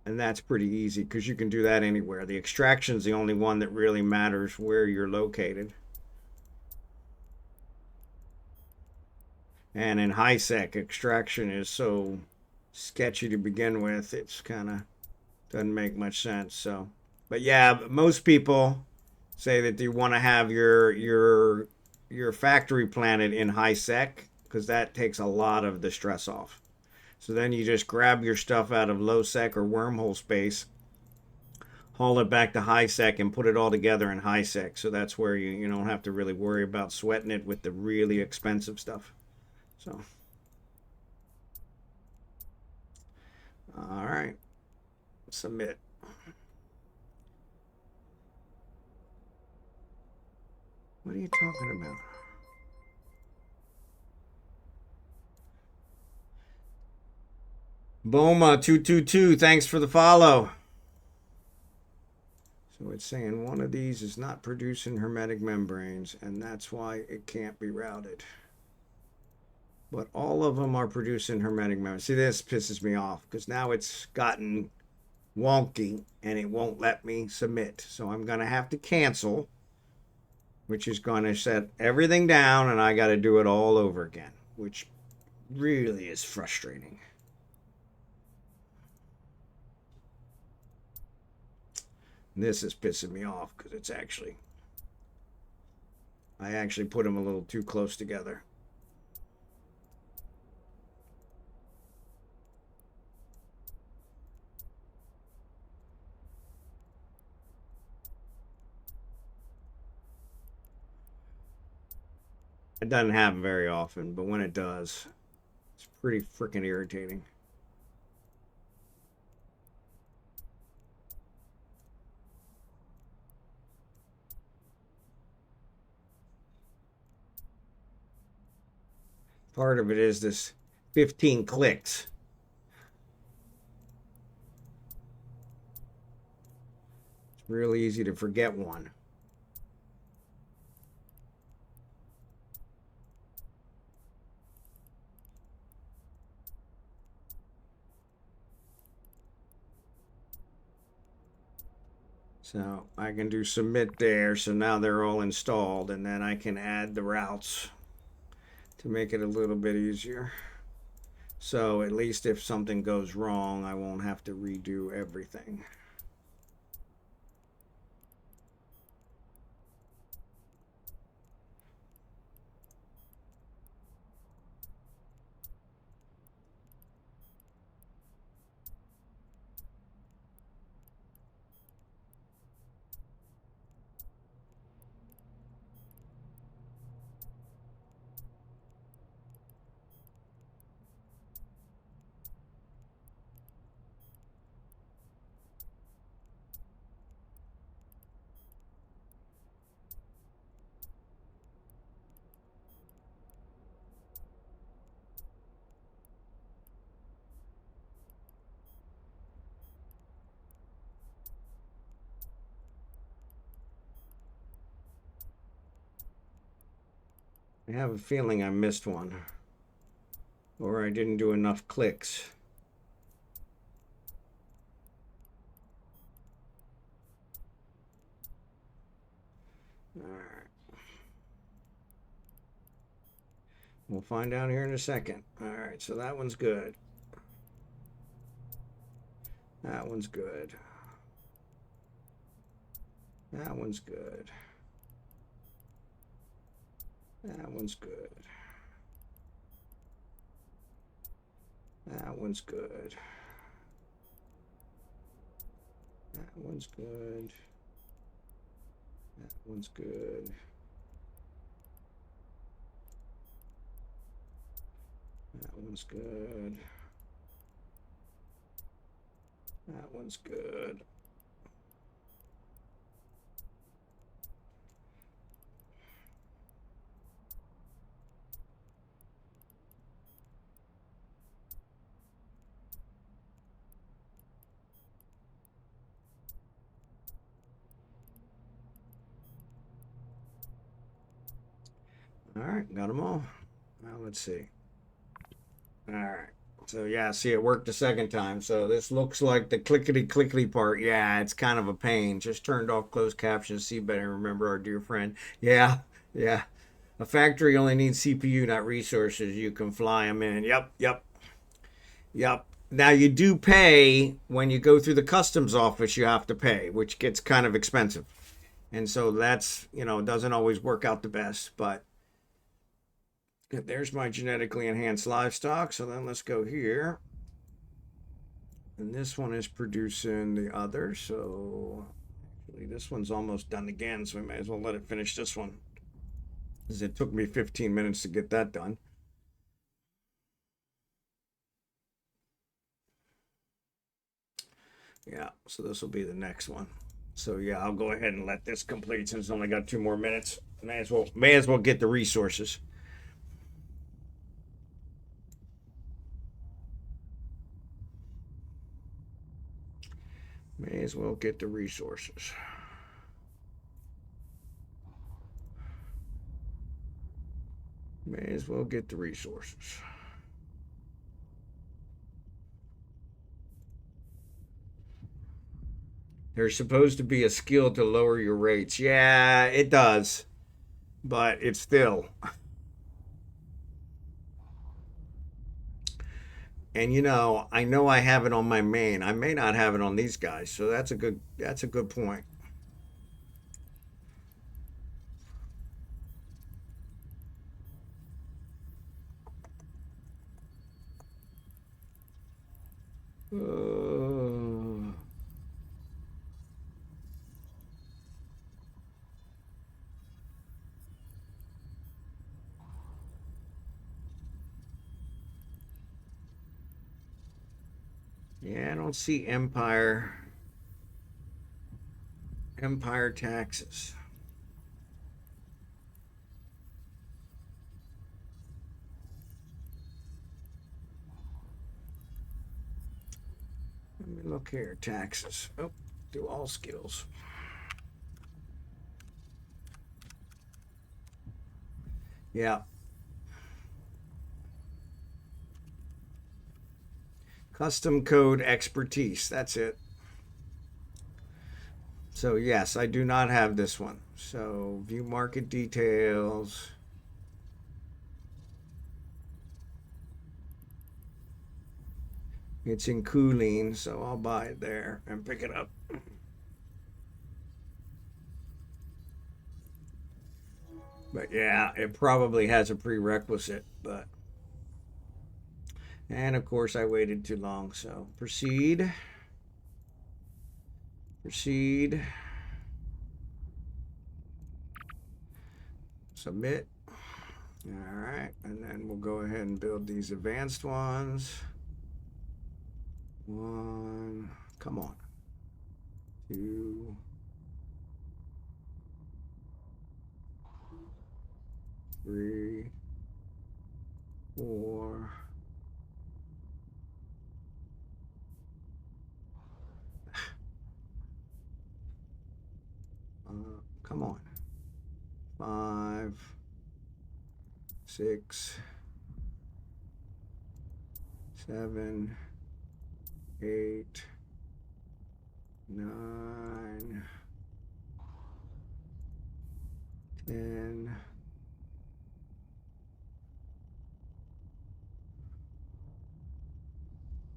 And that's pretty easy because you can do that anywhere. The extraction is the only one that really matters where you're located. And in high sec, extraction is so sketchy to begin with, it's kind of doesn't make much sense. So, but yeah, most people say that you want to have your factory planet in high sec because that takes a lot of the stress off. So then you just grab your stuff out of low sec or wormhole space, haul it back to high sec, and put it all together in high sec. So that's where you don't have to really worry about sweating it with the really expensive stuff. So, all right, submit. What are you talking about? Boma222, thanks for the follow. So it's saying one of these is not producing hermetic membranes, and that's why it can't be routed. But all of them are producing hermetic membranes. See, this pisses me off because now it's gotten wonky and it won't let me submit. So I'm going to have to cancel, which is going to set everything down, and I got to do it all over again, which really is frustrating. This is pissing me off because it's actually, I actually put them a little too close together. It doesn't happen very often, but when it does, it's pretty freaking irritating. Part of it is this 15 clicks. It's really easy to forget one. So I can do submit there. So now they're all installed, and then I can add the routes to make it a little bit easier. So at least if something goes wrong, I won't have to redo everything. I have a feeling I missed one, or I didn't do enough clicks. All right. We'll find out here in a second. All right, so that one's good. That one's good. That one's good. That one's good. That one's good. That one's good. That one's good. That one's good. That one's good. All right, got them all. Now let's see. All right. So yeah, see, it worked the second time. So this looks like the clickety part. Yeah, it's kind of a pain. Just turned off closed captions. See better. Remember our dear friend. Yeah, yeah. A factory only needs CPU, not resources. You can fly them in. Yep, yep, yep. Now you do pay when you go through the customs office. You have to pay, which gets kind of expensive, and so that's doesn't always work out the best, but. There's my genetically enhanced livestock. So then let's go here. And this one is producing the other. So actually this one's almost done again. So we may as well let it finish this one. Because it took me 15 minutes to get that done. Yeah, so this will be the next one. So yeah, I'll go ahead and let this complete since it's only got 2 more minutes. May as well get the resources. May as well get the resources. May as well get the resources. There's supposed to be a skill to lower your rates. Yeah, it does. But it's still. And I know I have it on my main. I may not have it on these guys. So that's a good point. Yeah, I don't see empire taxes. Let me look here. Taxes. Oh, do all skills. Yeah. Custom code expertise. That's it. So yes, I do not have this one. So view market details. It's in Cooling, so I'll buy it there and pick it up. But yeah, it probably has a prerequisite, but. And of course I waited too long, so proceed. Proceed. Submit. All right, and then we'll go ahead and build these advanced ones. One, come on. 2, 3, 4. Come on. 5, 6, 7, 8, 9, 10.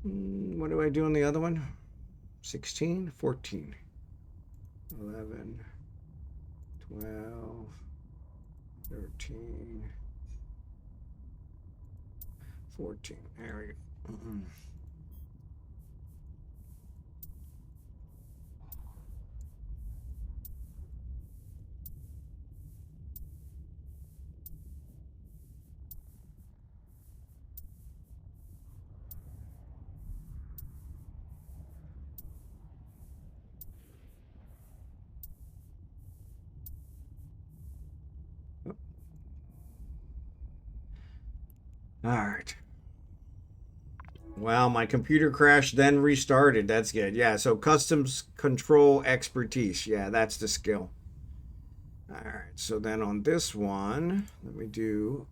What do I do on the other one? 16, 14, 11, 12, 13, 14. There we go. All right. Wow, my computer crashed, then restarted. That's good. Yeah, so customs control expertise. Yeah, that's the skill. All right, so then on this one, let me do,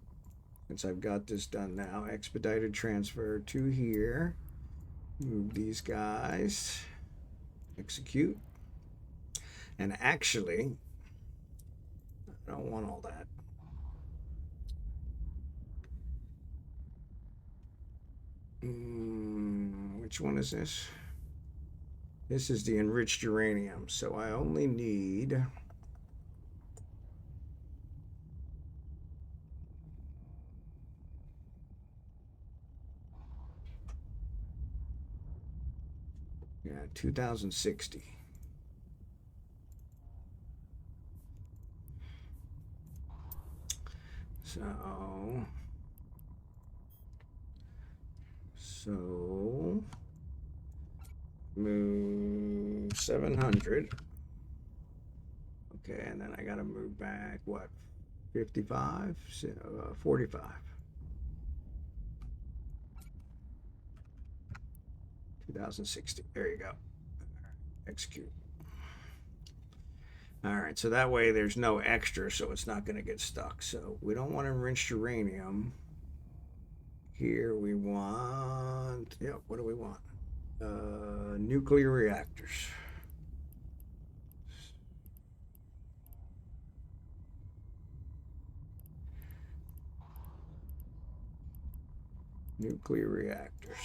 since I've got this done now, expedited transfer to here. Move these guys. Execute. And actually, I don't want all that. Which one is this? This is the enriched uranium. So I only need... Yeah, 2060. So move 700. Okay, and then I gotta move back, what, 55? 45. 2060. There you go. Execute. All right, so that way there's no extra, so it's not going to get stuck. So we don't want enriched uranium. Here we want, yep, what do we want? Nuclear reactors. Nuclear reactors.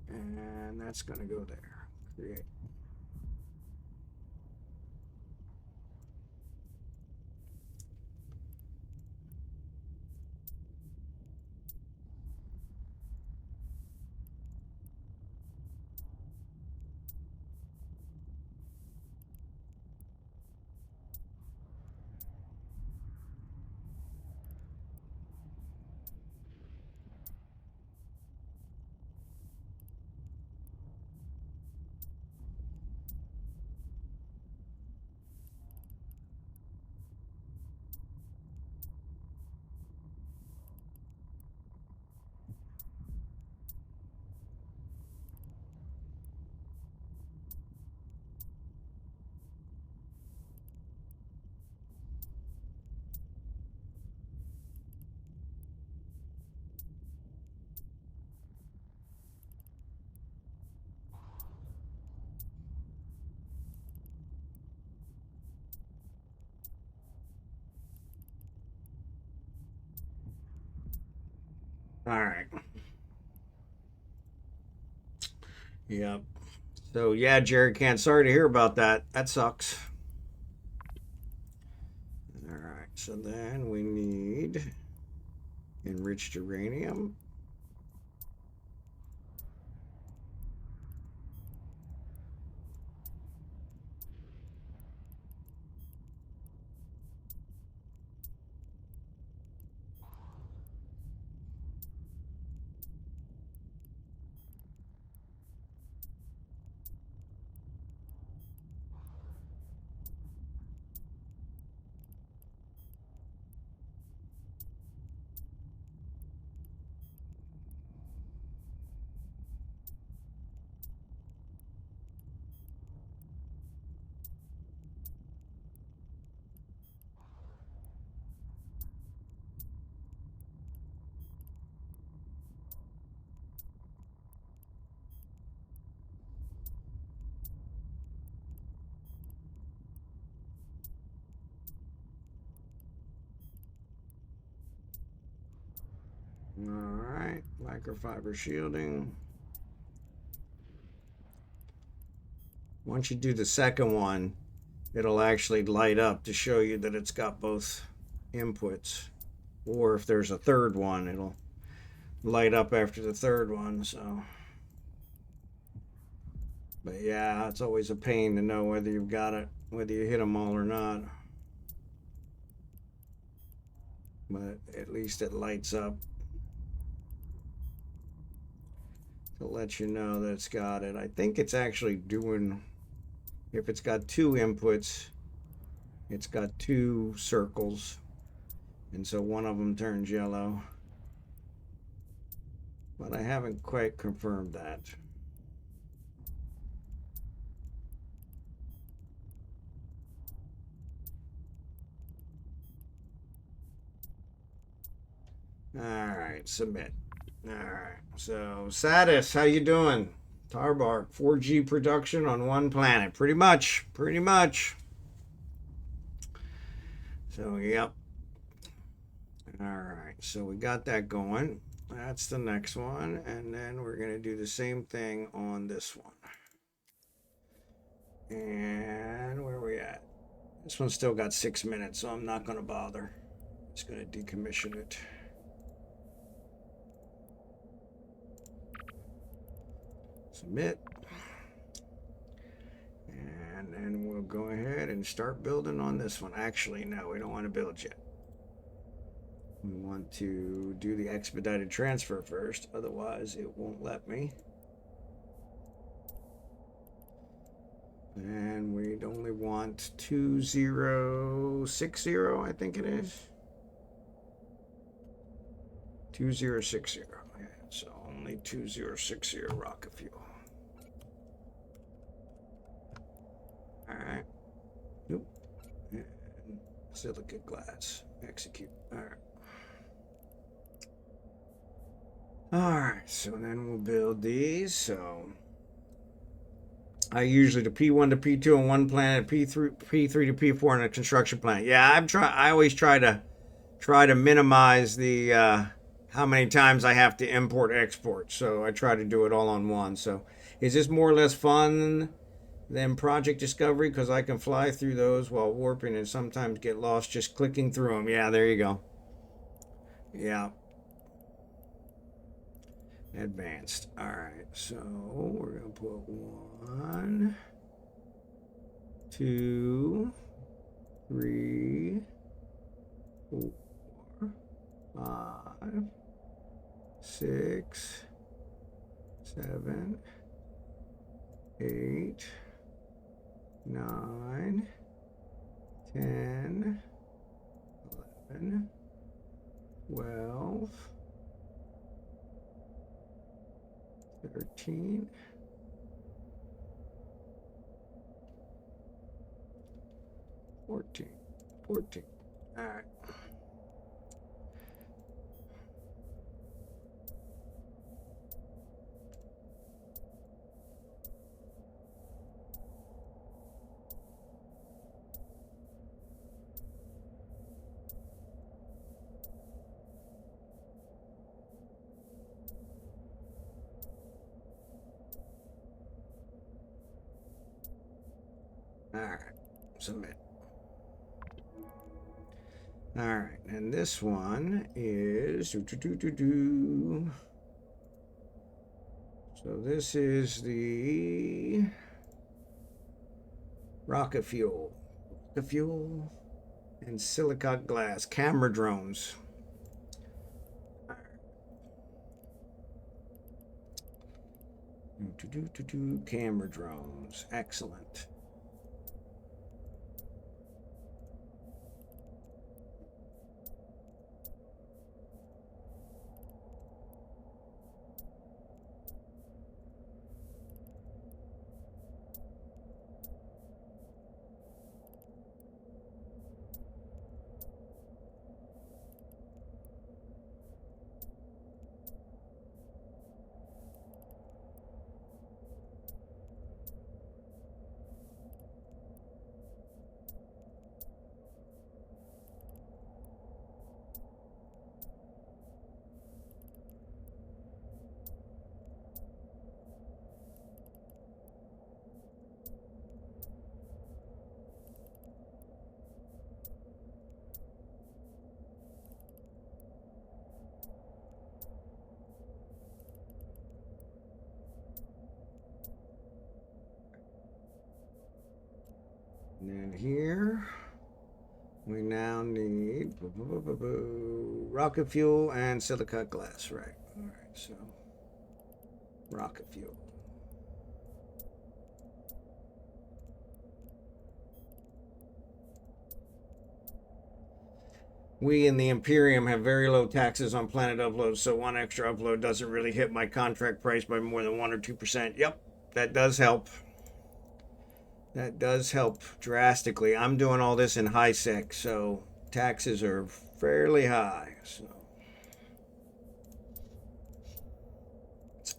And that's going to go there. Create. All right. Yep. So yeah, Jerry Can, sorry to hear about that. That sucks. All right. So then we need enriched uranium. All right, microfiber shielding. Once you do the second one, it'll actually light up to show you that it's got both inputs. Or if there's a third one, it'll light up after the third one. So, but yeah, it's always a pain to know whether you've got it, whether you hit them all or not. But at least it lights up to let you know that it's got it. I think it's actually doing, if it's got two inputs, it's got two circles, and so one of them turns yellow. But I haven't quite confirmed that. All right, submit. All right, so Satis, how you doing? Tarbark, 4G production on one planet. Pretty much. So, yep. All right, so we got that going. That's the next one. And then we're going to do the same thing on this one. And where are we at? This one's still got 6 minutes, so I'm not going to bother. Just going to decommission it. Submit. And then we'll go ahead and start building on this one. Actually, no, we don't want to build yet. We want to do the expedited transfer first, otherwise it won't let me. And we'd only want 2060, I think it is. 2060. Yeah, so only 2060 rocket fuel. Alright. Nope. And silicate glass. Execute. Alright. Alright, so then we'll build these. So I usually do P1 to P2 on one planet, P3 to P4 on a construction planet. Yeah, I always try to minimize the how many times I have to import export. So I try to do it all on one. So is this more or less fun than Project Discovery? Because I can fly through those while warping and sometimes get lost just clicking through them. Yeah, there you go. Yeah. Advanced. All right, so we're gonna put 1, 2, 3, 4, 5, 6, 7, 8, 9, 10, 11, 12, 13, 14. All right. All right, submit. All right, and this one is so this is the rocket fuel, and silicate glass camera drones. Camera drones, excellent. And then here, we now need rocket fuel and silicate glass, right? All right, so rocket fuel. We in the Imperium have very low taxes on planet uploads, so one extra upload doesn't really hit my contract price by more than 1 or 2%. Yep, that does help. That does help drastically. I'm doing all this in high sec, so taxes are fairly high. So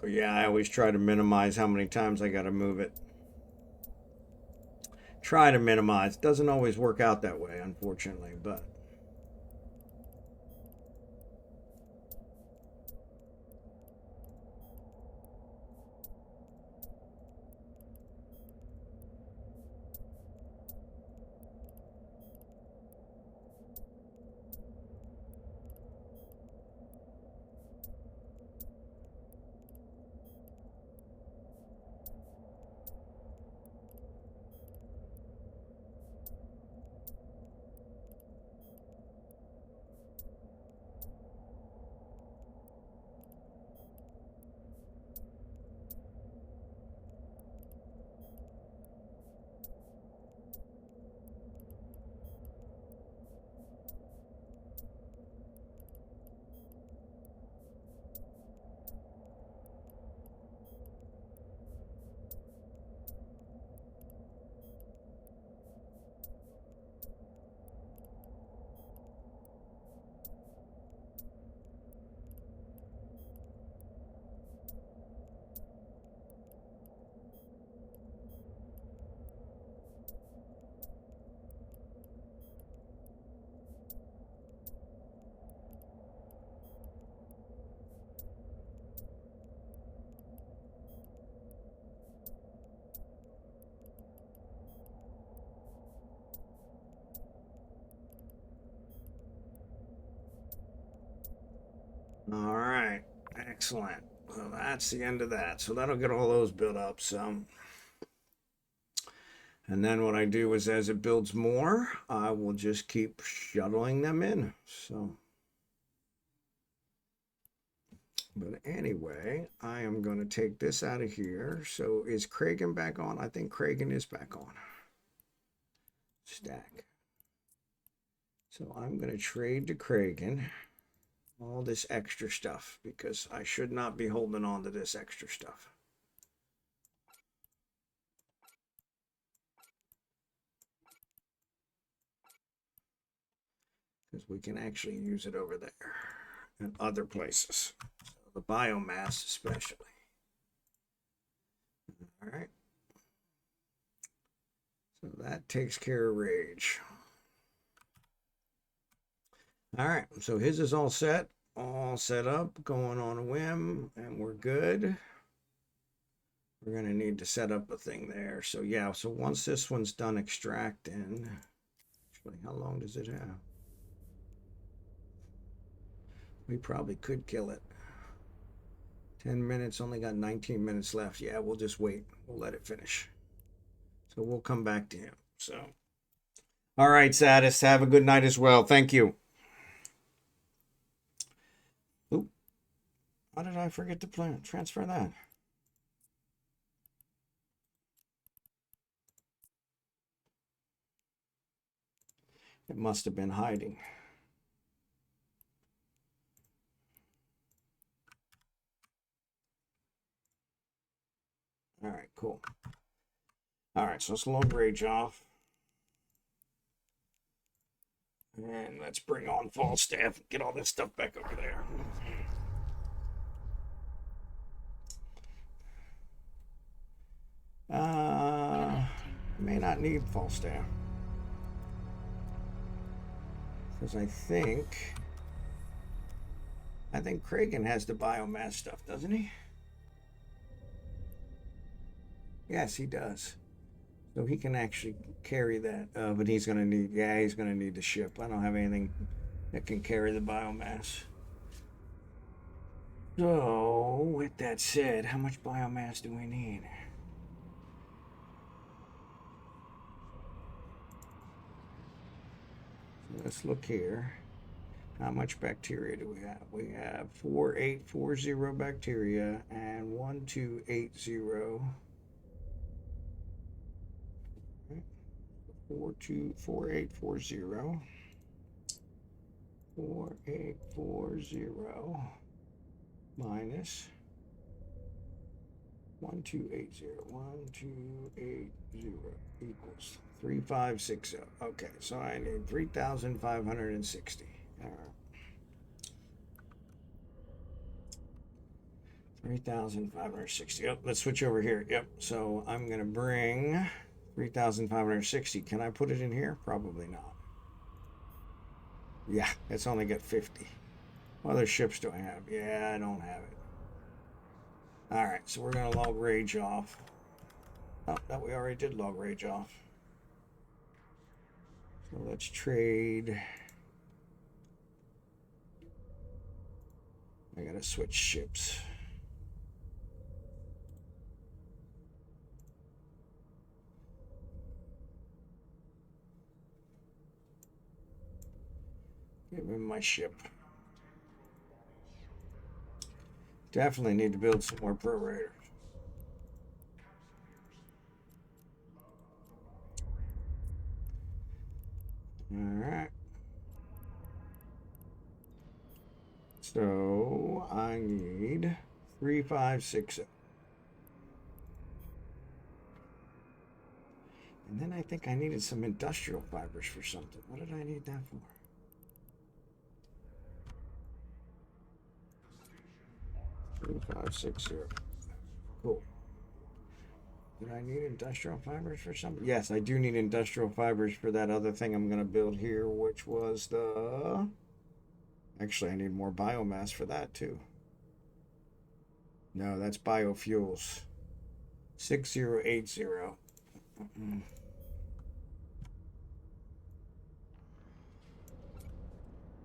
yeah, I always try to minimize how many times I got to move it. Try to minimize. Doesn't always work out that way, unfortunately, but. All right, excellent. Well, that's the end of that. So that'll get all those built up some. And then what I do is as it builds more, I will just keep shuttling them in. So, but anyway, I am going to take this out of here. So is Kragan back on? I think Kragan is back on. Stack. So I'm going to trade to Kragan all this extra stuff because I should not be holding on to this extra stuff. Because we can actually use it over there and other places. So the biomass especially. All right. So that takes care of rage. All right, so his is all set up, going on a whim, and we're good. We're gonna need to set up a thing there. So yeah, so once this one's done extracting, actually, how long does it have? We probably could kill it. 10 minutes, only got 19 minutes left. Yeah, we'll just wait. We'll let it finish. So we'll come back to him. So, all right, Sadist, have a good night as well. Thank you. Oop. How did I forget to transfer that? It must have been hiding. All right, cool. All right, so let's load rage off. And let's bring on Falstaff and get all this stuff back over there. May not need Falstaff. Because I think Kragan has the biomass stuff, doesn't he? Yes, he does. So he can actually carry that. But he's going to need, he's going to need the ship. I don't have anything that can carry the biomass. So, with that said, how much biomass do we need? Let's look here. How much bacteria do we have? We have 4840 bacteria and 1280. 4840. 4840 minus 1280. 1280 equals 3560. Okay, so I need 3,560. All right. 3,560. Yep, let's switch over here. Yep, so I'm going to bring 3,560. Can I put it in here? Probably not. Yeah, it's only got 50. What other ships do I have? Yeah, I don't have it. All right, so we're going to log rage off. Oh, that we already did log rage off. So let's trade. I got to switch ships. Give him my ship. Definitely need to build some more prorators. All right. So I need 3560. And then I think I needed some industrial fibers for something. What did I need that for? $3,560. Cool. Did I need industrial fibers for something? Yes, I do need industrial fibers for that other thing I'm going to build here, which was the... Actually, I need more biomass for that too. No, that's biofuels. 6080.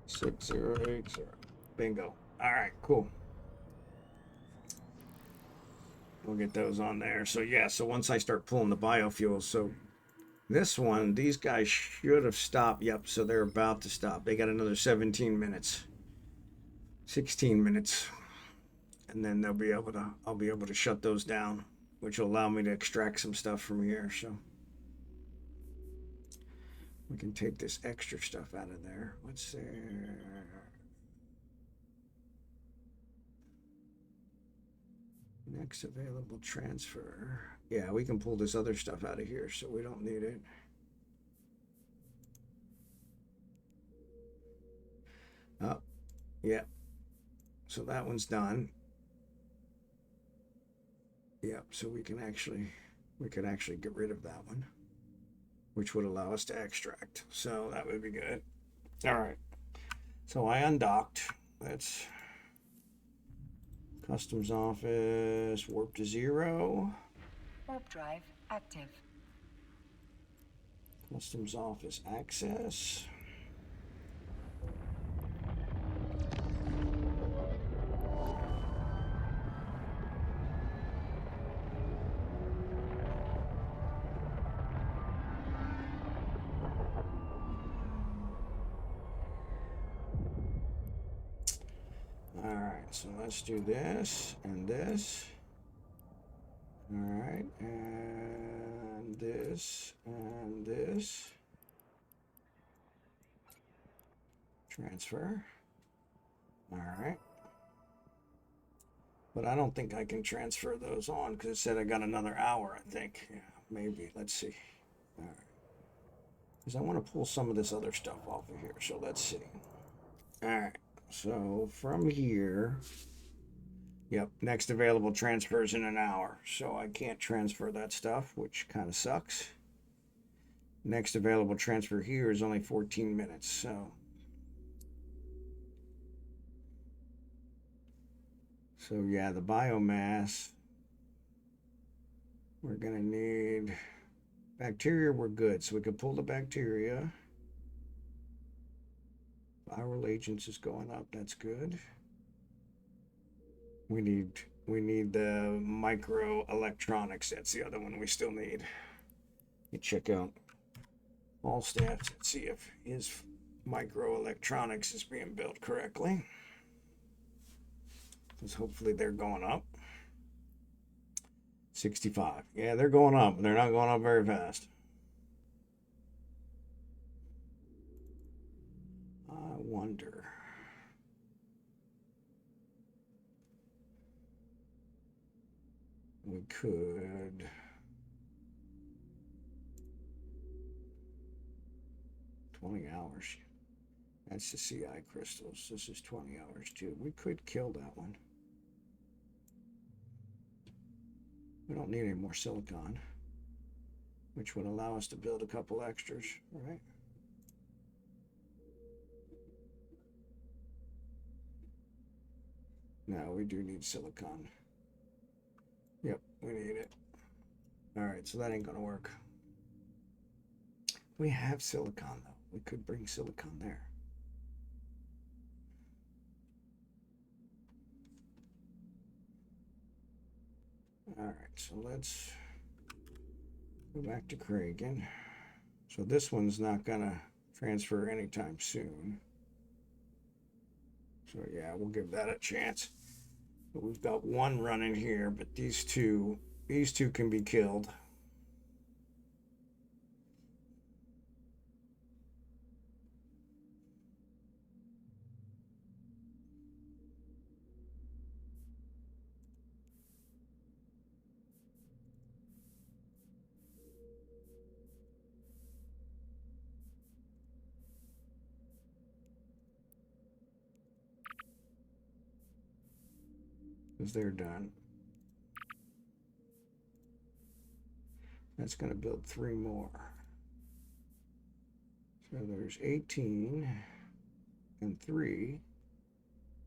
6080. Bingo. All right, cool. We'll get those on there. So yeah, so once I start pulling the biofuels, so this one, these guys should have stopped. Yep, so they're about to stop. They got another 17 minutes. 16 minutes. And then they'll be able to, I'll be able to shut those down, which will allow me to extract some stuff from here. So we can take this extra stuff out of there. What's there? Next available transfer. Yeah, we can pull this other stuff out of here, so we don't need it. Oh, yeah. So that one's done. Yep, so we could actually get rid of that one, which would allow us to extract. So that would be good. All right. So I undocked. That's customs office, warp to 0. Warp drive active. Customs office access. All right, so let's do this and this. All right, and this and this. Transfer. All right. But I don't think I can transfer those on because it said I got another hour, I think. Yeah, maybe. Let's see. All right. Because I want to pull some of this other stuff off of here. So let's see. All right. So from here, yep, next available transfers in an hour. So I can't transfer that stuff, which kind of sucks. Next available transfer here is only 14 minutes. So yeah, the biomass, we're gonna need bacteria. We're good, so we can pull the bacteria. Viral agents is going up. That's good. We need the microelectronics. That's the other one we still need. Let me check out all stats and see if his microelectronics is being built correctly. Because hopefully they're going up. 65. Yeah, they're going up. They're not going up very fast. I wonder. We could. $20. That's the CI crystals. This is 20 hours too. We could kill that one. We don't need any more silicon, which would allow us to build a couple extras, right? No, we do need silicon. Yep, we need it. All right, so that ain't gonna work. We have silicon though. We could bring silicon there. All right, so let's go back to Kragan. So this one's not gonna transfer anytime soon. So yeah, we'll give that a chance. But we've got one running here, but these two can be killed. Because they're done. That's going to build 3 more. So there's 18 and 3.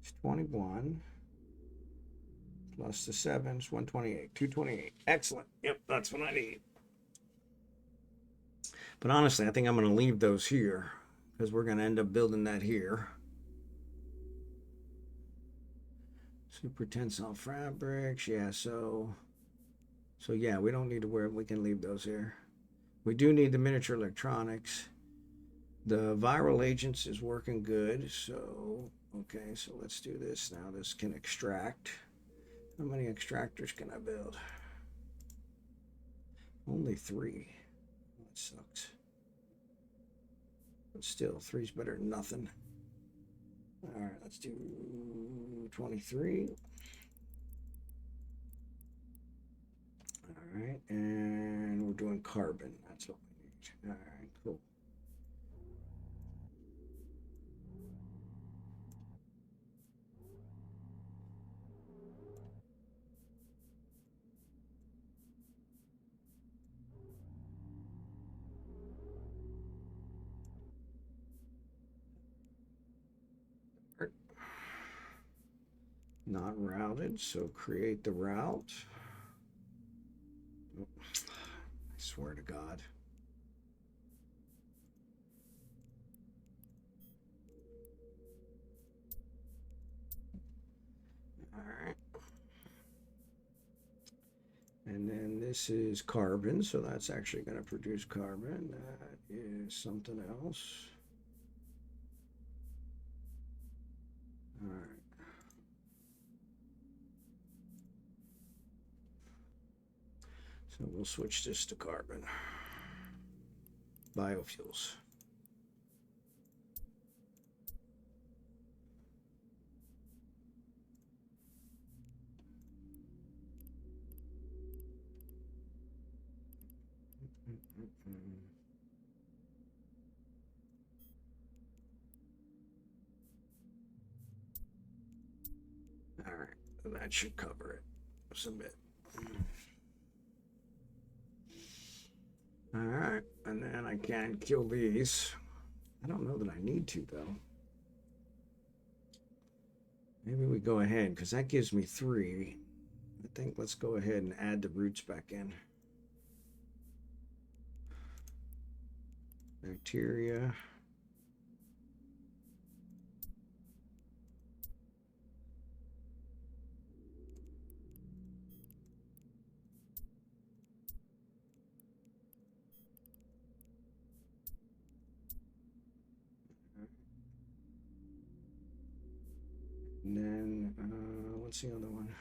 It's 21. Plus the 7 is 128. 228. Excellent. Yep, that's what I need. But honestly, I think I'm going to leave those here because we're going to end up building that here. Super tensile fabrics. Yeah, so yeah, we don't need to wear. We can leave those here. We do need the miniature electronics. The viral agents is working good. So, okay, so let's do this now. This can extract. How many extractors can I build? Only 3. That sucks. But still, 3's better than nothing. All right, let's do 23. All right, and we're doing carbon. That's what we need. All right, cool. Not routed, so create the route. Oh, I swear to God. All right. And then this is carbon, so that's actually going to produce carbon. That is something else. All right. So we'll switch this to carbon. Biofuels. All right, that should cover it. Just a bit. All right, and then I can kill these. I don't know that I need to, though. Maybe we go ahead, because that gives me 3. I think let's go ahead and add the roots back in. Bacteria. What's the other one?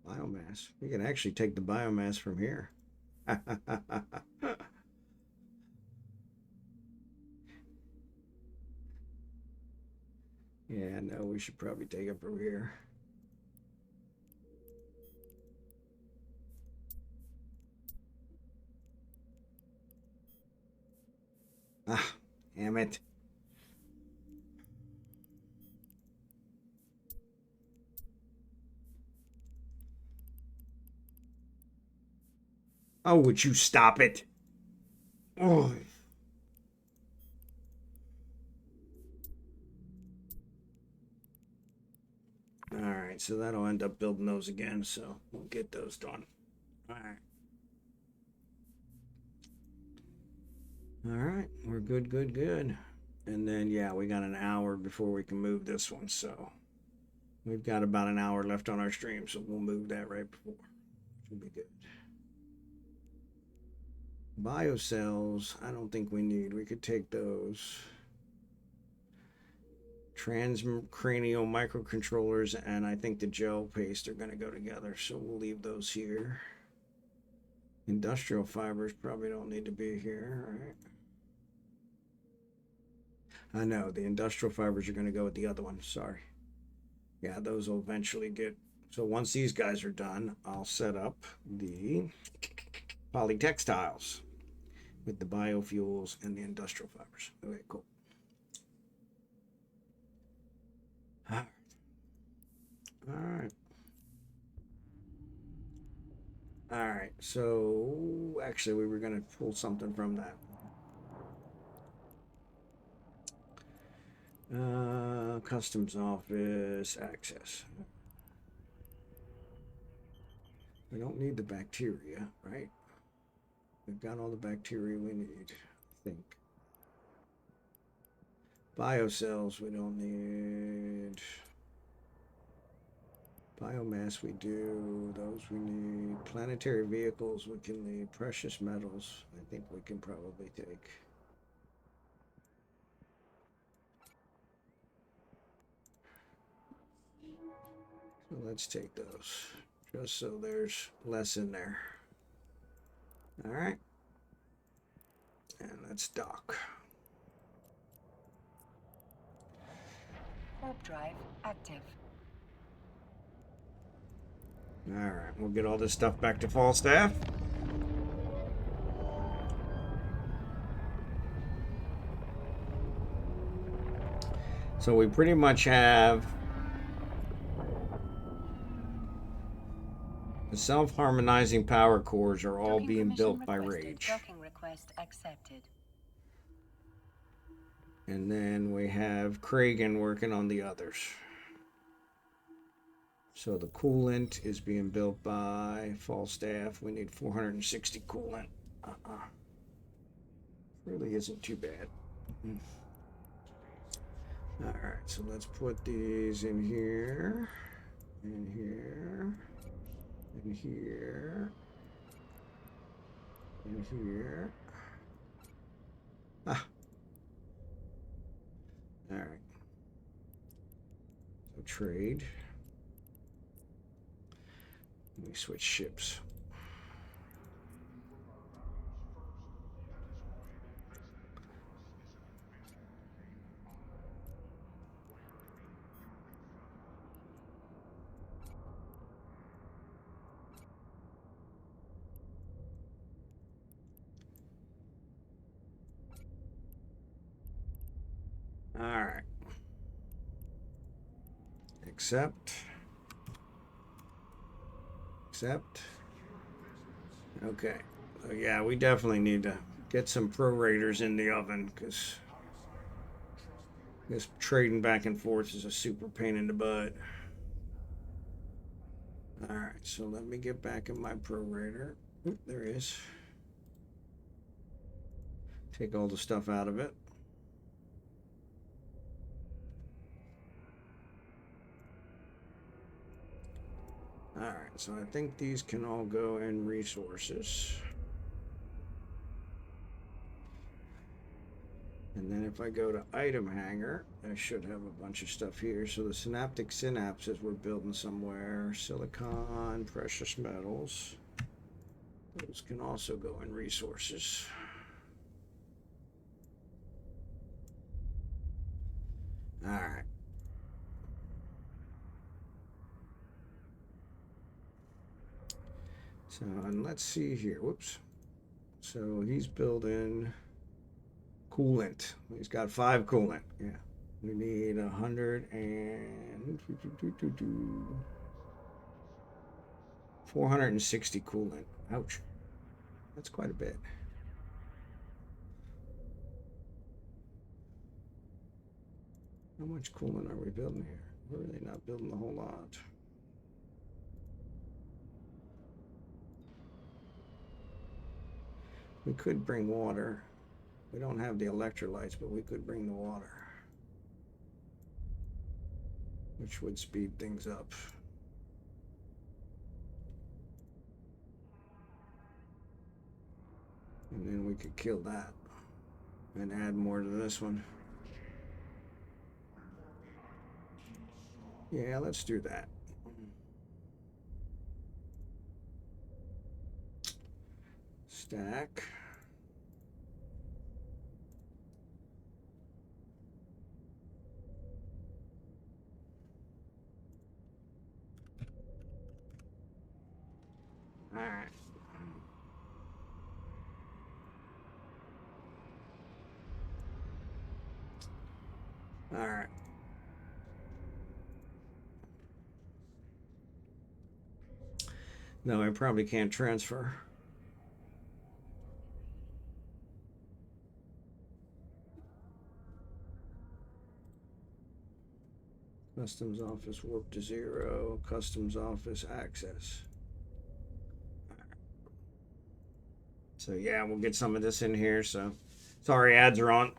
Biomass. We can actually take the biomass from here. Yeah, no, we should probably take it from here. Ah, damn it. Oh, would you stop it? Oh. All right, so that'll end up building those again, so we'll get those done. All right. All right, we're good, good, good. And then, yeah, we got an hour before we can move this one, so we've got about an hour left on our stream, so we'll move that right before. Should be good. Biocells, I don't think we need. We could take those. Transcranial microcontrollers and I think the gel paste are going to go together, so we'll leave those here. Industrial fibers probably don't need to be here, right? I know, the industrial fibers are going to go with the other one, sorry. Yeah, those will eventually get... So once these guys are done, I'll set up the polytextiles with the biofuels and the industrial fibers. Okay, cool. All right. All right, so actually we were going to pull something from that. Customs office access. We don't need the bacteria, right? We've got all the bacteria we need, I think. Biocells we don't need. Biomass we do. Those we need. Planetary vehicles we can leave. Precious metals I think we can probably take. So let's take those. Just so there's less in there. All right. And let's dock. Warp drive active. All right, we'll get all this stuff back to Falstaff. So we pretty much have the self-harmonizing power cores are all Docking being permission built by requested. Rage. Docking request accepted. And then we have Kragan working on the others. So the coolant is being built by Falstaff. We need 460 coolant. Really isn't too bad. All right, so let's put these in here, in here, in here, in here. Ah. All right. So trade. Let me switch ships. All right. Accept. Accept. Okay. So yeah, we definitely need to get some prorators in the oven because this trading back and forth is a super pain in the butt. All right, so let me get back in my prorator. Oop, there it is. Take all the stuff out of it. All right, so I think these can all go in resources. And then if I go to item hanger, I should have a bunch of stuff here. So the synaptic synapses we're building somewhere. Silicon, precious metals. Those can also go in resources. All right. So, and let's see here. Whoops. So he's building coolant. He's got 5 coolant. Yeah. We need 100 and 460 coolant. Ouch. That's quite a bit. How much coolant are we building here? We're really not building a whole lot. We could bring water. We don't have the electrolytes, but we could bring the water, which would speed things up. And then we could kill that and add more to this one. Yeah, let's do that. Stack. All right. All right. No, I probably can't transfer. Customs office warp to 0. Customs office access. So yeah, we'll get some of this in here. So sorry, ads are on.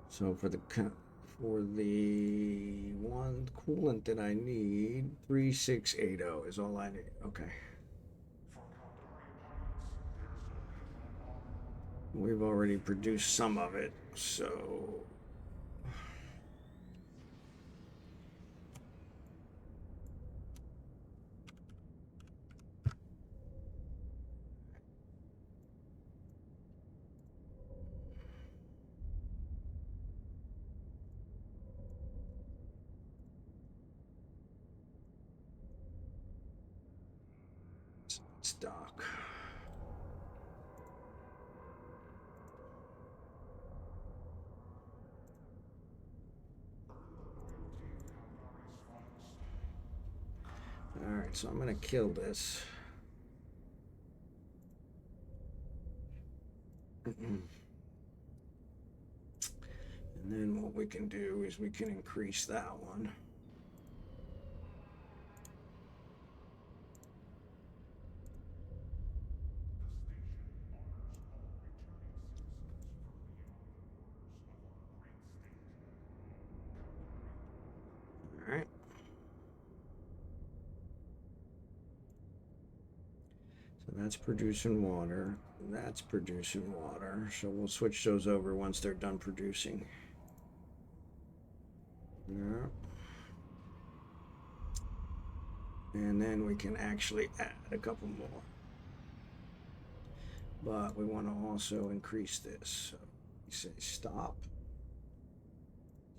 So for the one coolant that I need, 3680 is all I need. Okay. We've already produced some of it, so stock. All right, so I'm gonna kill this. And then what we can do is we can increase that one. All right. So that's producing water. That's producing water. So we'll switch those over once they're done producing. Yeah. And then we can actually add a couple more. But we want to also increase this. So you say stop.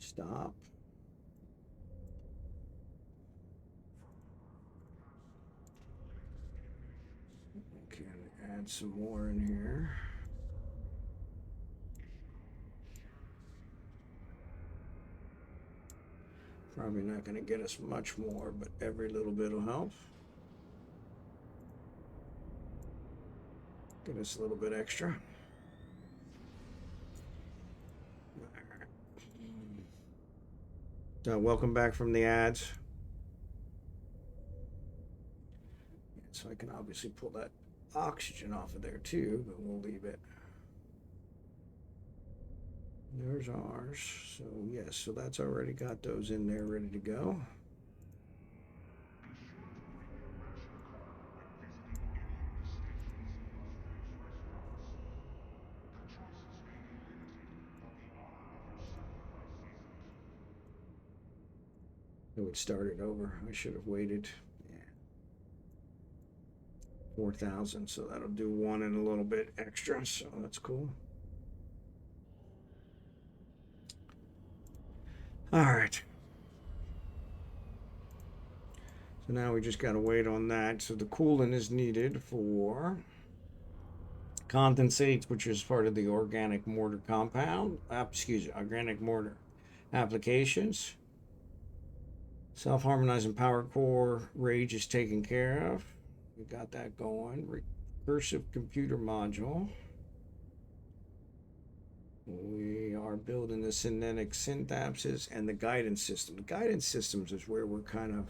Stop. We can add some more in here. Probably not going to get us much more, but every little bit will help. Get us a little bit extra. So welcome back from the ads. So I can obviously pull that oxygen off of there too, but we'll leave it. There's ours. So yes, so that's already got those in there ready to go. It would start it over. I should have waited. Yeah. 4,000, so that'll do one and a little bit extra, so that's cool. All right. So now we just got to wait on that. So the coolant is needed for condensates, which is part of the organic mortar compound. Organic mortar applications. Self-harmonizing power core rage is taken care of. We got that going. Recursive computer module. We are building the synthetic synapses and the guidance system. The guidance systems is where we're kind of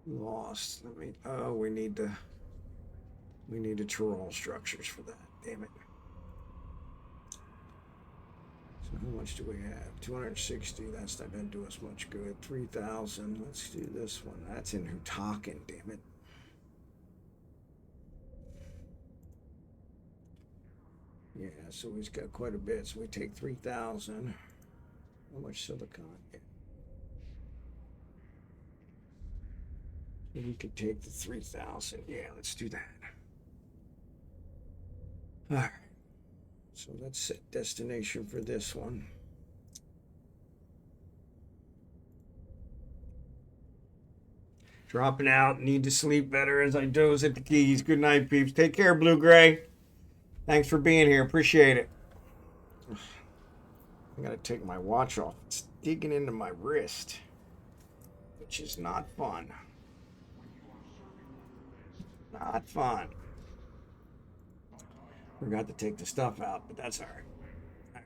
lost. We need the Tyrol structures for that. Damn it. So how much do we have? 260. That's not going to do us much good. 3,000. Let's do this one. That's in Hutaken. Damn it. Yeah, so we've got quite a bit. So we take 3,000. How much silicon? Yeah. We could take the 3,000. Yeah, let's do that. All right. So let's set destination for this one. Dropping out. Need to sleep better as I doze at the keys. Good night, peeps. Take care, Blue Gray. Thanks for being here. Appreciate it. I gotta take my watch off. It's digging into my wrist, which is not fun. Not fun. Forgot to take the stuff out, but that's all right. All right.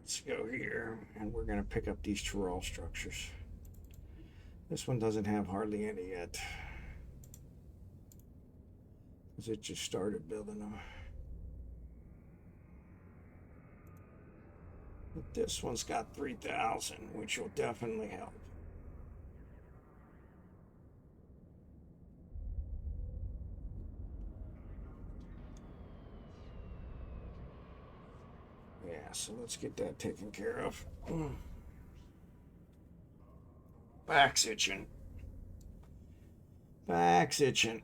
Let's go here, and we're gonna pick up these Tyrol structures. This one doesn't have hardly any yet, because it just started building them. But this one's got 3,000, which will definitely help. Yeah, so let's get that taken care of. Back's itching. Back's itching.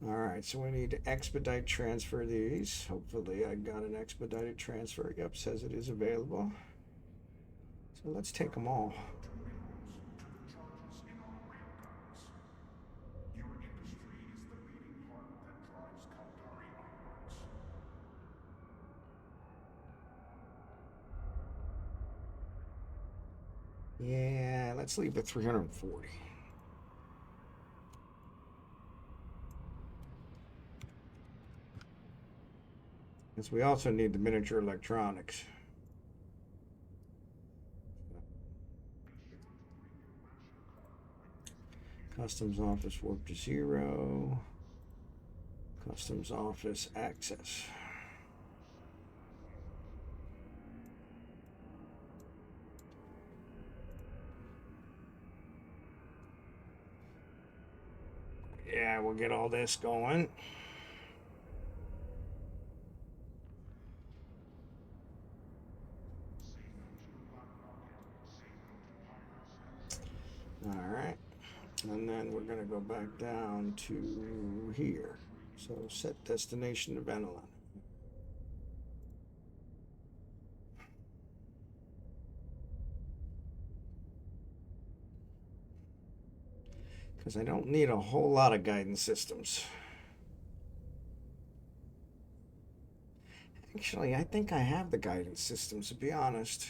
All right, so we need to expedite transfer these. Hopefully I got an expedited transfer. Yep, says it is available. So let's take them all. Yeah, let's leave it 340. Because we also need the miniature electronics. Customs office warp to 0. Customs office access. Yeah, we'll get all this going. All right. And then we're going to go back down to here. So set destination to Ventilon. Because I don't need a whole lot of guidance systems. Actually, I think I have the guidance systems, to be honest.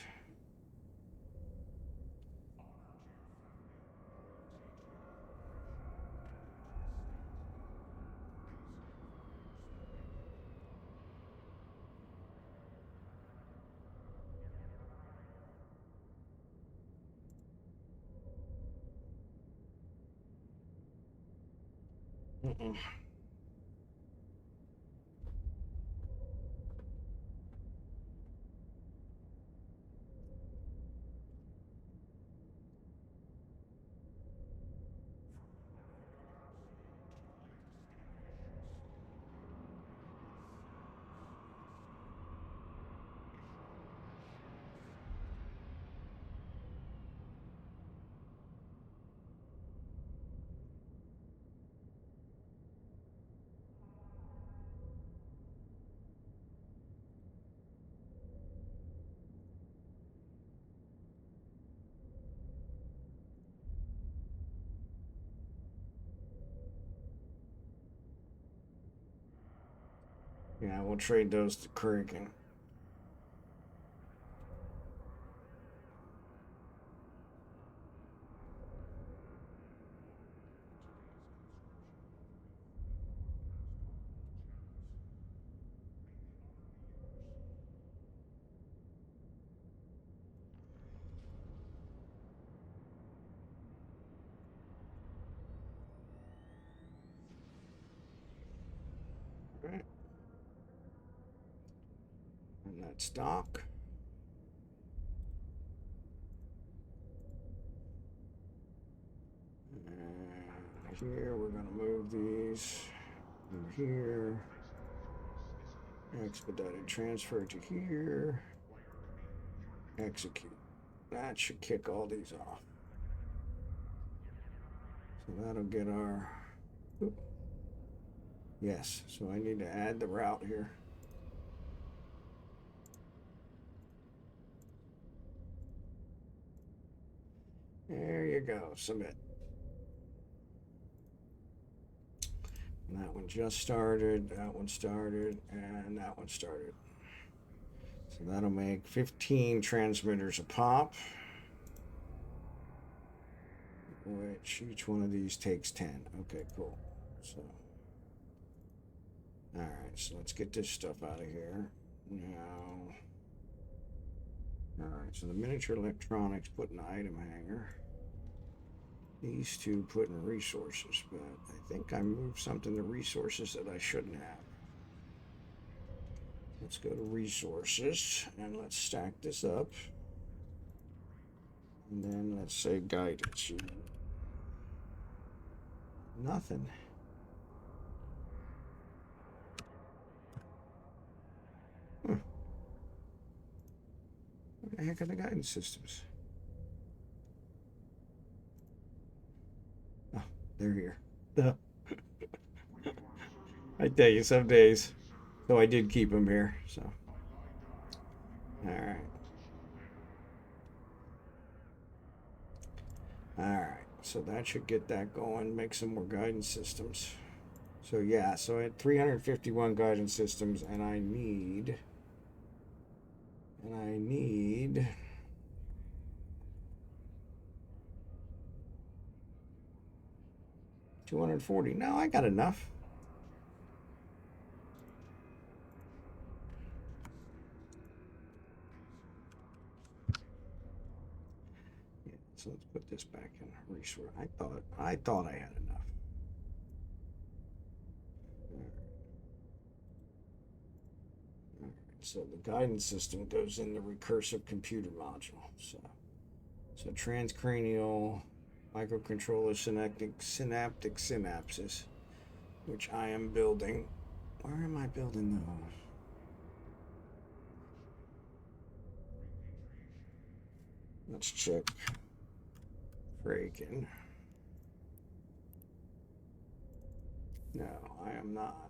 Mm-mm. Yeah, we'll trade those to Kraken. Right. And that's stock. And here we're going to move these over here. Expedited transfer to here. Execute. That should kick all these off. So that'll get our... Oop. Yes, so I need to add the route here. There you go, submit. And that one just started, that one started, and that one started. So that'll make 15 transmitters a pop, which each one of these takes 10. Okay, cool. So, all right, so let's get this stuff out of here. Now, all right, so the miniature electronics put in the item hanger. These two put in resources, but I think I moved something to resources that I shouldn't have. Let's go to resources and let's stack this up. And then let's say guidance. Nothing. Where the heck are the guidance systems? Oh, they're here. I tell you, some days. So I did keep them here, so. Alright. Alright, so that should get that going, make some more guidance systems. So yeah, so I had 351 guidance systems, and I need 240. No, I got enough. Yeah, so let's put this back in resource. I thought I had enough. So the guidance system goes in the recursive computer module. So transcranial microcontroller synaptic synapses, which I am building. Where am I building those? Let's check. Kraken. No, I am not.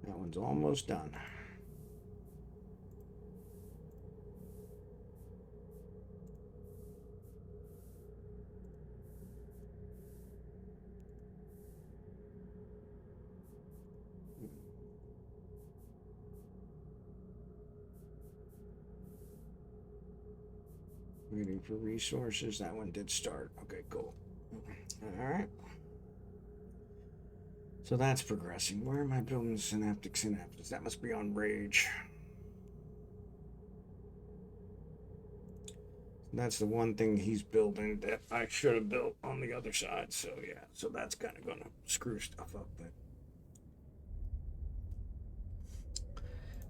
That one's almost done. Waiting for resources. That one did start. Okay, cool. All right. So that's progressing. Where am I building synaptic synapses? That must be on Rage. That's the one thing he's building that I should have built on the other side. So yeah, so that's kind of going to screw stuff up.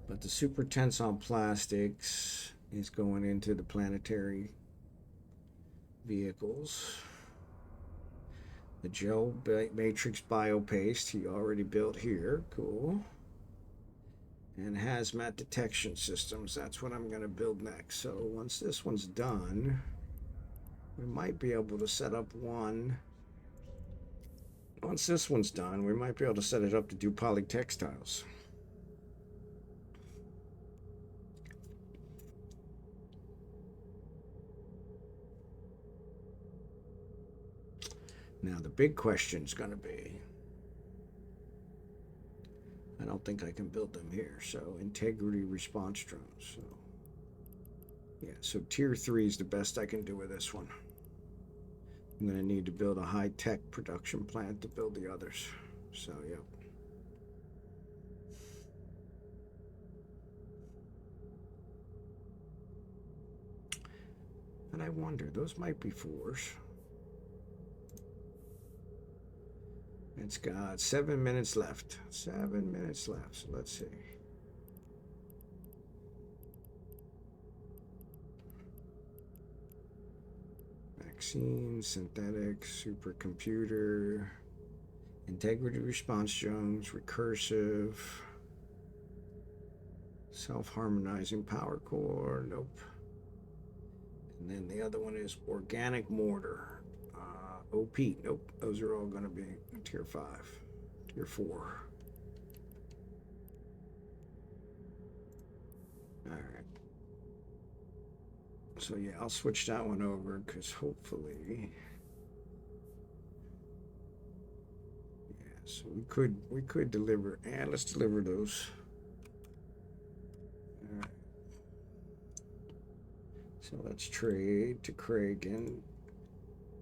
But the super tensile plastics is going into the planetary vehicles. The gel matrix biopaste he already built here. Cool. And hazmat detection systems. That's what I'm going to build next. So once this one's done, we might be able to set up one. Once this one's done, we might be able to set it up to do polytextiles. Now the big question is going to be, I don't think I can build them here. So integrity response drones. So yeah, so tier 3 is the best I can do with this one. I'm going to need to build a high-tech production plant to build the others. So, yep. And I wonder, those might be 4s. It's got 7 minutes left. 7 minutes left. So let's see. Vaccine, synthetic, supercomputer, integrity response drones, recursive, self-harmonizing power core. Nope. And then the other one is organic mortar. OP. Nope. Those are all going to be tier 5. Tier 4. All right. So yeah, I'll switch that one over because hopefully, yeah. So we could deliver, and let's deliver those. All right. So let's trade to Craig and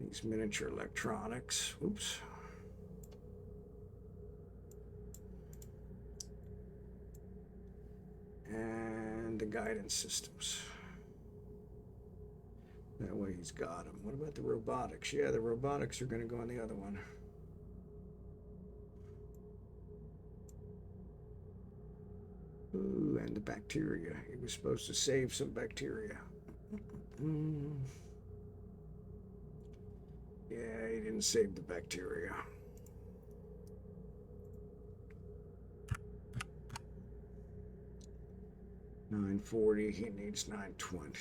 these miniature electronics. Oops. And the guidance systems. That way he's got them. What about the robotics? Yeah, the robotics are going to go on the other one. Ooh, and the bacteria. He was supposed to save some bacteria. Yeah, he didn't save the bacteria. $940. He needs $920.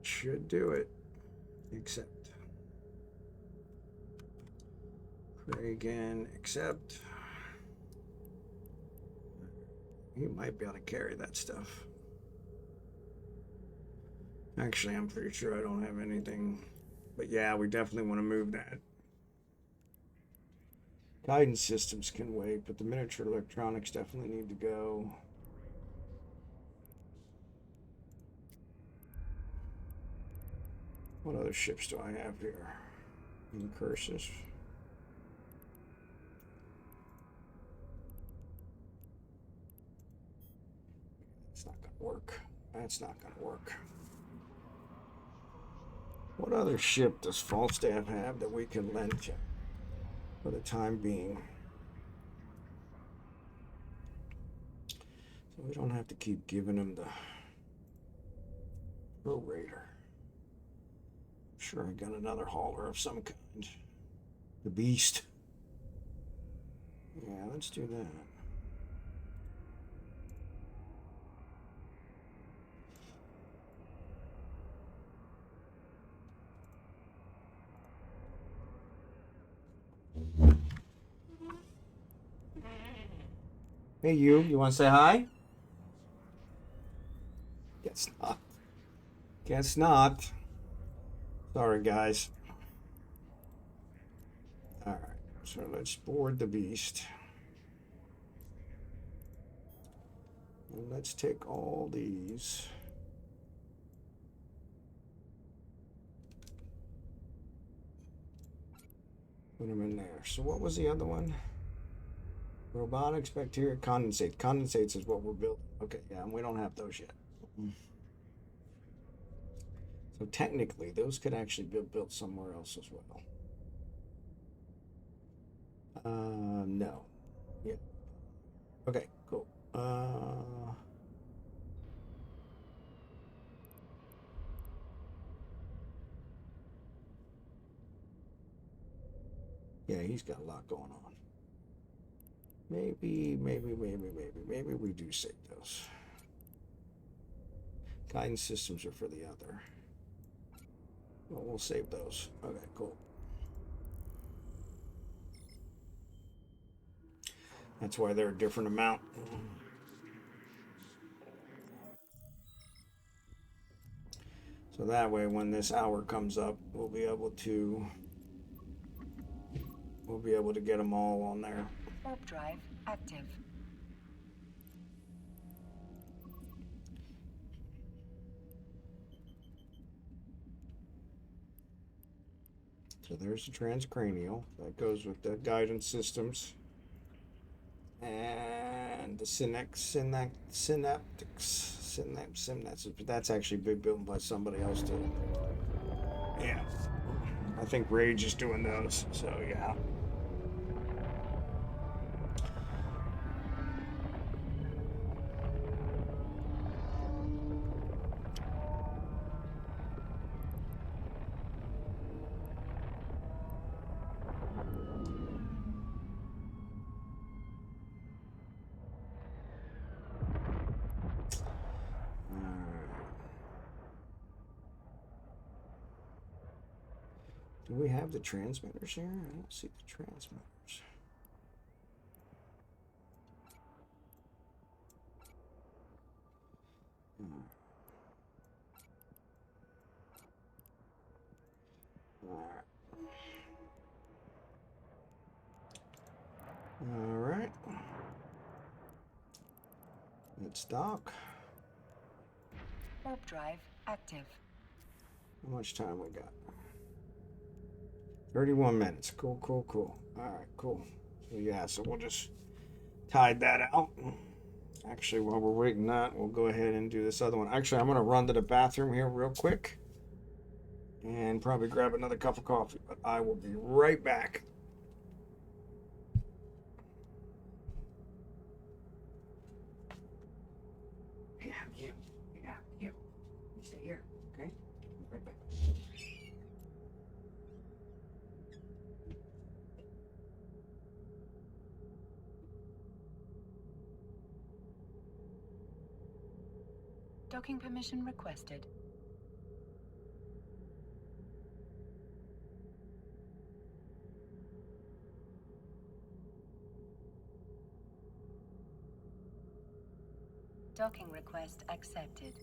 Should do it. Accept. Again, accept. He might be able to carry that stuff. Actually, I'm pretty sure I don't have anything. But yeah, we definitely want to move that. Guidance systems can wait, but the miniature electronics definitely need to go. What other ships do I have here? Curses. It's not going to work. That's not going to work. What other ship does Falstaff have that we can lend to for the time being? So we don't have to keep giving him the Pro Raider. Sure, I got another hauler of some kind. The Beast. Yeah, let's do that. Hey, you want to say hi? Guess not. Guess not. Sorry, guys. All right, so let's board the Beast. And let's take all these. Put them in there. So what was the other one? Robotics, bacteria, condensate. Condensates is what we're building. Okay, yeah, and we don't have those yet. So technically, those could actually be built somewhere else as well. No. Yeah. Okay, cool. Yeah, he's got a lot going on. Maybe we do save those. Guidance systems are for the other. Well, we'll save those. Okay, cool. That's why they're a different amount. So that way when this hour comes up, we'll be able to get them all on there. Warp drive active. So there's the transcranial. That goes with the guidance systems. And the synaptics, but that's actually been built by somebody else too. Yeah. I think Rage is doing those, so yeah. Do we have the transmitters here? I don't see the transmitters. All right. Let's dock. Warp drive active. How much time we got? 31 minutes. Cool. All right, cool. So yeah, so we'll just tide that out. Actually, while we're waiting that, we'll go ahead and do this other one. Actually, I'm going to run to the bathroom here real quick and probably grab another cup of coffee, but I will be right back. Yeah. You stay here, okay? Right back. Docking permission requested. Docking request accepted.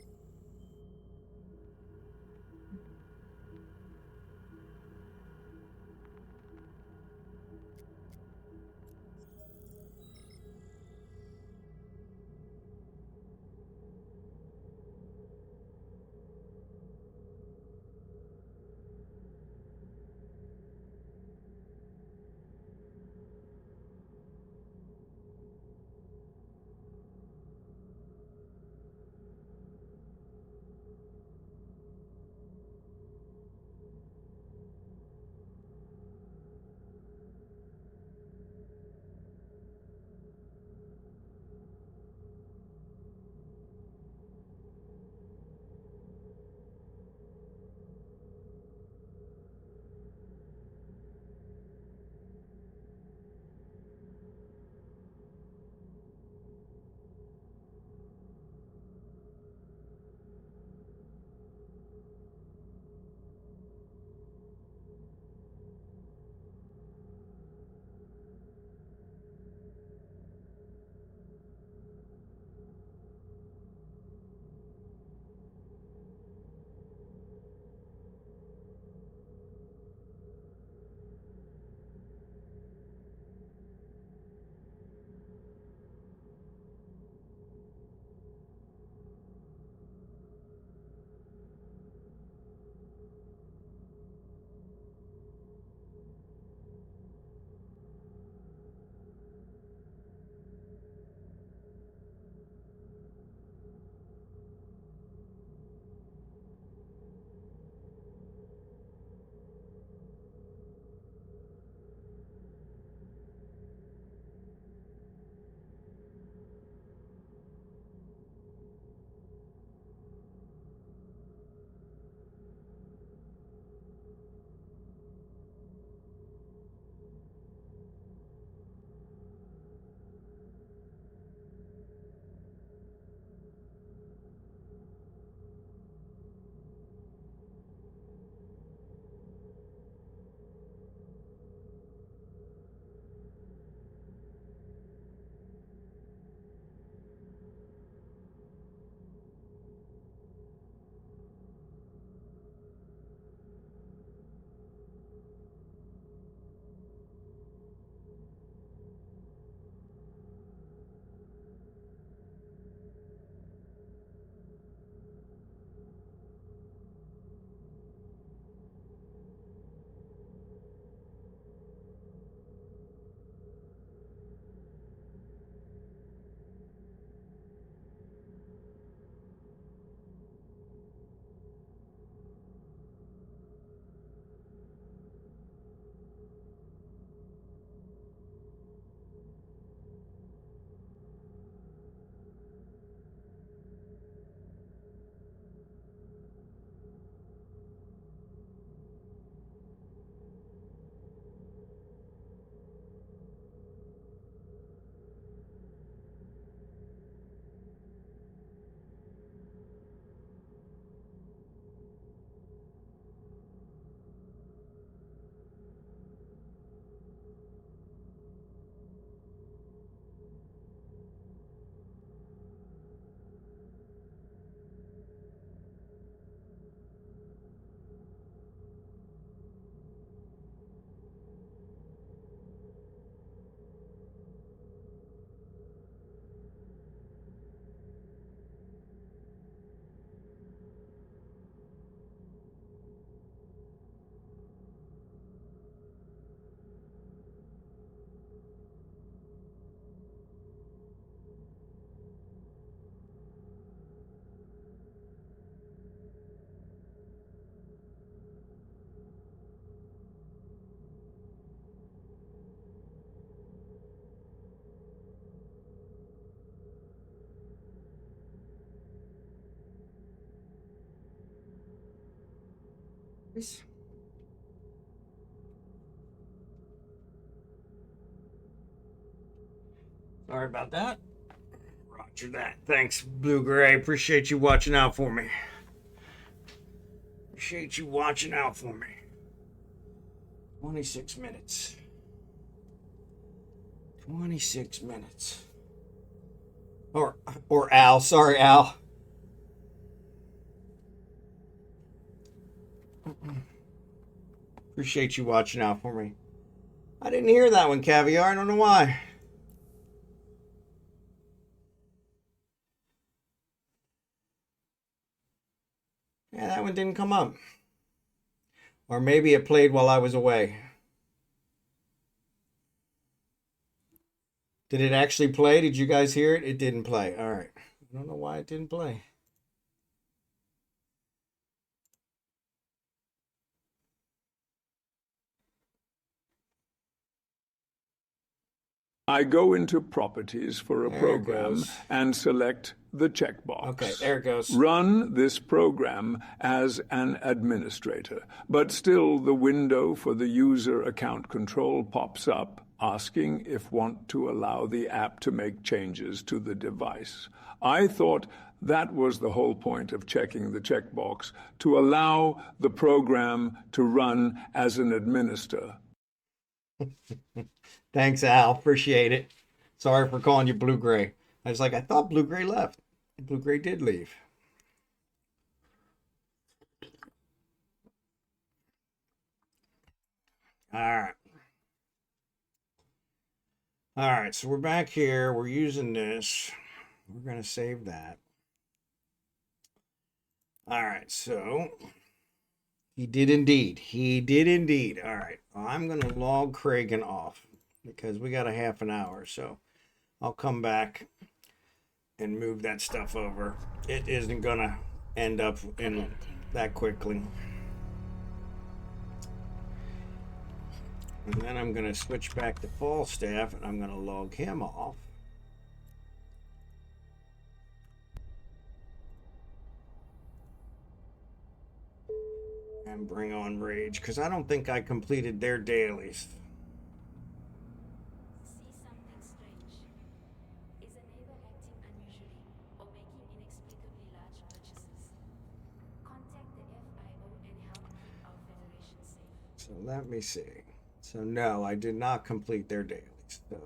Sorry about that. Roger that. Thanks, Blue Gray. Appreciate you watching out for me. Appreciate you watching out for me. 26 minutes. 26 minutes. Or Al. Sorry, Al. Appreciate you watching out for me. I didn't hear that one, Caviar. I don't know why. Yeah, that one didn't come up. Or maybe it played while I was away. Did it actually play? Did you guys hear it? It didn't play. All right. I don't know why it didn't play. I go into Properties for a There it program goes. and select the checkbox. Okay, there it goes. Run this program as an administrator, but still the window for the user account control pops up, asking if want to allow the app to make changes to the device. I thought that was the whole point of checking the checkbox, to allow the program to run as an administrator. Thanks, Al. Appreciate it. Sorry for calling you Blue Gray. I was like, I thought Blue Gray left. Blue Gray did leave. All right. All right, so we're back here. We're using this. We're going to save that. All right, so he did indeed. He did indeed. All right, I'm going to log Kragan off because we got a half an hour. So I'll come back and move that stuff over. It isn't going to end up in that quickly. And then I'm going to switch back to Falstaff and I'm going to log him off. And bring on Rage, because I don't think I completed their dailies. See something strange? Is a neighbor acting unusually or making inexplicably large purchases? Contact the FIO and help keep our Federation safe. So let me see. So no, I did not complete their dailies. So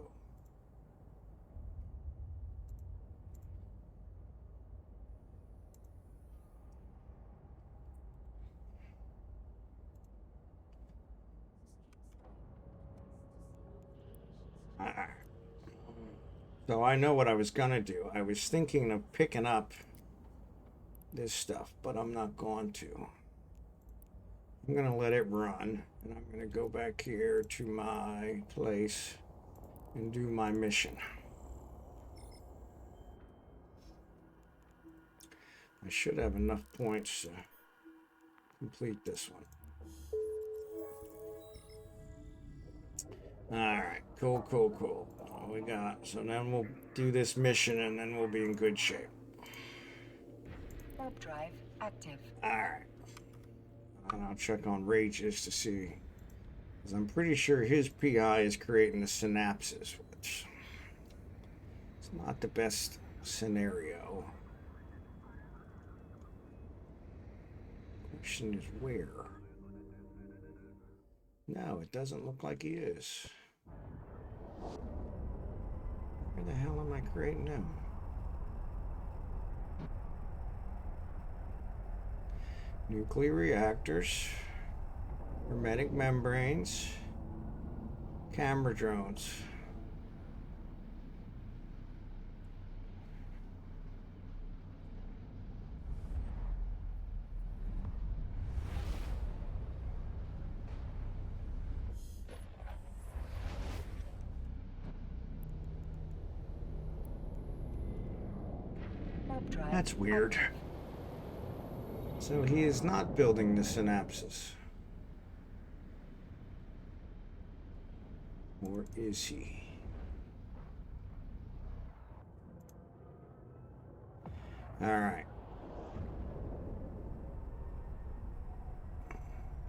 So I know what I was gonna do. I was thinking of picking up this stuff, but I'm not going to. I'm gonna let it run, and I'm gonna go back here to my place and do my mission. I should have enough points to complete this one. Alright, cool. What we got? So then we'll do this mission and then we'll be in good shape. Warp drive active. Alright. And I'll check on Rages to see. Because I'm pretty sure his PI is creating the synapses, which is not the best scenario. Question is where? No, it doesn't look like he is. Where the hell am I creating him? Nuclear reactors, hermetic membranes, camera drones. Warp drive. That's weird. active. So he is not building the synapses. Or is he? All right.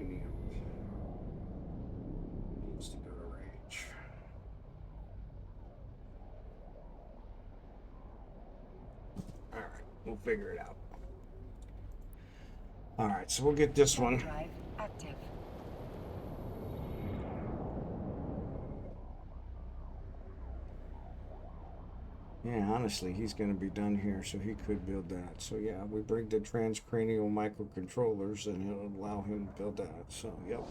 cranium needs to go to rage. All right, we'll figure it out. All right, so we'll get this one. Drive active. Yeah, honestly, he's going to be done here, so he could build that. So yeah, we bring the transcranial microcontrollers, and it'll allow him to build that. So yep.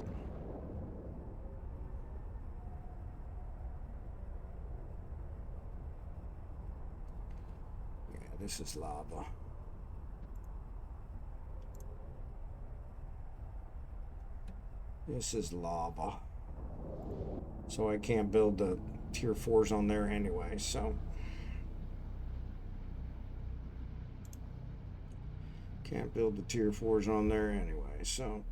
Yeah, this is lava. This is lava. So I can't build the tier 4s on there anyway, so. Can't build the tier 4s on there anyway, so.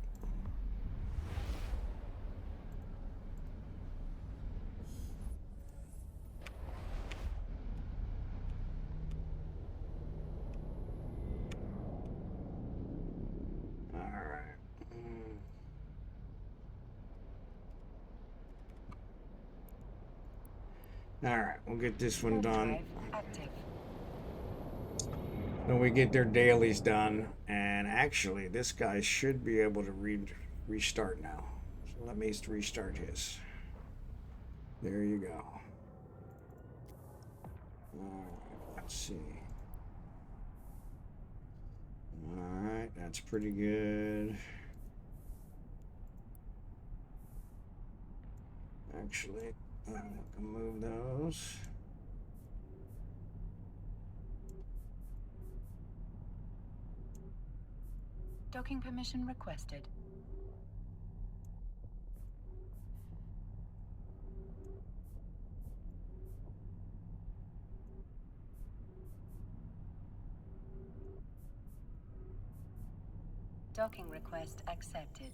Alright, we'll get this one done. Active. Then we get their dailies done, and actually this guy should be able to restart now. So let me restart his. There you go. Alright, let's see. Alright, that's pretty good. Actually, I can move those. Docking permission requested. Docking request accepted.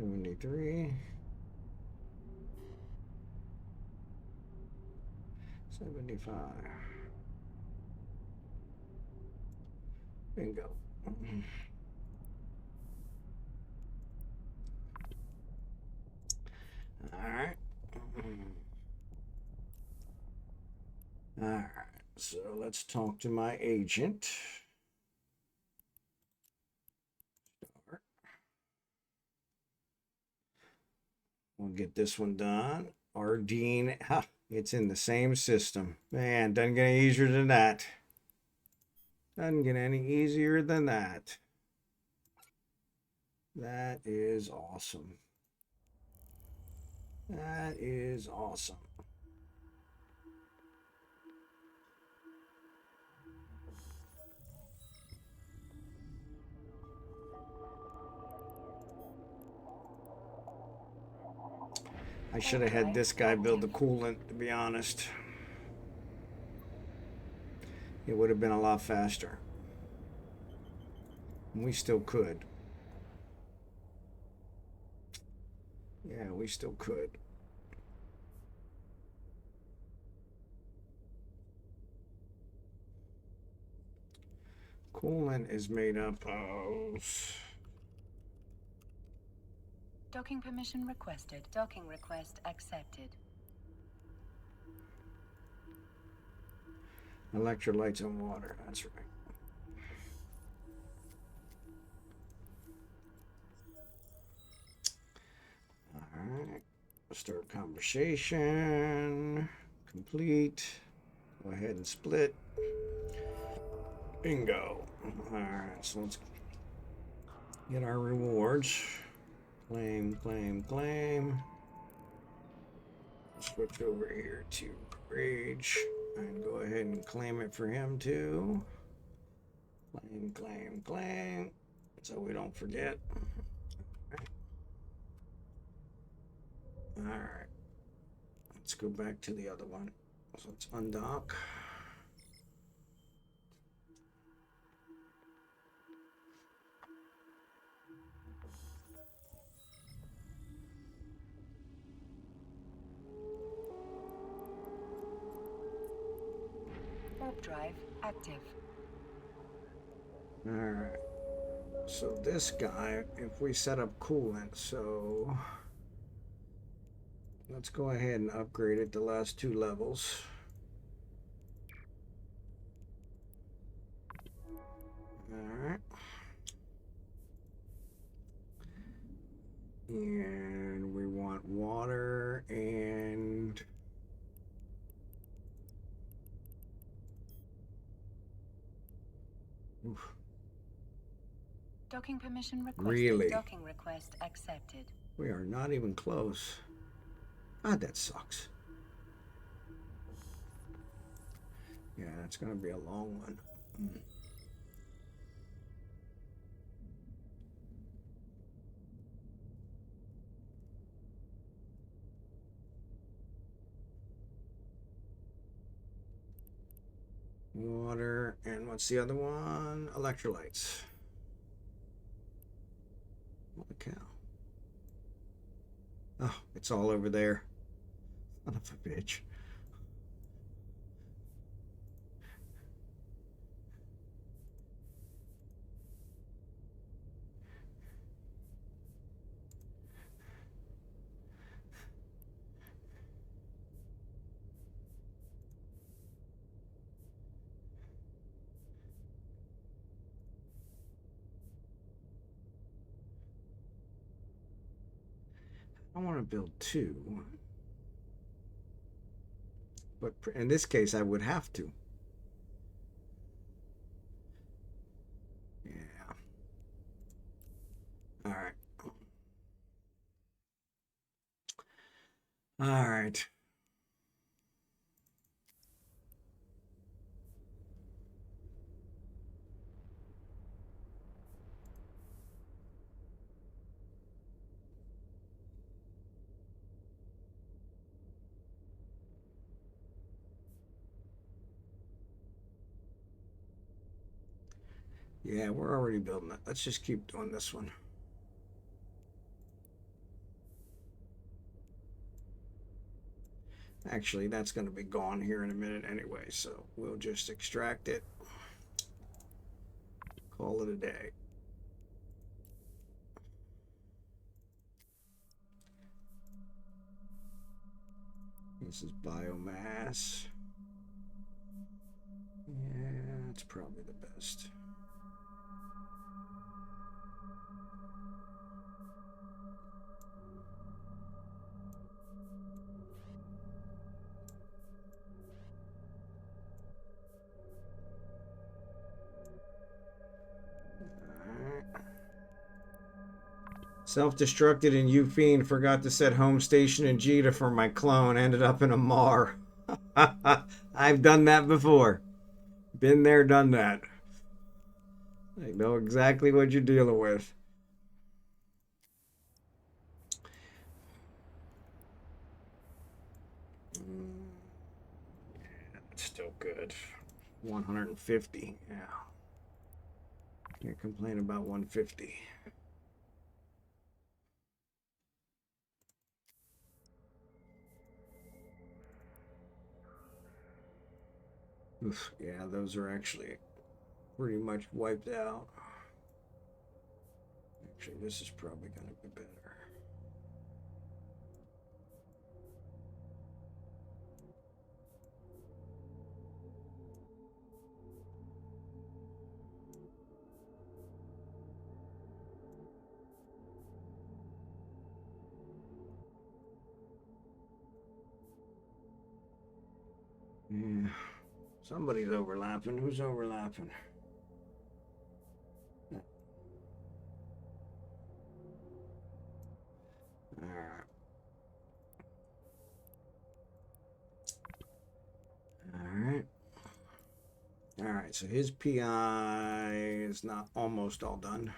$73. 75. Bingo. Alright. Alright, so let's talk to my agent. Start. We'll get this one done. Ardeen, ha, it's in the same system. Man, doesn't get any easier than that. Doesn't get any easier than that. That is awesome. That is awesome. I should have had this guy build the coolant, to be honest. It would have been a lot faster. We still could. Yeah, we still could. Coolant is made up of... Docking permission requested. Docking request accepted. electrolytes and water. That's right. All right. Start conversation. Complete. Go ahead and split. Bingo. All right. So let's get our rewards. Claim, claim, claim. Switch over here to Rage and go ahead and claim it for him too. Claim, claim, claim. So we don't forget. All right. Let's go back to the other one. So let's undock. Warp drive active. All right. So this guy, if we set up coolant, so let's go ahead and upgrade it the last 2 levels. All right. And we want water and oof. Docking permission requested. Really? Docking request accepted. We are not even close. God, that sucks. Yeah, it's gonna be a long one. Water, and what's the other one? Electrolytes. Holy cow. Oh, it's all over there. Son of a bitch. I want to build 2. But in this case, I would have to. Yeah. All right. All right. Yeah, we're already building it. Let's just keep doing this one. Actually, that's going to be gone here in a minute anyway, so we'll just extract it. Call it a day. This is biomass. Yeah, it's probably the best. Self-destructed in Ufine, forgot to set home station in Jita for my clone, ended up in a Mar. I've done that before. Been there, done that. I know exactly what you're dealing with. Yeah, it's still good. 150, yeah. Can't complain about 150. Oof, yeah, those are actually pretty much wiped out. Actually, this is probably going to be better. Yeah, somebody's overlapping. Who's overlapping? All right. All right. All right, so his PI is not almost all done.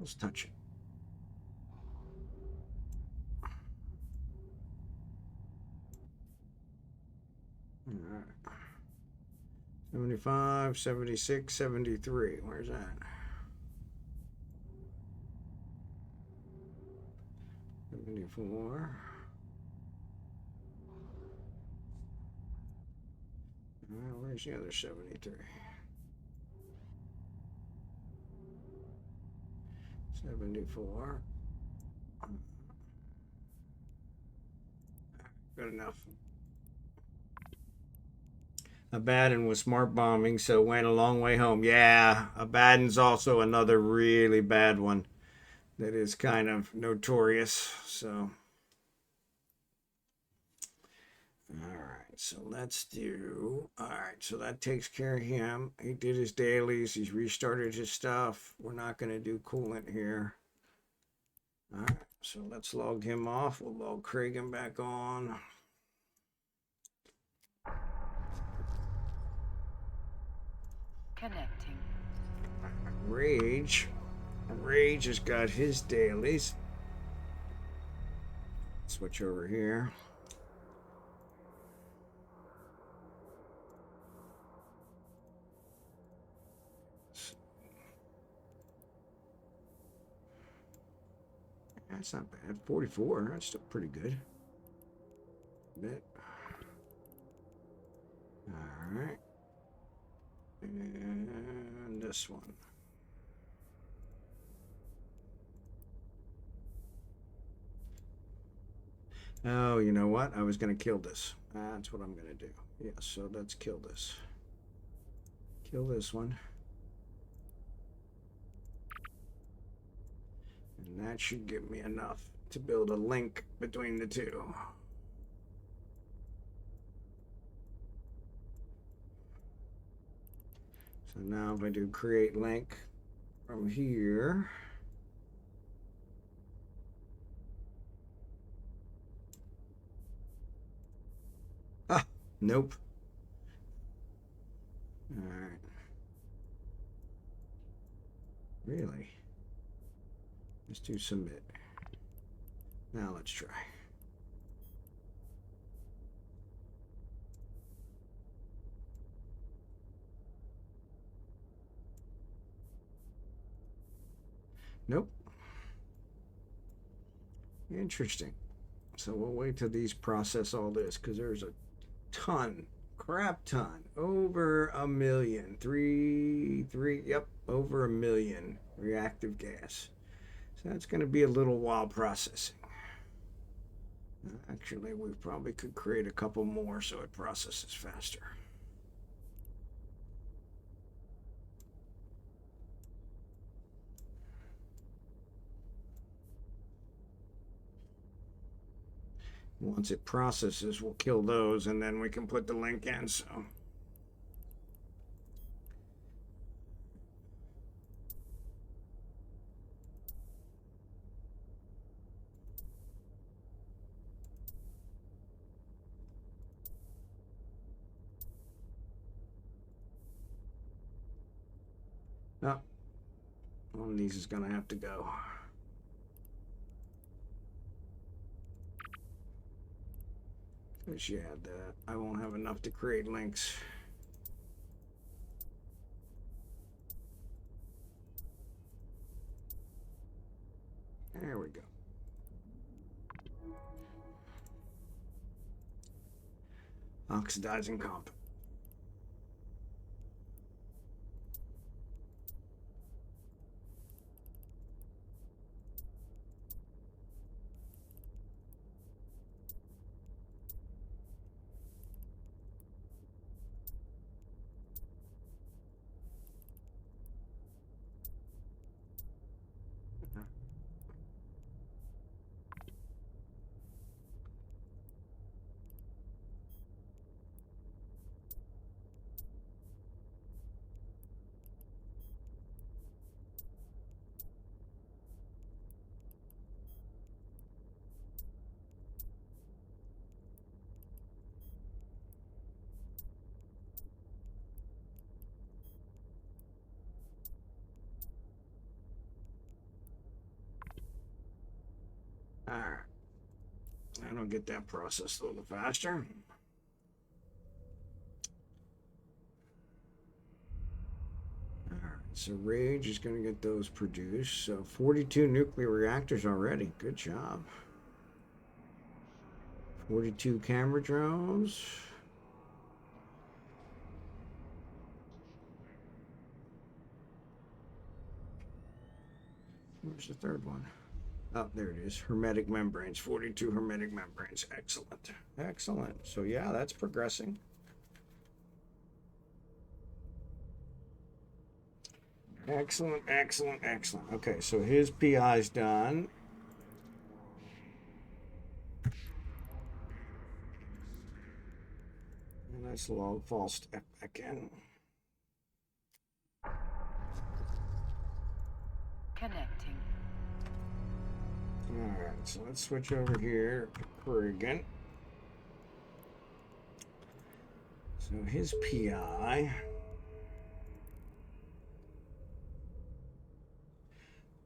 Let's touch it. All right. 75, 76, 73. Where's that? 74. Where's the other 73? 74. Good enough. Abaddon was smart bombing, so went a long way home. Yeah, Abaddon's also another really bad one that is kind of notorious. So, all right, so let's do. All right, so that takes care of him. He did his dailies. He's restarted his stuff. We're not going to do coolant here. All right, so let's log him off. We'll log Kragan back on. Connecting. Rage. Rage has got his dailies. Switch over here. That's not bad. 44. That's still pretty good. Bit. All right. And this one. Oh, you know what? I was going to kill this. That's what I'm going to do. Yeah, so let's kill this. Kill this one. And that should give me enough to build a link between the two. So now if I do create link from here, nope. All right. Really? Let's do submit. Now let's try. Nope. Interesting. So we'll wait till these process all this because there's a ton, crap ton, over a million, yep, over a million reactive gas. So that's going to be a little while processing. Actually, we probably could create a couple more so it processes faster. Once it processes, we'll kill those and then we can put the link in. So oh, one of these is going to have to go. Because, yeah, I won't have enough to create links. There we go. Oxidizing comp. Alright. That'll get that processed a little faster. Alright, so Rage is going to get those produced. So 42 nuclear reactors already. Good job. 42 camera drones. Where's the third one? Oh, there it is. Hermetic membranes. 42 hermetic membranes. Excellent. Excellent. So yeah, that's progressing. Excellent, excellent, excellent. Okay, so his PI's done. A nice long false step back in. Connecting. Alright, so let's switch over here to Kurgan. So his PI.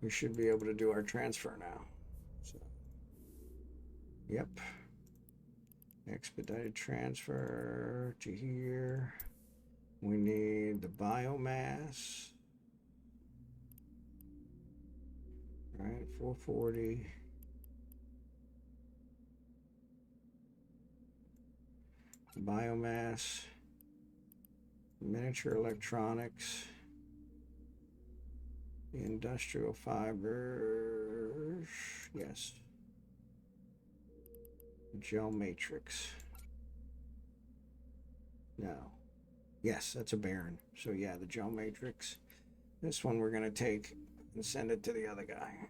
We should be able to do our transfer now. So, yep. Expedited transfer to here. We need the biomass. All right, 440. Biomass. Miniature electronics. The industrial fibers. Yes. Gel matrix. No. Yes, that's a Baron. So yeah, the gel matrix. This one we're going to take and send it to the other guy.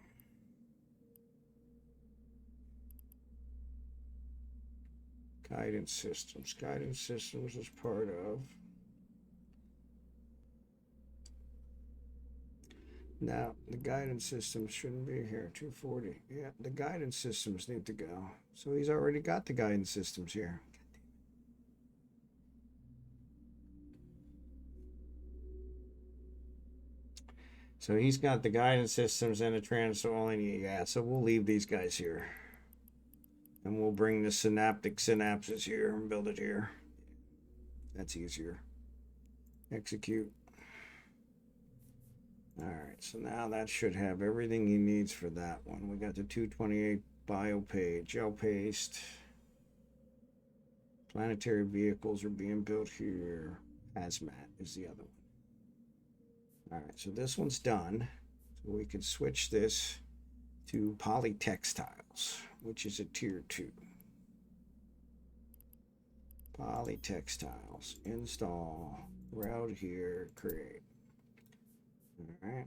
Guidance systems. Guidance systems is part of. Now, the guidance systems shouldn't be here. 240. Yeah, the guidance systems need to go. So he's already got the guidance systems here. So he's got the guidance systems and the transsoil. Yeah, so we'll leave these guys here. And we'll bring the synaptic synapses here and build it here. That's easier. Execute. Alright, so now that should have everything he needs for that one. We got the 228 biopage, gel paste. Planetary vehicles are being built here. Hazmat is the other one. Alright, so this one's done. So we can switch this to polytextiles, which is a tier 2. Polytextiles. Install. Route here. Create. Alright.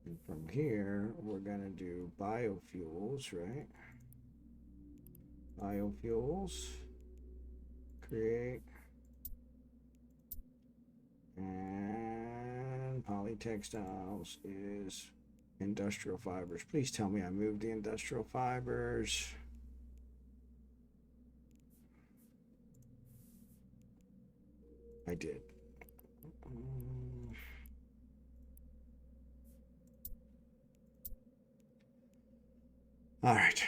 And from here, we're going to do biofuels, right? Biofuels. Create. And polytextiles is industrial fibers. Please tell me I moved the industrial fibers. I did. All right.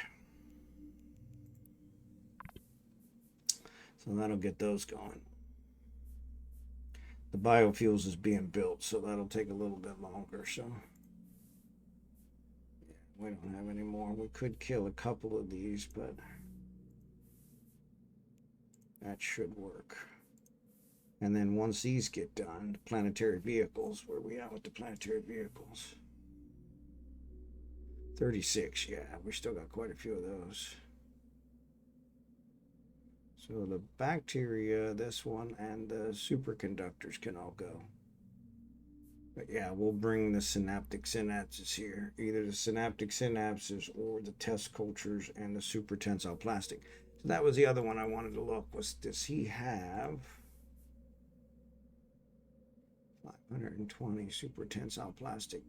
So that'll get those going. The biofuels is being built, so that'll take a little bit longer. So yeah, we don't have any more. We could kill a couple of these, but that should work. And then once these get done, the planetary vehicles, where are we at with the planetary vehicles? 36, yeah, we still got quite a few of those. So the bacteria, this one, and the superconductors can all go. But yeah, we'll bring the synaptic synapses here. Either the synaptic synapses or the test cultures and the super tensile plastic. So that was the other one I wanted to look, was does he have 520 super tensile plastic?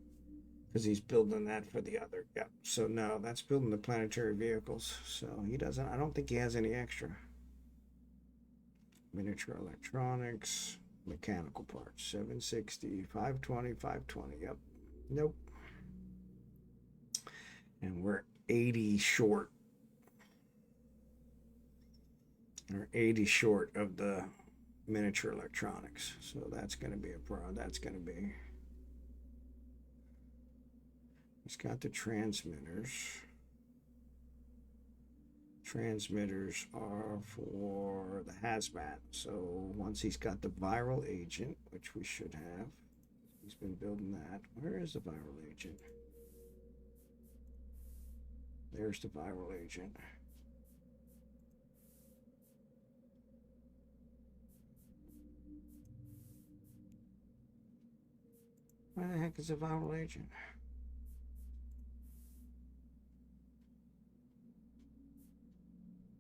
Because he's building that for the other. Yep. So no, that's building the planetary vehicles. So he doesn't, I don't think he has any extra. Miniature electronics, mechanical parts, 760, 520, 520. Yep. Nope. And we're 80 short. Or 80 short of the miniature electronics. So that's going to be a problem. That's going to be. He's got the transmitters. Transmitters are for the hazmat. So once he's got the viral agent, which we should have, he's been building that. Where is the viral agent? There's the viral agent. Where the heck is the viral agent?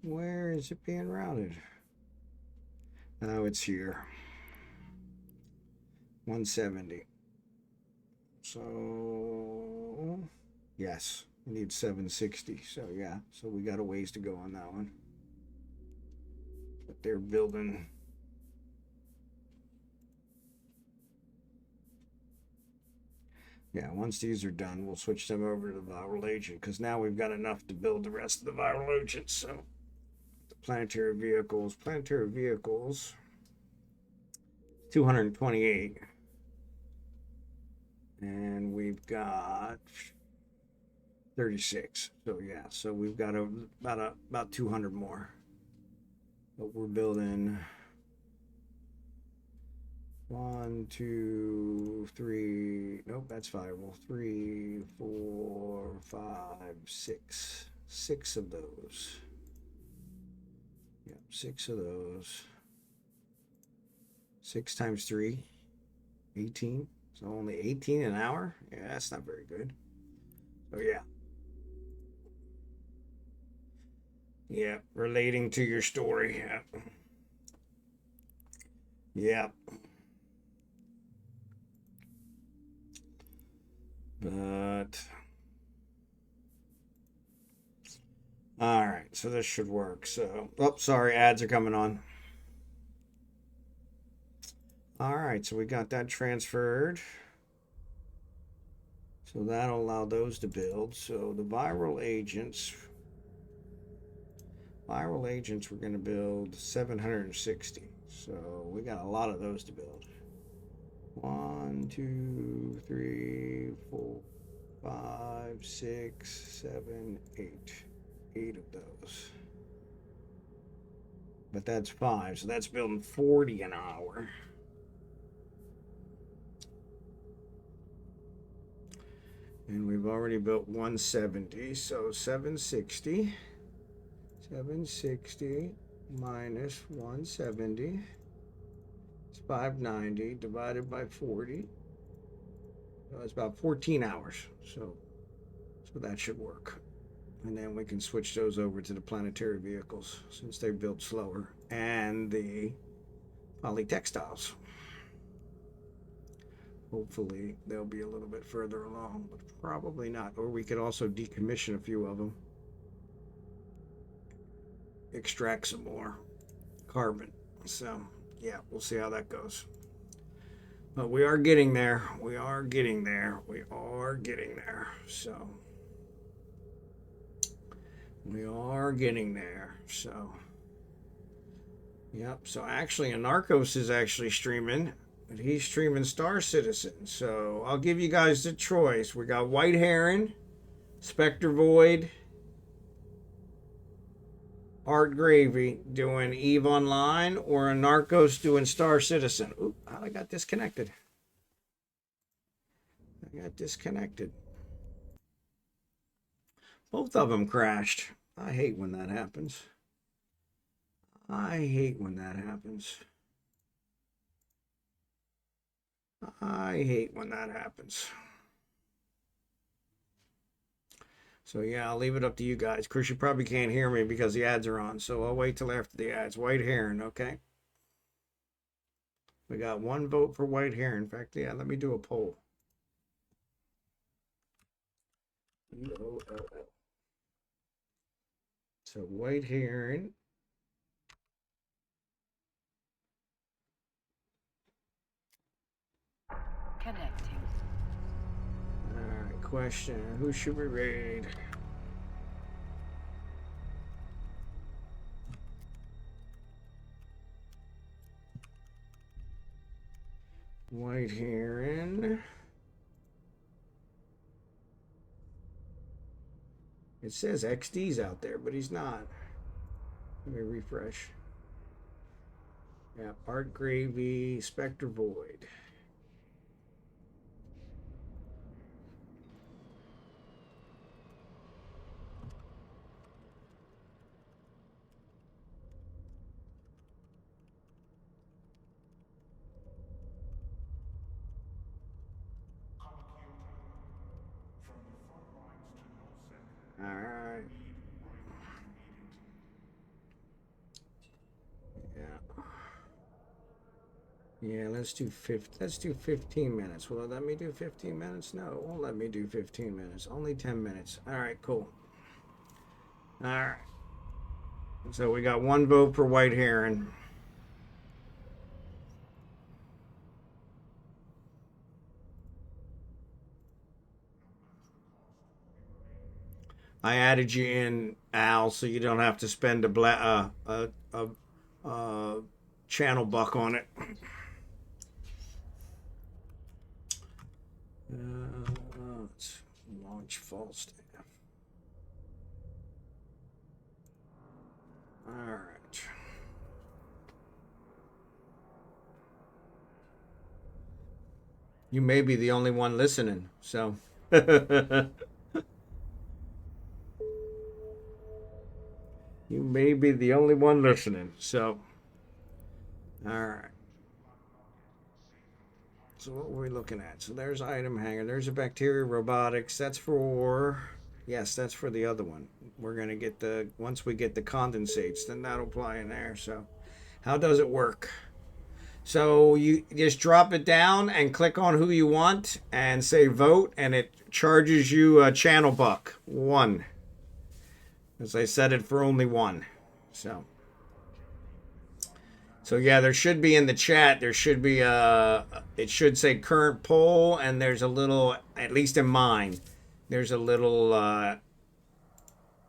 Where is it being routed? Oh, it's here. 170. So, yes, we need 760. So, yeah, so we got a ways to go on that one. But they're building. Yeah, once these are done, we'll switch them over to the viral agent because now we've got enough to build the rest of the viral agents. So, the planetary vehicles, 228. And we've got 36. So, yeah, so we've got about 200 more. But we're building 1, 2, 3. Nope, that's viable. 3, 4, 5, 6. 6 of those. Yep, 6 of those. 6 times 3, 18. So only 18 an hour? Yeah, that's not very good. So yeah. Yeah, relating to your story. Yeah. Yeah. But all right, so this should work. So, oh, sorry, ads are coming on. All right, so we got that transferred. So that'll allow those to build. So the viral agents we're going to build 760. So we got a lot of those to build. 1, 2, 3, 4, 5, 6, 7, 8. 8 of those. But that's 5, so that's building 40 an hour. And we've already built 170, so 760. 760 minus 170. It's 590 divided by 40. So it's about 14 hours. So that should work. And then we can switch those over to the planetary vehicles since they're built slower. And the polytextiles. Hopefully they'll be a little bit further along, but probably not. Or we could also decommission a few of them. Extract some more carbon. So yeah, we'll see how that goes. But we are getting there. We are getting there. We are getting there. So we are getting there. So yep. So actually Anarckos is actually streaming. But he's streaming Star Citizen. So I'll give you guys the choice. We got White Heron, Spectre Void, Art Gravy doing EVE Online, or Anarckos doing Star Citizen. Oop, I got disconnected. Both of them crashed. I hate when that happens. I hate when that happens. So yeah, I'll leave it up to you guys. Of course, you probably can't hear me because the ads are on, so I'll wait till after the ads. White Heron, okay? We got 1 vote for White Heron. In fact, yeah, let me do a poll. EOLL. So White Heron. Connecting. All right, question. Who should we raid? White heron. It says XD's out there, but he's not. Let me refresh. Yeah, Art Gravy, Spectre Void. All right. Yeah. Yeah, let's do 15 minutes. Will it let me do 15 minutes? No, it won't let me do 15 minutes. Only 10 minutes. All right, cool. All right. So we got one vote for White Heron. I added you in, Al, so you don't have to spend a channel buck on it. Let's launch false staff. All right. You may be the only one listening, so. You may be the only one listening, so. All right. So what were we looking at? So there's item hanger. There's a bacteria robotics. That's for, yes, that's for the other one. We're going to get the, once we get the condensates, then that'll apply in there. So how does it work? So you just drop it down and click on who you want and say vote, and it charges you a channel buck, 1. As I set it for only 1. So yeah, there should be in the chat, there should be it should say current poll, and there's a little, at least in mine, there's a little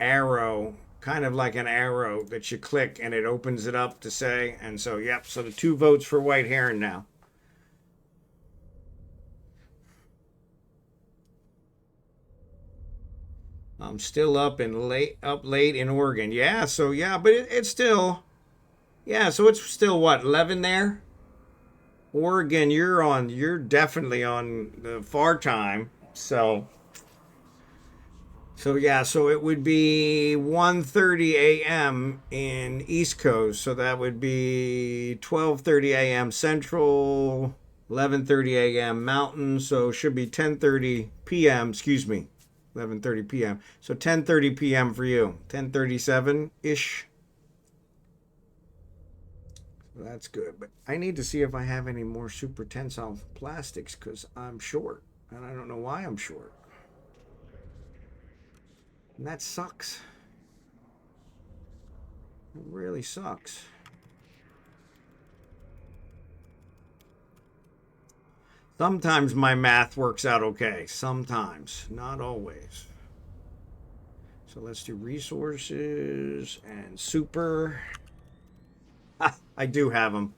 arrow, kind of like an arrow that you click and it opens it up to say, and so, yep, so the 2 votes for White Heron now. I'm still up late in Oregon. Yeah, so yeah, but it's still, yeah, so it's still what, 11 there? Oregon, you're definitely on the far time. So yeah, so it would be 1:30 a.m. in East Coast. So that would be 12:30 a.m. Central, 11:30 a.m. Mountain. So it should be 10:30 p.m. Excuse me. 11:30 p.m. So 10:30 p.m. for you. 10:37-ish. So that's good. But I need to see if I have any more super tensile plastics because I'm short. And I don't know why I'm short. And that sucks. It really sucks. Sometimes my math works out okay. Sometimes, not always. So let's do resources and super. I do have them.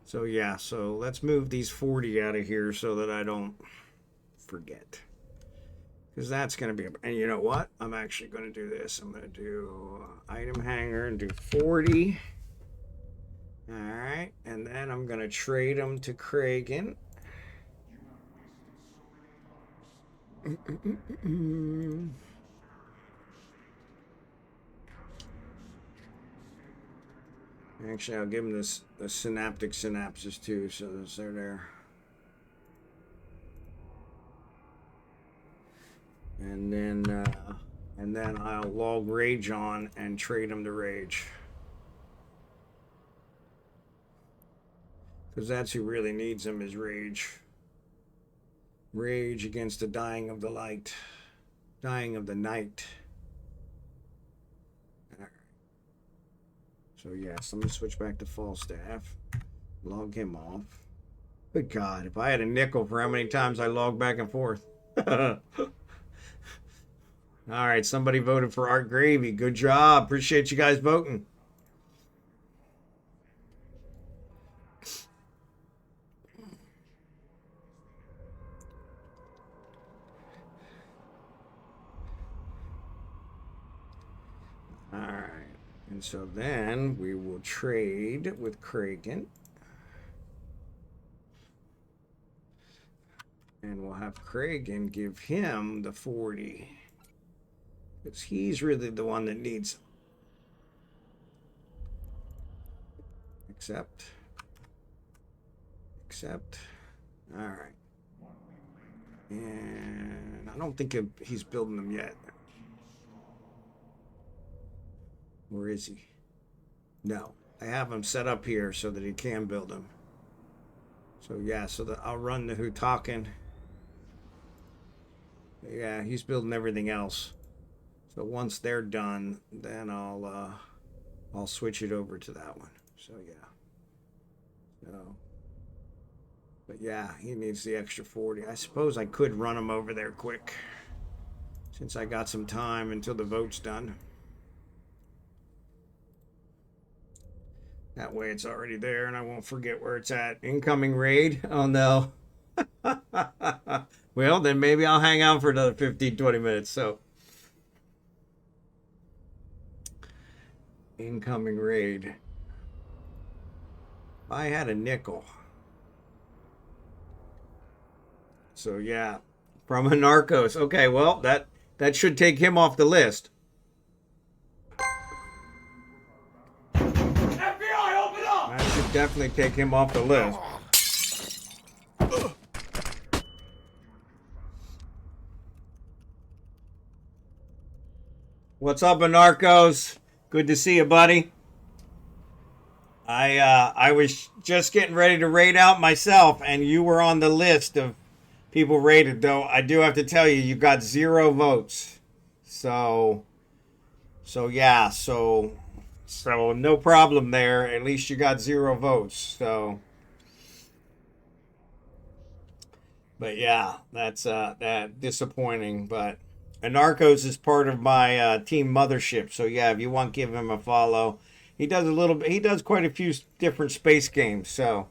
So yeah, so let's move these 40 out of here so that I don't forget. Because that's going to be, and you know what? I'm actually going to do this. I'm going to do item hanger and do 40. All right, and then I'm going to trade them to Kragan. Actually, I'll give them this the synaptic synapses too, so they're there. And then I'll log rage on and trade them to rage, because that's who really needs them, is rage. Rage against the dying of the light, dying of the night. All right. So yes, let me switch back to Falstaff. Log him off. Good God, if I had a nickel for how many times I log back and forth. All right, somebody voted for Art Gravy. Good job. Appreciate you guys voting. And so then we will trade with Kragan. And we'll have Kragan give him the 40. Because he's really the one that needs them. Accept. All right. And I don't think he's building them yet. Where is he? No. I have him set up here so that he can build them. So yeah, so that I'll run the Hutaken. Yeah, he's building everything else. So once they're done, then I'll switch it over to that one. So yeah. So, but yeah, he needs the extra 40. I suppose I could run him over there quick, since I got some time until the vote's done. That way it's already there and I won't forget where it's at. Incoming raid? Oh no. Well, then maybe I'll hang out for another 15, 20 minutes. So, incoming raid. If I had a nickel. So yeah, from Anarckos. Okay, well, that should take him off the list. FBI, open up! That should definitely take him off the list. What's up, Anarckos? Good to see you, buddy. I was just getting ready to raid out myself, and you were on the list of people rated. Though I do have to tell you, you got 0 votes. So yeah, so no problem there. At least you got 0 votes. So, but yeah, that's that disappointing. But Anarckos is part of my team Mothership. So yeah, if you want, give him a follow. He does a little bit. He does quite a few different space games. So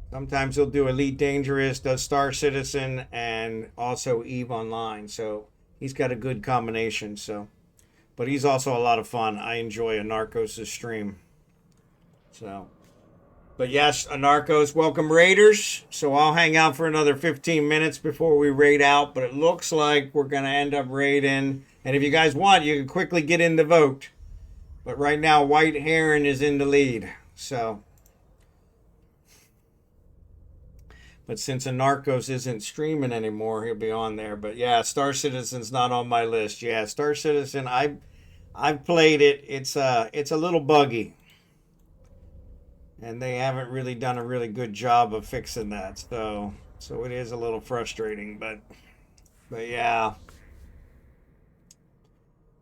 sometimes he'll do Elite Dangerous, does Star Citizen, and also EVE Online. So he's got a good combination. So, but he's also a lot of fun. I enjoy Anarckos' stream. So, but yes, Anarckos, welcome Raiders. So I'll hang out for another 15 minutes before we raid out. But it looks like we're going to end up raiding. And if you guys want, you can quickly get in the vote. But right now, White Heron is in the lead. So, but since Anarckos isn't streaming anymore, he'll be on there. But yeah, Star Citizen's not on my list. Yeah, Star Citizen, I've played it. It's a little buggy, and they haven't really done a really good job of fixing that. So it is a little frustrating. But yeah.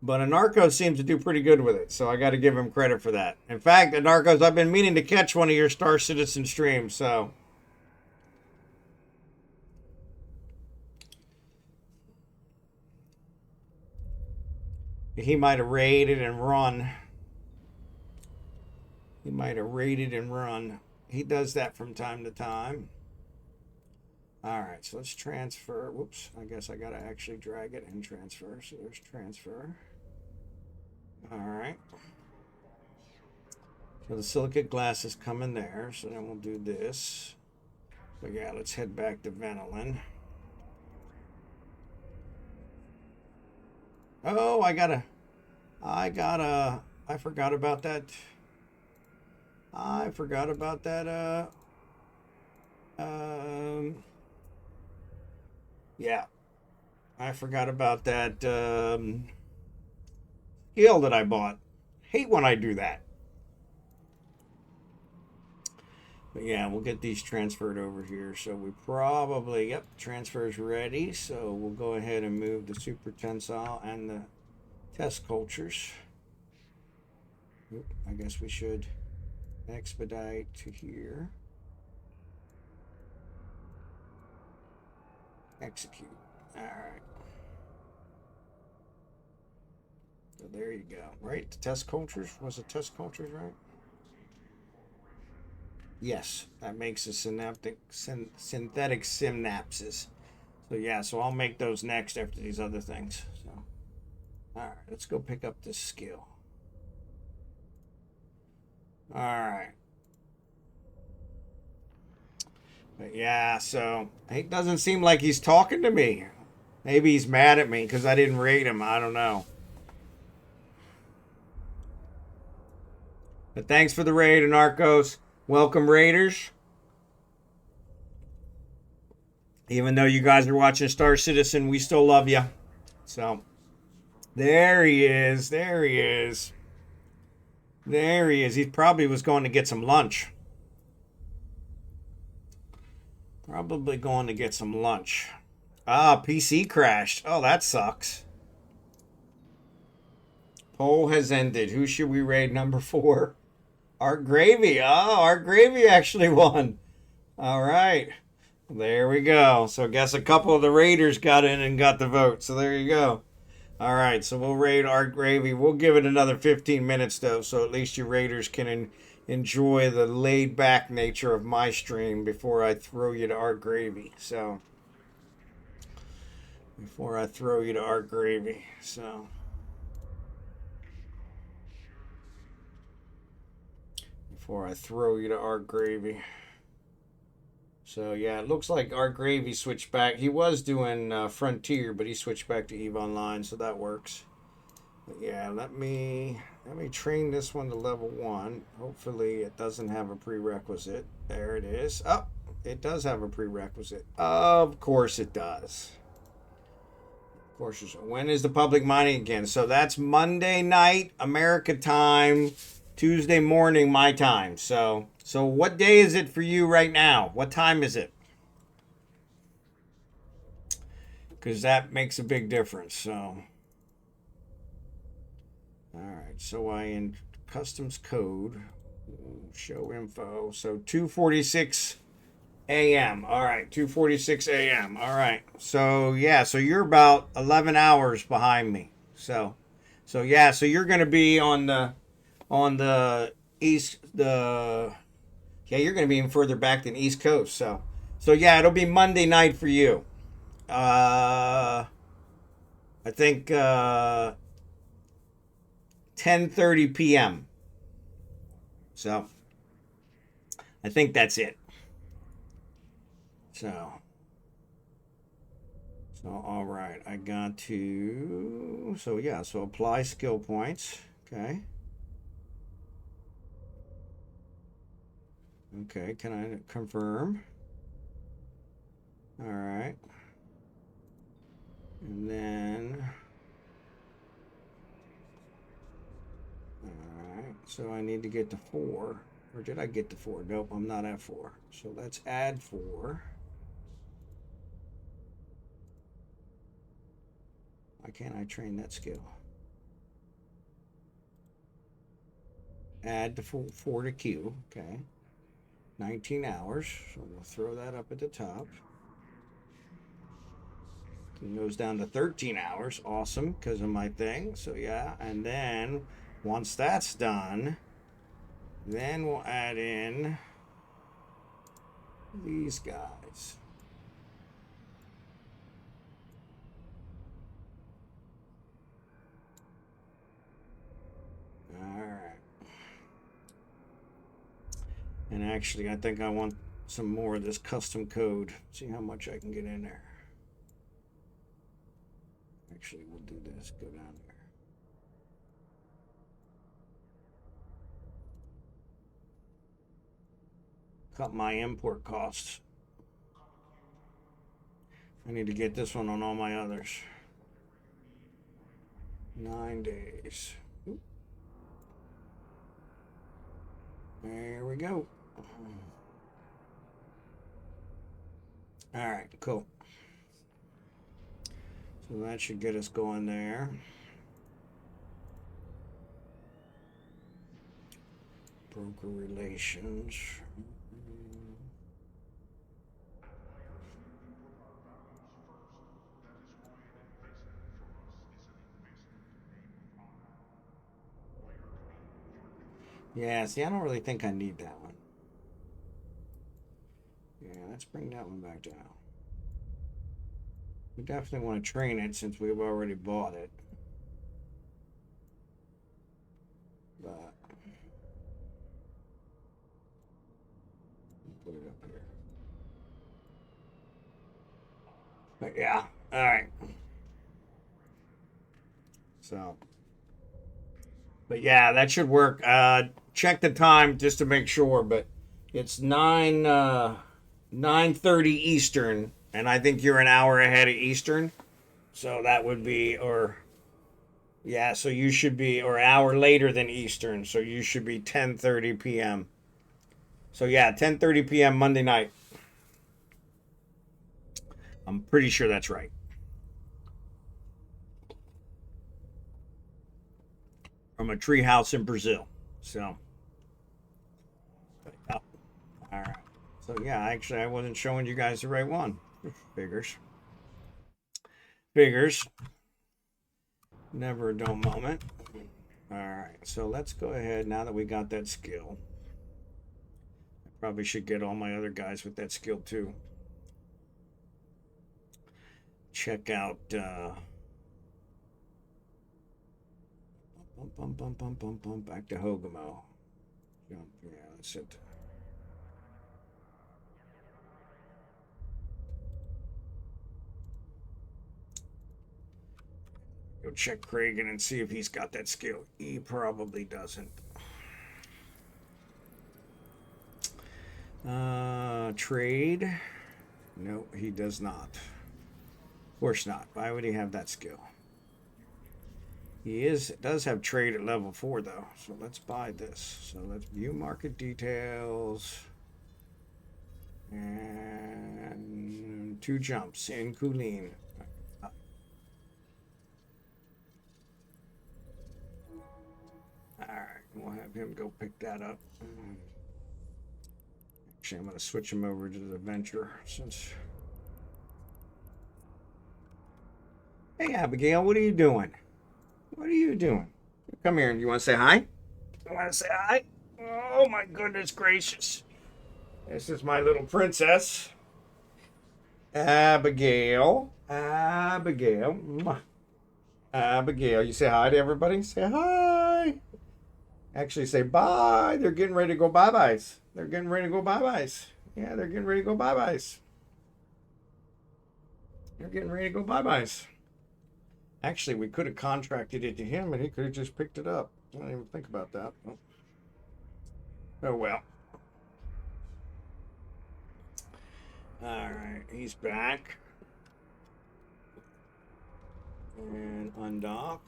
But Anarckos seems to do pretty good with it, so I got to give him credit for that. In fact, Anarckos, I've been meaning to catch one of your Star Citizen streams, so. He might have raided and run. He might have raided and run. He does that from time to time. All right, so let's transfer. Whoops, I guess I got to actually drag it and transfer. So there's transfer. All right. So the silicate glass is coming there. So then we'll do this. So yeah, let's head back to Venolin. Oh, I forgot about that. Yeah. I forgot about that skill that I bought. Hate when I do that. But yeah, we'll get these transferred over here. So we probably, yep, transfer's ready. So we'll go ahead and move the super tensile and the test cultures. Oop, I guess we should expedite to here. Execute. All right. So there you go. Right? The test cultures. Was it test cultures, right? Yes. That makes the synthetic synapses. So yeah, so I'll make those next after these other things. So, all right. Let's go pick up this skill. All right. But yeah, so it doesn't seem like he's talking to me. Maybe he's mad at me because I didn't raid him. I don't know. But thanks for the raid, anarckos. Welcome, raiders. Even though you guys are watching Star Citizen, we still love you. So, there he is. There he is. There he is. He probably was going to get some lunch. Probably going to get some lunch. Ah, PC crashed. Oh, that sucks. Poll has ended. Who should we raid? Number 4. Art Gravy. Oh, Art Gravy actually won. All right. There we go. So I guess a couple of the raiders got in and got the vote. So there you go. All right. So we'll raid Art Gravy. We'll give it another 15 minutes, though, so at least you raiders can enjoy the laid-back nature of my stream before I throw you to Art Gravy. So before I throw you to Art Gravy. So before I throw you to Art Gravy. So yeah, it looks like Art Gravy switched back. He was doing Frontier, but he switched back to EVE Online, so that works. But yeah, let me train this one to level 1. Hopefully it doesn't have a prerequisite. There it is. Oh, it does have a prerequisite. Of course it does. Of course. When is the public mining again? So that's Monday night America time, Tuesday morning my time. So what day is it for you right now? What time is it? Because that makes a big difference. So, all right. So I in customs code, show info. So 2:46 a.m. All right, 2:46 a.m. All right. So yeah. So you're about 11 hours behind me. So yeah. So you're gonna be on the east Yeah, you're going to be even further back than East Coast. So yeah, it'll be Monday night for you. I think 10:30 p.m. So I think that's it. So all right, I got to. So yeah, so apply skill points. Okay. Okay, can I confirm? All right. And then, all right, so I need to get to 4. Or did I get to 4? Nope, I'm not at 4. So let's add 4. Why can't I train that skill? Add to 4 to queue, okay. 19 hours, so we'll throw that up at the top. It goes down to 13 hours, awesome, because of my thing. So yeah, and then once that's done, then we'll add in these guys. All right. And actually, I think I want some more of this custom code. See how much I can get in there. Actually, we'll do this. Go down there. Cut my import costs. I need to get this one on all my others. 9 days. There we go. All right, cool. So that should get us going there. Broker relations. Yeah, see, I don't really think I need that one. Yeah, let's bring that one back down. We definitely want to train it since we've already bought it. But But yeah, all right. So, but yeah, that should work. Check the time just to make sure, but it's 9:30 Eastern, and I think you're an hour ahead of Eastern. So that would be, or yeah, so you should be, or an hour later than Eastern, so you should be 10:30 p.m. So yeah, 10:30 p.m. Monday night. I'm pretty sure that's right. From a tree house in Brazil. So, all right. So yeah, actually, I wasn't showing you guys the right one. Figures. Figures. Never a dull moment. All right. So let's go ahead now that we got that skill. I probably should get all my other guys with that skill too. Check out. Back to Hogamo. Jump. Yeah, that's it. Go check Kragan and see if he's got that skill. He probably doesn't. Trade. No, he does not. Of course not. Why would he have that skill? He does have trade at level 4 though. So let's buy this. So let's view market details. And 2 jumps in Kulin. Alright, we'll have him go pick that up. Actually, I'm going to switch him over to the Venture since... Hey, Abigail, what are you doing? What are you doing? Come here. You want to say hi? You want to say hi? Oh, my goodness gracious. This is my little princess. Abigail. Abigail. Abigail. You say hi to everybody? Say hi. Actually, say bye. They're getting ready to go bye-byes. They're getting ready to go bye-byes. Yeah, they're getting ready to go bye-byes. They're getting ready to go bye-byes. Actually, we could have contracted it to him, and he could have just picked it up. I didn't even think about that. Oh well. Alright, he's back. And undock.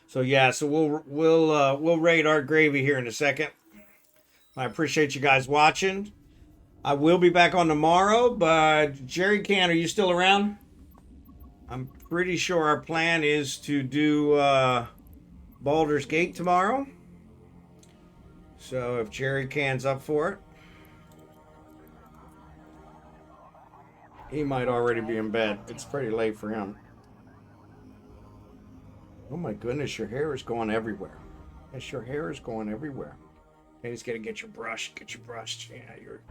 So yeah, so we'll raid our gravy here in a second. I appreciate you guys watching. I will be back on tomorrow, but Jerry Can, are you still around? I'm pretty sure our plan is to do Baldur's Gate tomorrow. So if Jerry Can's up for it, he might already be in bed. It's pretty late for him. Oh my goodness, your hair is going everywhere. Yes, your hair is going everywhere. You just gotta get your brush. Get your brush. Yeah, you're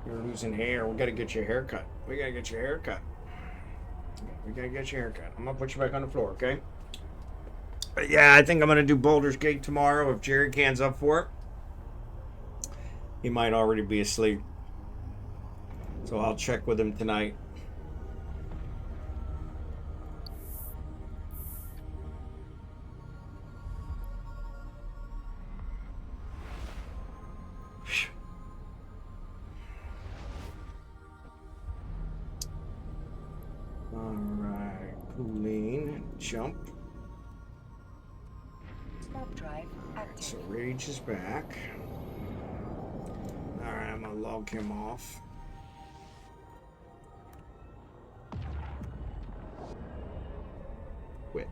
losing hair. We gotta get your hair cut. We gotta get your hair cut. We gotta get your hair cut. I'm gonna put you back on the floor, okay? But yeah, I think I'm gonna do Baldur's Gate tomorrow if Jerry Can's up for it. He might already be asleep. So I'll check with him tonight. Alright, Kulin, jump. Warp drive active. So Rage is back. Alright, I'm gonna log him off. Quit.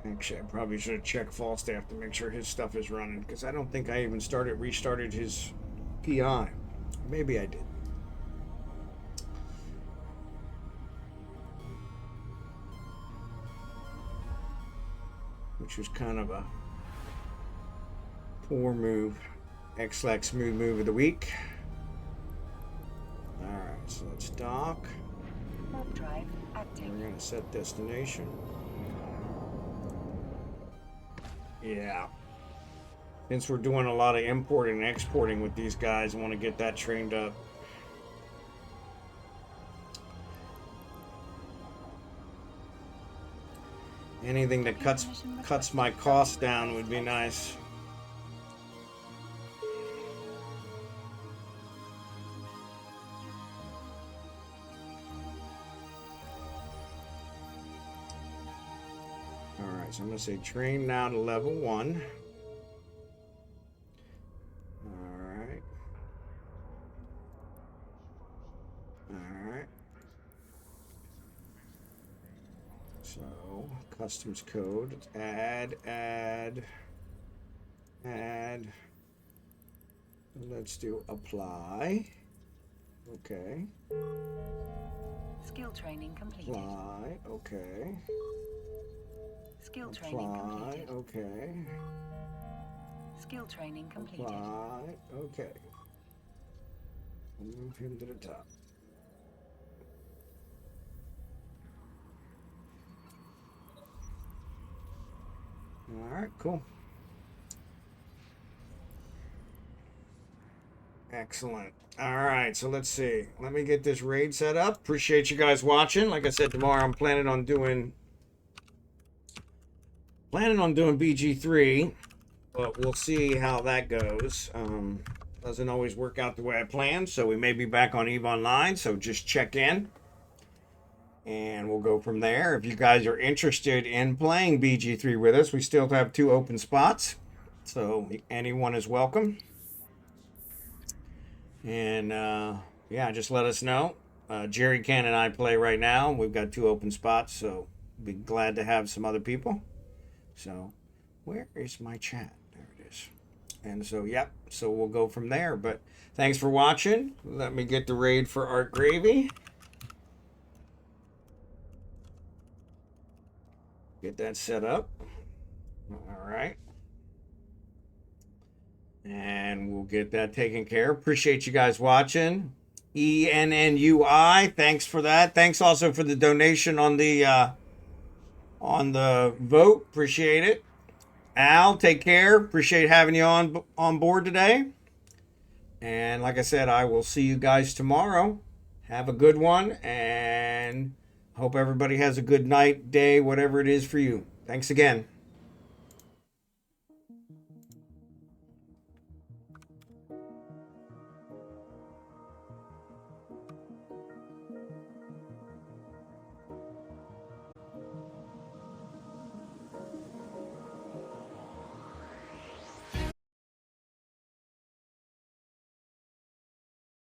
Actually, I probably should have checked Falstaff to make sure his stuff is running, because I don't think I even restarted his PI. Maybe I did. Which was kind of a poor move. X-Lax smooth move of the week. Alright, so let's dock. Warp drive active. We're going to set destination. Yeah. Since we're doing a lot of importing and exporting with these guys, I want to get that trained up. Anything that cuts my costs down would be nice. Alright, so I'm going to say train now to level 1. Alright. Alright. So, customs code. Add. Let's do apply. Okay. Skill training completed. Apply. Okay. Skill training Apply. completed. Okay. Skill training completed. Apply. Okay. Move him to the top. Alright, cool. Excellent. Alright, so let's see. Let me get this raid set up. Appreciate you guys watching. Like I said, tomorrow I'm planning on doing BG3, but we'll see how that goes. Doesn't always work out the way I planned, so we may be back on EVE Online, so just check in. And we'll go from there. If you guys are interested in playing BG3 with us, we still have 2 open spots. So anyone is welcome. And yeah, just let us know. Jerry Can and I play right now. We've got 2 open spots, so be glad to have some other people. So where is my chat? There it is. And so, yep. So we'll go from there. But thanks for watching. Let me get the raid for Art Gravy. Get that set up. All right. And we'll get that taken care of. Appreciate you guys watching. ENNUI. Thanks for that. Thanks also for the donation on the vote. Appreciate it. Al, take care. Appreciate having you on board today. And like I said, I will see you guys tomorrow. Have a good one, and hope everybody has a good night, day, whatever it is for you. Thanks again.